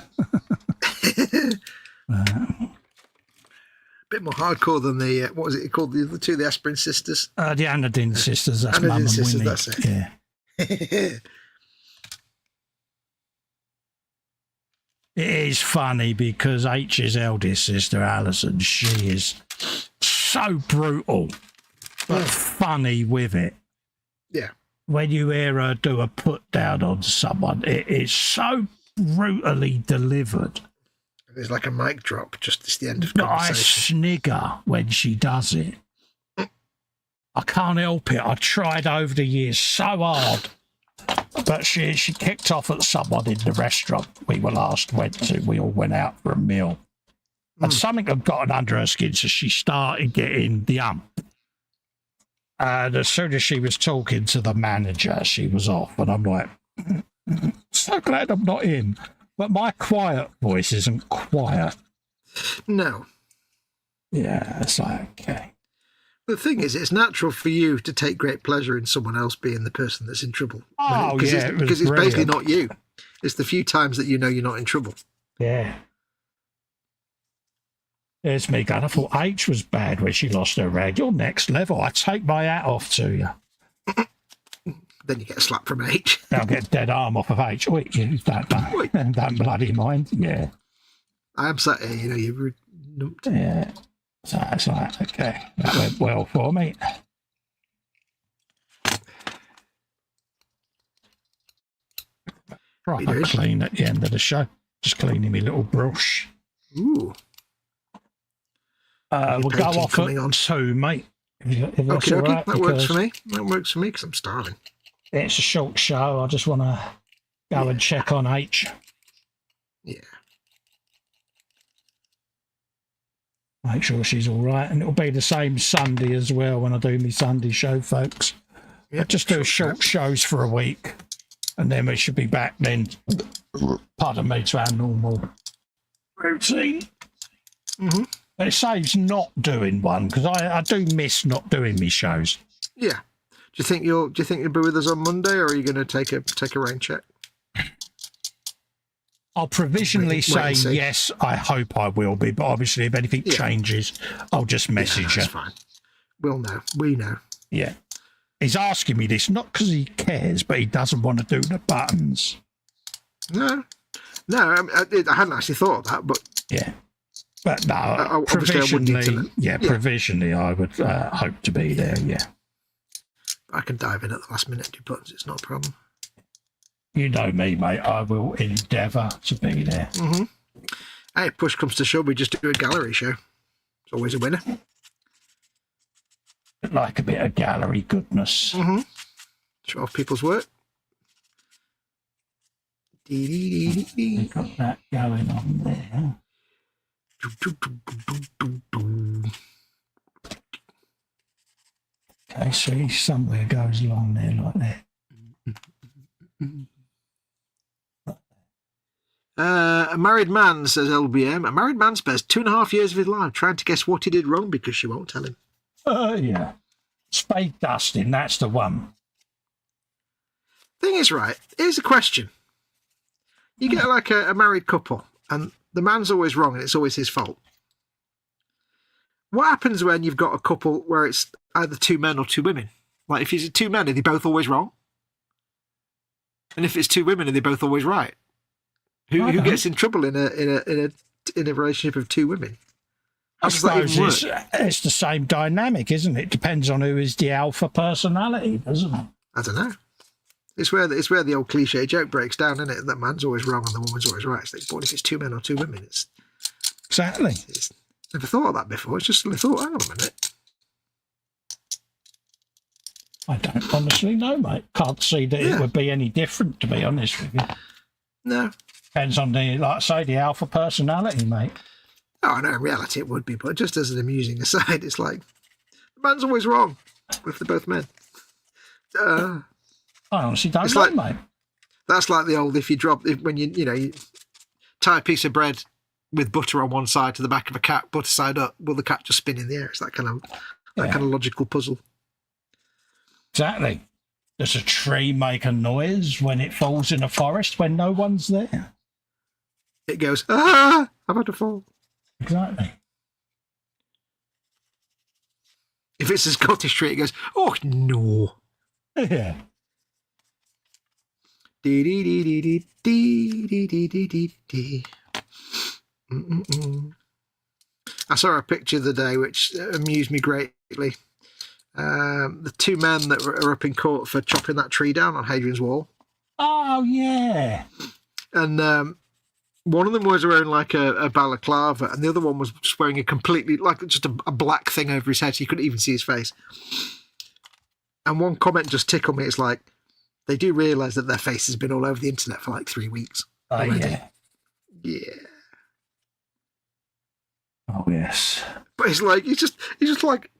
[SPEAKER 3] Bit more hardcore than the what was it called? The two, the Aspirin sisters.
[SPEAKER 2] The Anodine sisters. That's
[SPEAKER 3] Anodine
[SPEAKER 2] Mum and
[SPEAKER 3] sisters,
[SPEAKER 2] Winnie.
[SPEAKER 3] that's it.
[SPEAKER 2] Yeah. It is funny because H's eldest sister, Alison, she is so brutal, but funny with it.
[SPEAKER 3] Yeah.
[SPEAKER 2] When you hear her do a put down on someone, it is so brutally delivered.
[SPEAKER 3] There's like a mic drop just at the end of
[SPEAKER 2] But I
[SPEAKER 3] conversation.
[SPEAKER 2] snigger when she does it. I can't help it. I tried over the years so hard. But she kicked off at someone in the restaurant we were last went to. We all went out for a meal. And something had gotten under her skin, so she started getting the ump. And as soon as she was talking to the manager, she was off. And I'm like, so glad I'm not in. But my quiet voice isn't quiet.
[SPEAKER 3] No.
[SPEAKER 2] Yeah, it's like, okay.
[SPEAKER 3] The thing is, it's natural for you to take great pleasure in someone else being the person that's in trouble.
[SPEAKER 2] Oh, yeah,
[SPEAKER 3] because it's basically not you. It's the few times that you know you're not in trouble.
[SPEAKER 2] Yeah. There's me going, I thought H was bad when she lost her rag. You're next level. I take my hat off to you.
[SPEAKER 3] Then you get a slap from H.
[SPEAKER 2] I'll get a dead arm off of H. Wait, you don't bloody mind. Yeah.
[SPEAKER 3] I am sat here, you know, you're numped.
[SPEAKER 2] Yeah. So it's like, okay, that went well for me. Proper clean at the end of the show. Just cleaning my little brush.
[SPEAKER 3] Ooh.
[SPEAKER 2] We'll go off at 2, mate. If
[SPEAKER 3] Okay,
[SPEAKER 2] right,
[SPEAKER 3] that works for me. That works for me because I'm starving.
[SPEAKER 2] It's a short show. I just want to go and check on H.
[SPEAKER 3] Yeah.
[SPEAKER 2] Make sure she's all right. And it'll be the same Sunday as well when I do my Sunday show, folks.
[SPEAKER 3] Yep,
[SPEAKER 2] Just do short shows for a week. And then we should be back then, pardon me, to our normal routine.
[SPEAKER 3] Mm-hmm.
[SPEAKER 2] But it saves not doing one, because I do miss not doing me shows.
[SPEAKER 3] Yeah. Do you think you'll be with us on Monday, or are you going to take a rain check?
[SPEAKER 2] I'll provisionally say yes, I hope I will be, but obviously if anything changes, I'll just message you.
[SPEAKER 3] That's fine. We'll know. We know.
[SPEAKER 2] Yeah. He's asking me this, not because he cares, but he doesn't want to do the buttons.
[SPEAKER 3] No, I hadn't actually thought of that, but...
[SPEAKER 2] Yeah. But no,
[SPEAKER 3] provisionally,
[SPEAKER 2] provisionally I would hope to be there, yeah.
[SPEAKER 3] I can dive in at the last minute and do buttons, it's not a problem.
[SPEAKER 2] You know me, mate. I will endeavour to be there.
[SPEAKER 3] Mm-hmm. Hey, push comes to shove, we just do a gallery show. It's always a winner.
[SPEAKER 2] Like a bit of gallery goodness.
[SPEAKER 3] Mm-hmm. Show off people's work.
[SPEAKER 2] We got that going on there. Okay. me see. Somewhere goes along there like that.
[SPEAKER 3] A married man, says LBM. A married man spends 2.5 years of his life trying to guess what he did wrong because she won't tell him.
[SPEAKER 2] Yeah. Spade dusting, that's the one.
[SPEAKER 3] Thing is, right, here's a question. You get like a married couple and the man's always wrong and it's always his fault. What happens when you've got a couple where it's either 2 men or 2 women? Like if it's 2 men, are they both always wrong? And if it's 2 women, are they both always right? Who gets in trouble in a relationship of 2 women?
[SPEAKER 2] I suppose it's the same dynamic, isn't it? Depends on who is the alpha personality, doesn't it?
[SPEAKER 3] I don't know. It's where the old cliche joke breaks down, isn't it? That man's always wrong and the woman's always right. It's like, but if it's 2 men or 2 women, it's
[SPEAKER 2] exactly.
[SPEAKER 3] It's never thought of that before. It's just thought, hang on a minute.
[SPEAKER 2] I don't honestly know, mate. Can't see that it would be any different, to be honest with you.
[SPEAKER 3] No.
[SPEAKER 2] Depends on the, like I say, the alpha personality, mate.
[SPEAKER 3] Oh, I know, in reality it would be, but just as an amusing aside, it's like, the man's always wrong if they're both men.
[SPEAKER 2] I honestly don't know, mate.
[SPEAKER 3] That's like the old, when you tie a piece of bread with butter on one side to the back of a cat, butter side up, will the cat just spin in the air? It's that kind of logical puzzle.
[SPEAKER 2] Exactly. Does a tree make a noise when it falls in a forest when no one's there?
[SPEAKER 3] It goes, I've had to fall.
[SPEAKER 2] Exactly.
[SPEAKER 3] If it's a Scottish tree, it goes, oh, no.
[SPEAKER 2] Yeah.
[SPEAKER 3] Dee dee dee dee dee dee dee dee dee dee. I saw a picture the other day which amused me greatly. The 2 men that are up in court for chopping that tree down on Hadrian's Wall.
[SPEAKER 2] Oh, yeah.
[SPEAKER 3] And one of them was wearing like a balaclava, and the other one was just wearing a completely, like just a black thing over his head, so you couldn't even see his face. And one comment just tickled me. It's like, they do realise that their face has been all over the internet for like 3 weeks.
[SPEAKER 2] Oh, yeah.
[SPEAKER 3] Yeah.
[SPEAKER 2] Oh, yes.
[SPEAKER 3] But it's like, he's just like,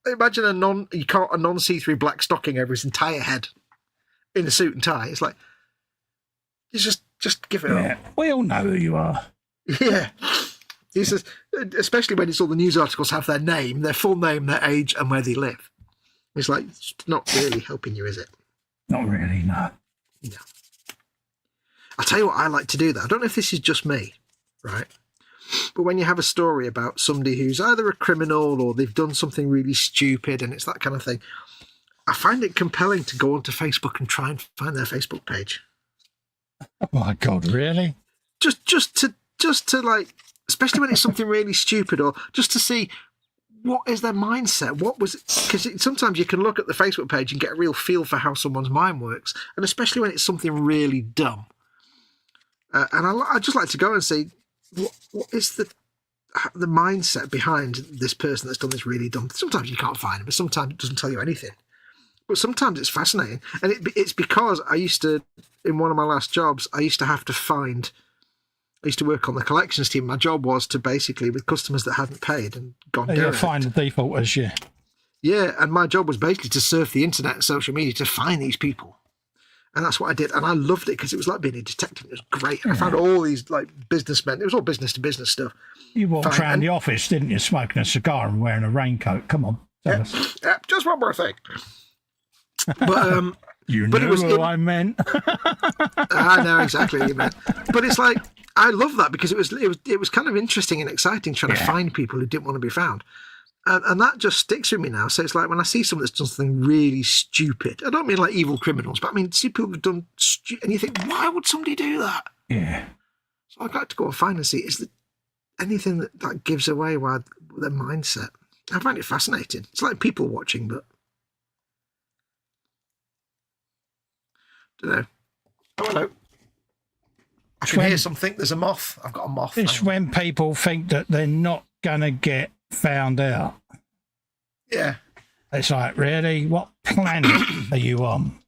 [SPEAKER 3] imagine a non-see-through black stocking over his entire head in a suit and tie. It's like, it's just give it up.
[SPEAKER 2] We all know who you are.
[SPEAKER 3] Yeah. He says, especially when it's all the news articles have their name, their full name, their age, and where they live. It's like, it's not really helping you, is it?
[SPEAKER 2] Not really, no.
[SPEAKER 3] No. I'll tell you what I like to do, though. I don't know if this is just me, right? But when you have a story about somebody who's either a criminal or they've done something really stupid and it's that kind of thing, I find it compelling to go onto Facebook and try and find their Facebook page.
[SPEAKER 2] Oh my God, really?
[SPEAKER 3] Just to like, especially when it's something really stupid, or just to see what is their mindset. What was it? Because sometimes you can look at the Facebook page and get a real feel for how someone's mind works, and especially when it's something really dumb. And I just like to go and see what is the mindset behind this person that's done this really dumb. Sometimes you can't find it, but sometimes it doesn't tell you anything. But sometimes it's fascinating, and it's because I used to, in one of my last jobs, I used to work on the collections team. My job was to basically, with customers that hadn't paid and gone down.
[SPEAKER 2] Find the defaulters, yeah.
[SPEAKER 3] Yeah, and my job was basically to surf the internet and social media to find these people. And that's what I did. And I loved it because it was like being a detective. It was great. I found all these like businessmen. It was all business to business stuff.
[SPEAKER 2] You walked around the office, didn't you, smoking a cigar and wearing a raincoat? Come on.
[SPEAKER 3] Yeah, just one more thing. But
[SPEAKER 2] you knew what I meant.
[SPEAKER 3] I know exactly what you meant. But it's like, I love that because it was kind of interesting and exciting trying to find people who didn't want to be found. And that just sticks with me now. So it's like when I see someone that's done something really stupid, I don't mean like evil criminals, but I mean see people who've done and you think, why would somebody do that?
[SPEAKER 2] Yeah.
[SPEAKER 3] So I'd like to go and find and see, is there anything that gives away why their mindset? I find it fascinating. It's like people watching, but I don't know. Oh, hello. I can hear something. There's a moth. I've got a moth.
[SPEAKER 2] It's when people think that they're not going to get found out.
[SPEAKER 3] Yeah.
[SPEAKER 2] It's like, really? What planet are you on?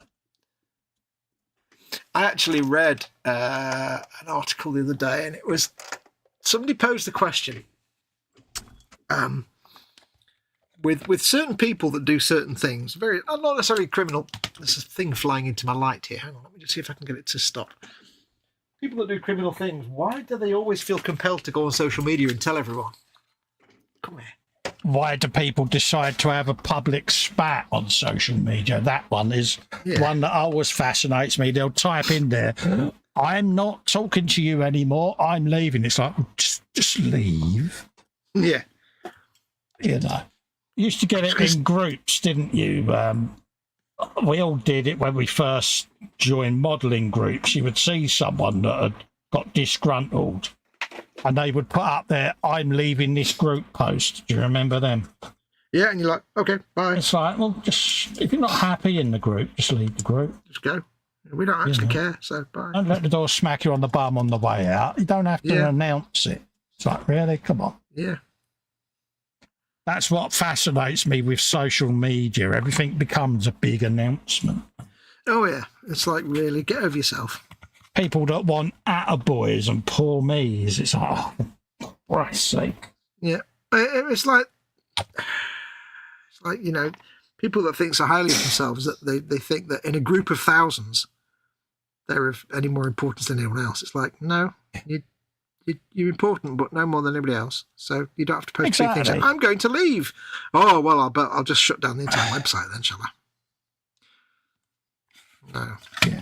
[SPEAKER 3] I actually read an article the other day, and it was somebody posed the question. with certain people that do certain things, not necessarily criminal. There's a thing flying into my light here. Hang on, let me just see if I can get it to stop. People that do criminal things, why do they always feel compelled to go on social media and tell everyone? Come here.
[SPEAKER 2] Why do people decide to have a public spat on social media? That one is one that always fascinates me. They'll type in there, I'm not talking to you anymore, I'm leaving. It's like, just leave.
[SPEAKER 3] Yeah.
[SPEAKER 2] You know. You used to get it in groups, didn't you? We all did it when we first joined modelling groups. You would see someone that had got disgruntled and they would put up there, I'm leaving this group post. Do you remember them?
[SPEAKER 3] Yeah, and you're like, okay, bye.
[SPEAKER 2] It's like, well, just if you're not happy in the group, just leave the group.
[SPEAKER 3] Just go. We don't actually care, so bye.
[SPEAKER 2] Don't let the door smack you on the bum on the way out. You don't have to announce it. It's like, really? Come on.
[SPEAKER 3] Yeah.
[SPEAKER 2] That's what fascinates me with social media. Everything becomes a big announcement.
[SPEAKER 3] Oh, yeah. It's like, really, get over yourself.
[SPEAKER 2] People that want attaboys and poor me's. It's like, oh, for Christ's sake.
[SPEAKER 3] Yeah. It's like, you know, people that think so highly of themselves that they think that in a group of thousands, they're of any more importance than anyone else. It's like, no, you're important, but no more than anybody else. So you don't have to post big things. I'm going to leave. Oh, well, I'll just shut down the entire website then, shall I? No.
[SPEAKER 2] Yeah.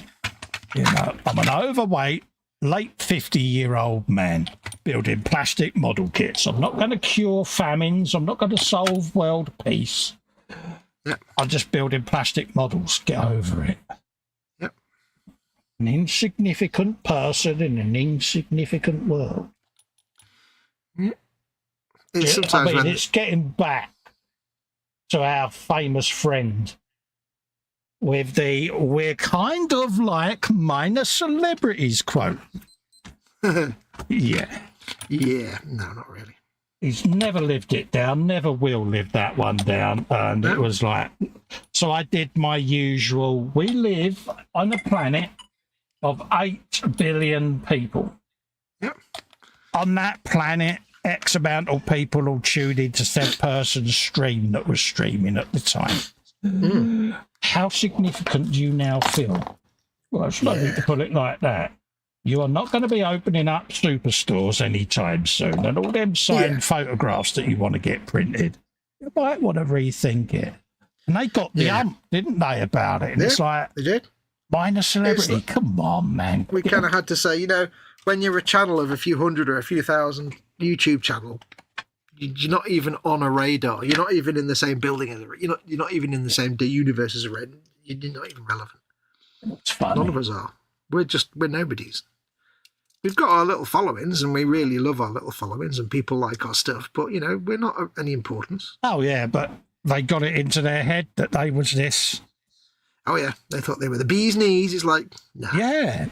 [SPEAKER 2] You know, I'm an overweight, late 50-year-old man building plastic model kits. I'm not going to cure famines. I'm not going to solve world peace.
[SPEAKER 3] Yep.
[SPEAKER 2] I'm just building plastic models. Get over it.
[SPEAKER 3] Yep.
[SPEAKER 2] An insignificant person in an insignificant world.
[SPEAKER 3] Yep.
[SPEAKER 2] It's getting back to our famous friend with the "we're kind of like minor celebrities" quote. Yeah.
[SPEAKER 3] Yeah. No, not really.
[SPEAKER 2] He's never lived it down, never will live that one down. And it was like, so I did my usual, we live on a planet of 8 billion people.
[SPEAKER 3] Yep.
[SPEAKER 2] On that planet, X amount of people all tuned into said person's stream that was streaming at the time. Mm. How significant do you now feel? Well, it's not need to put it like that. You are not going to be opening up superstores anytime soon, and all them signed photographs that you want to get printed, you might want to rethink it. And they got the didn't they, about it? And it's like,
[SPEAKER 3] they did.
[SPEAKER 2] Minor celebrity, come on, man.
[SPEAKER 3] We kind of had to say, you know, when you're a channel of a few hundred or a few thousand YouTube channel, you're not even on a radar. You're not even in the same building as you're not even in the same universe as a red. You're not even relevant.
[SPEAKER 2] It's funny.
[SPEAKER 3] None of us are. We're nobodies. We've got our little followings, and we really love our little followings, and people like our stuff. But you know, we're not of any importance.
[SPEAKER 2] Oh yeah, but they got it into their head that they was this.
[SPEAKER 3] Oh yeah, they thought they were the bee's knees. It's like, nah.
[SPEAKER 2] Yeah,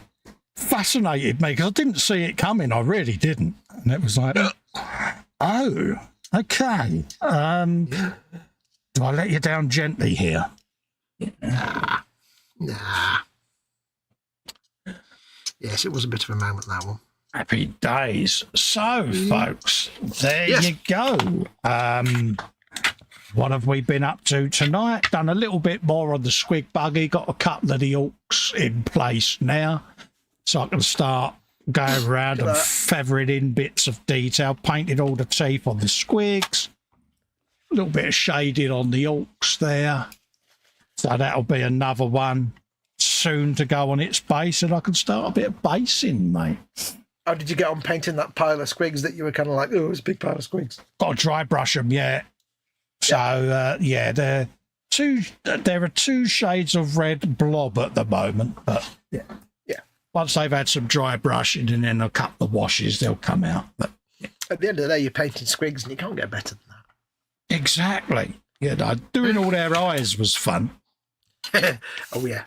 [SPEAKER 2] fascinated me because I didn't see it coming. I really didn't, and it was like, oh, okay. Do I let you down gently here?
[SPEAKER 3] Nah. Yes, it was a bit of a moment, that one.
[SPEAKER 2] Happy days. So, folks, there you go. What have we been up to tonight? Done a little bit more on the squig buggy. Got a couple of the orcs in place now. So I can start going around and feathering in bits of detail. Painted all the teeth on the squigs. A little bit of shading on the orcs there. So that'll be another one soon to go on its base, and I can start a bit of basing, mate.
[SPEAKER 3] How did you get on painting that pile of squigs that you were kind of like, oh, it was a big pile of squigs?
[SPEAKER 2] Got to dry brush them, yeah. So, there are 2 shades of red blob at the moment, but yeah. Once they've had some dry brushing and then a couple of washes, they'll come out. But
[SPEAKER 3] at the end of the day, you're painting squigs, and you can't get better than that.
[SPEAKER 2] Exactly. Yeah, no, doing all their eyes was fun.
[SPEAKER 3] Oh, yeah.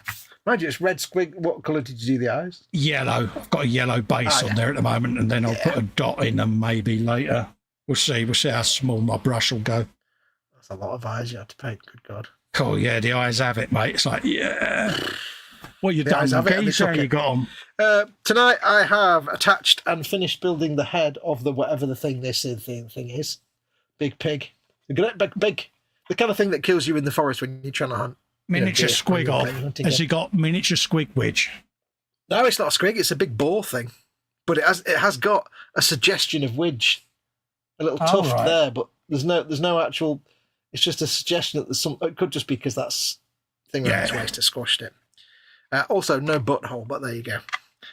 [SPEAKER 3] Mind you, it's red squig. What colour did you do the eyes?
[SPEAKER 2] Yellow. I've got a yellow base on there at the moment, and then I'll put a dot in them maybe later. We'll see. We'll see how small my brush will go.
[SPEAKER 3] That's a lot of eyes you have to paint. Good God.
[SPEAKER 2] Cool. Yeah, the eyes have it, mate. It's like, yeah. What you done? How you got on?
[SPEAKER 3] Tonight I have attached and finished building the head of the whatever the thing this thing is. Big pig. The great big pig. The kind of thing that kills you in the forest when you're trying to hunt.
[SPEAKER 2] Miniature squig off. Has he got miniature squig wedge?
[SPEAKER 3] No, it's not a squig. It's a big boar thing. But it has got a suggestion of widge. A little tuft there, but there's no actual... It's just a suggestion that there's some... It could just be because that's thing around its waist has squashed it. Also, no butthole, but there you go.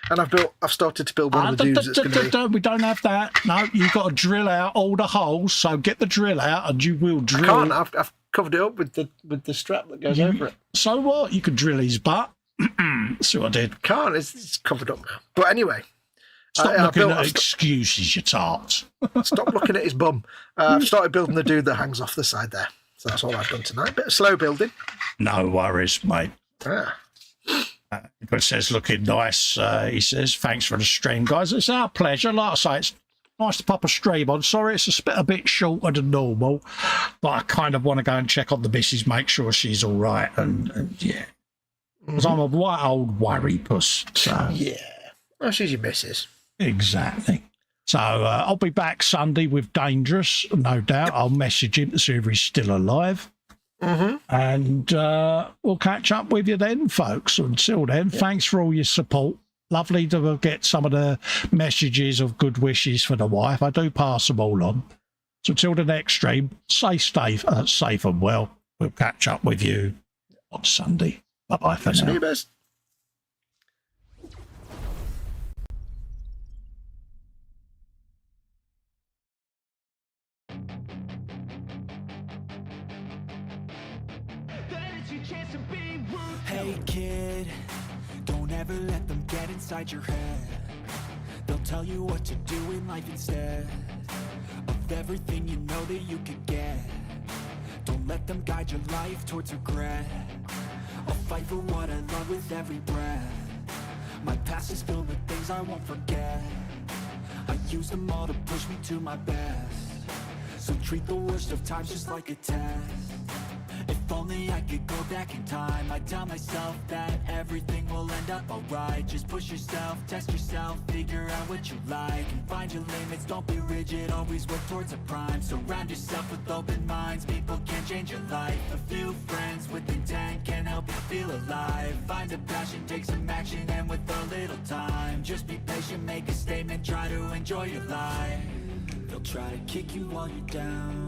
[SPEAKER 3] And I've started to build one of the dudes that's going to be...
[SPEAKER 2] We don't have that. No, you've got to drill out all the holes, so get the drill out and you will drill...
[SPEAKER 3] I can't. I've covered it up with the strap that goes over it.
[SPEAKER 2] So what? You could drill his butt. See what I did.
[SPEAKER 3] Can't. It's covered up now. But anyway...
[SPEAKER 2] Stop looking at excuses, you tart.
[SPEAKER 3] Stop looking at his bum. I've started building the dude that hangs off the side there. So that's all I've done tonight. Bit of slow building.
[SPEAKER 2] No worries, mate.
[SPEAKER 3] Ah.
[SPEAKER 2] But says, looking nice. He says, thanks for the stream, guys. It's our pleasure. Like I say, it's nice to pop a stream on. Sorry, it's a bit shorter than normal, but I kind of want to go and check on the missus, make sure she's all right, and yeah. Because I'm a white old worry puss. So.
[SPEAKER 3] Yeah. Well, she's your missus.
[SPEAKER 2] Exactly. So I'll be back Sunday with Dangerous, no doubt. Yep. I'll message him to see if he's still alive. And we'll catch up with you then, folks. Until then, thanks for all your support. Lovely to get some of the messages of good wishes for the wife. I do pass them all on. So until the next stream, stay safe and well. We'll catch up with you on Sunday. Bye-bye for now.
[SPEAKER 3] Best.
[SPEAKER 4] Hey kid, don't ever let them get inside your head. They'll tell you what to do in life instead of everything you know that you could get. Don't let them guide your life towards regret. I'll fight for what I love with every breath. My past is filled with things I won't forget. I use them all to push me to my best. So treat the worst of times just like a test. If only I could go back in time, I'd tell myself that everything will end up alright. Just push yourself, test yourself, figure out what you like, and find your limits, don't be rigid, always work towards a prime. Surround yourself with open minds, people can change your life. A few friends with intent can help you feel alive. Find a passion, take some action, and with a little time, just be patient, make a statement, try to enjoy your life. They'll try to kick you while you're down.